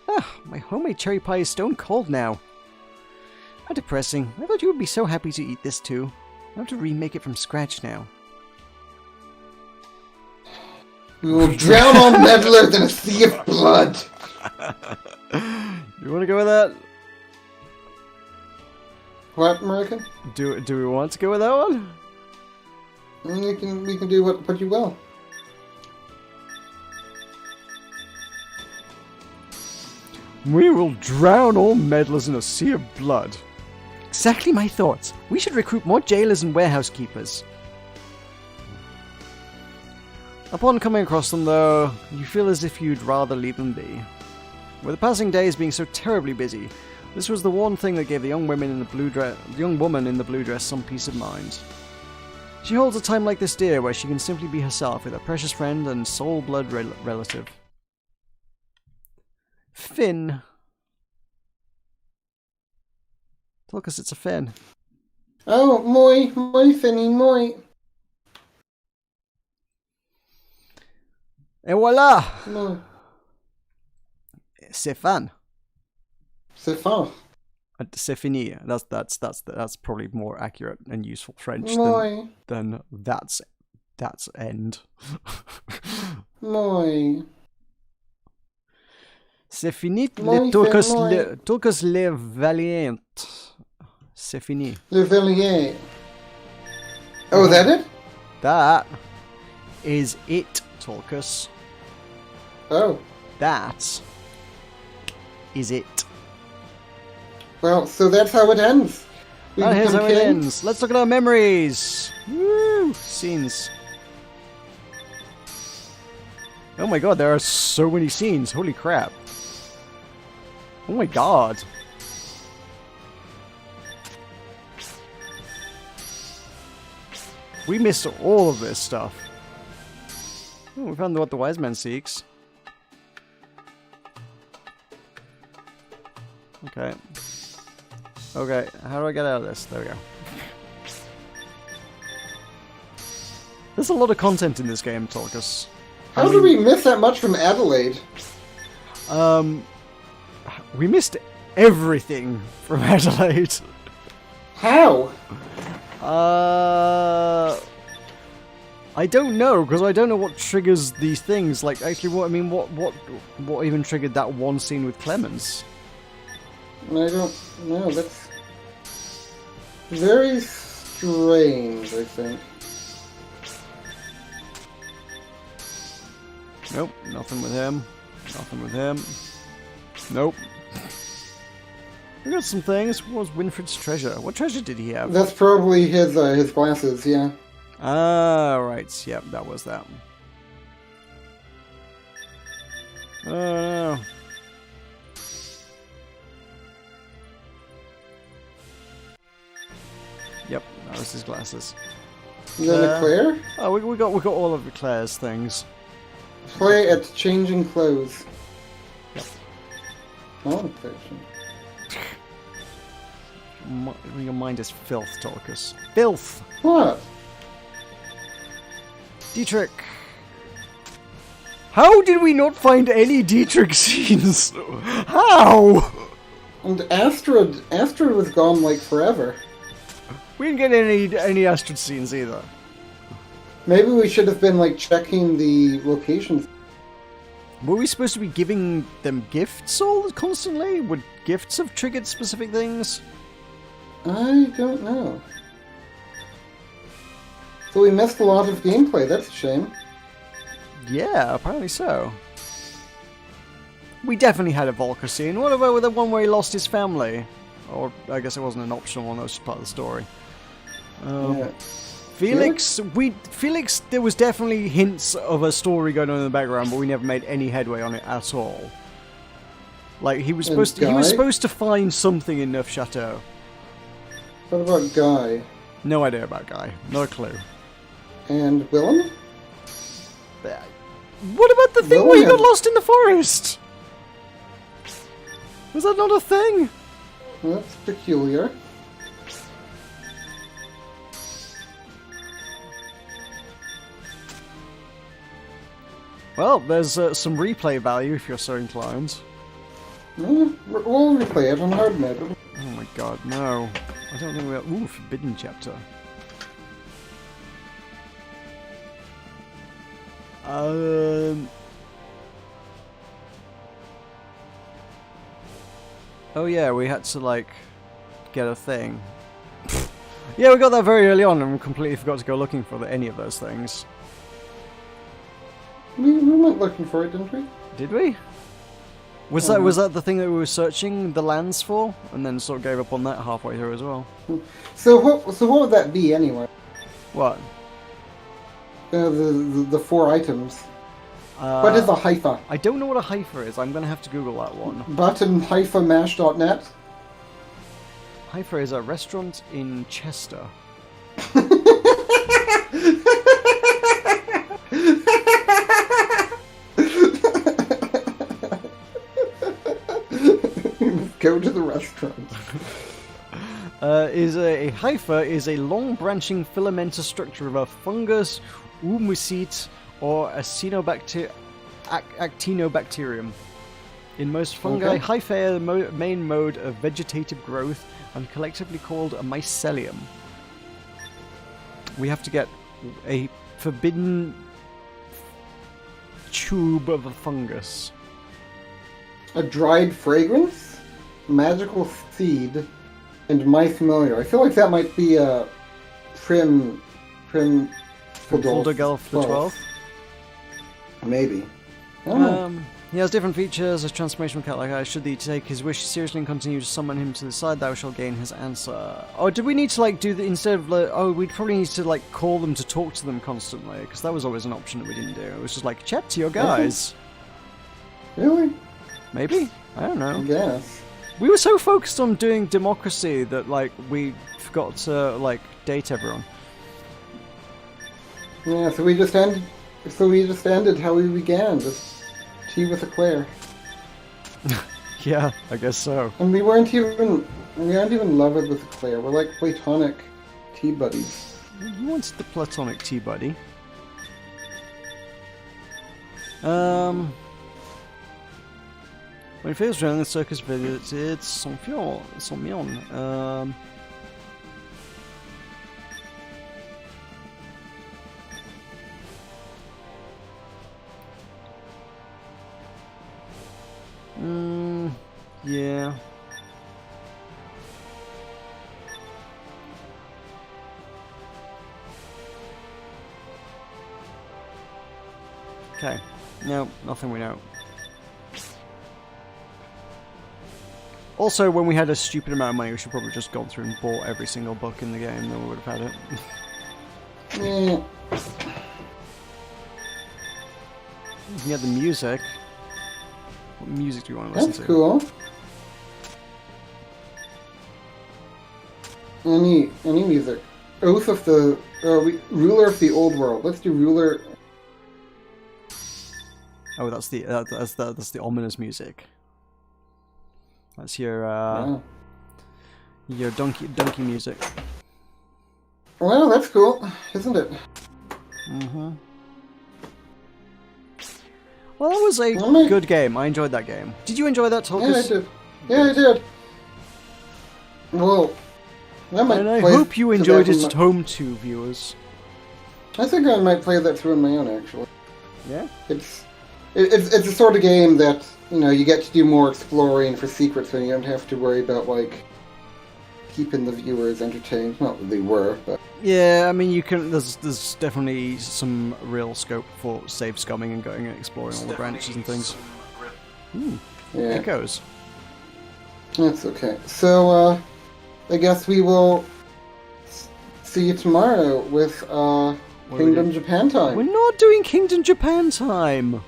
Ah, my homemade cherry pie is stone cold now. How depressing. I thought you would be so happy to eat this too. I have to remake it from scratch now. We will drown all meddlers in a sea of blood. You want to go with that? What, American? Do we want to go with that one? We can do what you will. We will drown all meddlers in a sea of blood. Exactly my thoughts. We should recruit more jailers and warehouse keepers. Upon coming across them, though, you feel as if you'd rather leave them be. With the passing days being so terribly busy, this was the one thing that gave the young woman in the blue dress some peace of mind. She holds a time like this dear, where she can simply be herself with her precious friend and soul blood relative. Finn. Tulkas, it's a Finn. Oh, moi, Finny, moi. Et voilà! Moi. C'est fan. C'est fin. C'est fini. That's probably more accurate and useful French than that's end. Moi. C'est fini. Moi, Tulkas le Valiant. C'est fini. Le Valier. Oh, is that it? That is it, Tulkas. Oh. That is it. Well, so that's how it ends. And here's how it ends. Let's look at our memories. Woo! Scenes. Oh my god, there are so many scenes. Holy crap. Oh my god. We missed all of this stuff. Oh, we found what the wise man seeks. Okay. Okay, how do I get out of this? There we go. There's a lot of content in this game, Tulkas. How did we miss that much from Adelaide? We missed everything from Adelaide. How? I don't know, because I don't know what triggers these things. Like, actually, what even triggered that one scene with Clemens? I don't know. That's very strange, I think. Nope, nothing with him. Nothing with him. Nope. We got some things. What was Winfred's treasure? What treasure did he have? That's probably his glasses, yeah. Ah, right. Yep, that was that. Oh, no. Yep, that was his glasses. Is that a Claire? Oh, we got all of Claire's things. Play at changing clothes. Yep. Non-fiction. Your mind is filth, Tulkas. Filth! What? Dietrich! How did we not find any Dietrich scenes? How? And Astrid was gone like forever. We didn't get any Astrid scenes either. Maybe we should have been like checking the locations. Were we supposed to be giving them gifts all constantly? Would gifts have triggered specific things? I don't know. So we missed a lot of gameplay, that's a shame. Yeah, apparently so. We definitely had a Volker scene. What about the one where he lost his family? Or, I guess it wasn't an optional one, that was just part of the story. Yeah. Felix, there was definitely hints of a story going on in the background, but we never made any headway on it at all. Like, he was supposed to find something in Neufchâteau. What about Guy? No idea about Guy. No clue. And Willem? What about the thing No where he one got has- lost in the forest? Was that not a thing? That's peculiar. Well, there's some replay value if you're so inclined. We'll replay it on hard mode. Oh my god, no. I don't think we're... Ooh, forbidden chapter. Oh yeah, we had to, like, get a thing. Yeah, we got that very early on and we completely forgot to go looking for any of those things. We went looking for it, didn't we? Did we? Was that the thing that we were searching the lands for? And then sort of gave up on that halfway through as well. So what would that be anyway? What? The 4 items. What is a hypha? I don't know what a hypha is. I'm going to have to Google that one. Button-mash.net? Hypha is a restaurant in Chester. Go to the restaurant. A hypha is a long branching filamentous structure of a fungus, humusite, or actinobacterium. In most fungi, Okay. hyphae are the main mode of vegetative growth and collectively called a mycelium. We have to get a forbidden tube of a fungus. A dried fragrance, magical seed, and my familiar. I feel like that might be a Prim Fuldagelf the 12th. Maybe. I don't know. He has different features. A transformation cat like I should thee take his wish seriously and continue to summon him to the side. Thou shalt gain his answer. Oh, did we need to like do the instead of like, oh, we'd probably need to like call them to talk to them constantly because that was always an option that we didn't do. It was just like chat to your guys. Really? Maybe, I don't I know. guess. We were so focused on doing democracy that like we forgot to like date everyone. Yeah, so we just ended how we began, just tea with Eclair. Yeah, I guess so. And we aren't even lovers with Eclair. We're like platonic tea buddies. Who wants the platonic tea buddy? When it feels wrong, the circus visited Sommion. Yeah. Okay. No, nothing we know. Also, when we had a stupid amount of money, we should probably just gone through and bought every single book in the game, then we would have had it. Yeah. You can get the music. What music do you want to listen That's to? cool. Any music. Oath of the Ruler of the Old World. Let's do Ruler. Oh, that's the ominous music. That's your your donkey music. Well, that's cool, isn't it? Mhm. Well, that was a Well, good game. I enjoyed that game. Did you enjoy that, Yeah, I Tulkas? did. Yeah, I did. Well, I might And I play hope you to enjoyed that it on at home too, viewers. I think I might play that through on my own, actually. Yeah? It's a sort of game that, you know, you get to do more exploring for secrets and you don't have to worry about, like, keeping the viewers entertained. Not that they were, but... Yeah, I mean, you can. There's definitely some real scope for save scumming and going and exploring all the branches and things. Yeah, Echoes. that's okay. So, I guess we will see you tomorrow with, do we Kingdom do? Japan time. We're not doing Kingdom Japan time.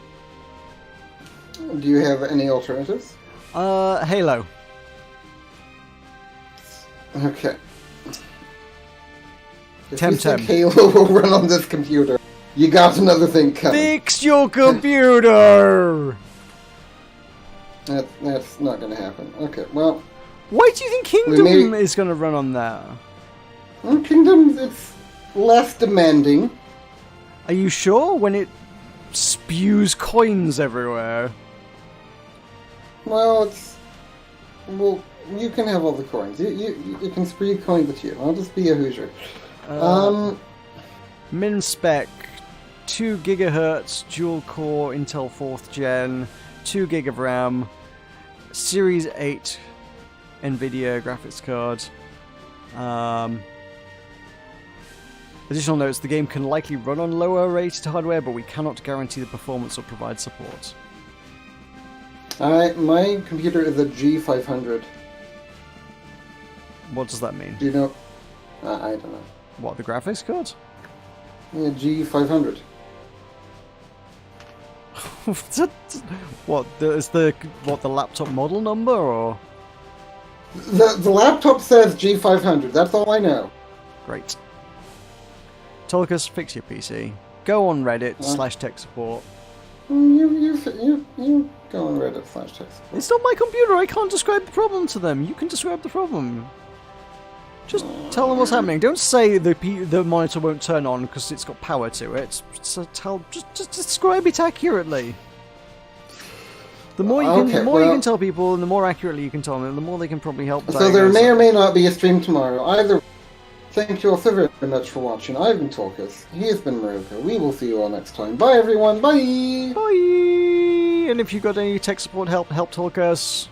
Do you have any alternatives? Halo. Okay. If Temtem. you think Halo will run on this computer, You got another thing coming. Fix your computer! That's not going to happen. Okay, well... Why do you think Kingdom is going to run on there? Well, Kingdom, it's less demanding. Are you sure? When it spews coins everywhere? Well, it's... Well, you can have all the coins. You can spree coins at you. I'll just be a Hoosier. Min spec, 2 gigahertz dual core Intel 4th gen, 2 gig of RAM, Series 8 NVIDIA graphics card. Additional notes, the game can likely run on lower rated hardware, but we cannot guarantee the performance or provide support. My computer is a G500. What does that mean? Do you know? I don't know. What, the graphics card? Yeah, G500. What, is the laptop model number, or? The laptop says G500, that's all I know. Great. Tulkas, fix your PC. Go on Reddit /tech support. You go on Reddit /tech support. It's not my computer, I can't describe the problem to them. You can describe the problem. Just tell them what's happening. Don't say the monitor won't turn on because it's got power to it. So just describe it accurately. The more you can tell people, and the more accurately you can tell them, the more they can probably help. So there may or may not be a stream tomorrow. Either. Thank you all so very much for watching. I've been Tulkas. He has been Meroka. We will see you all next time. Bye everyone. Bye. Bye. And if you've got any tech support help Tulkas.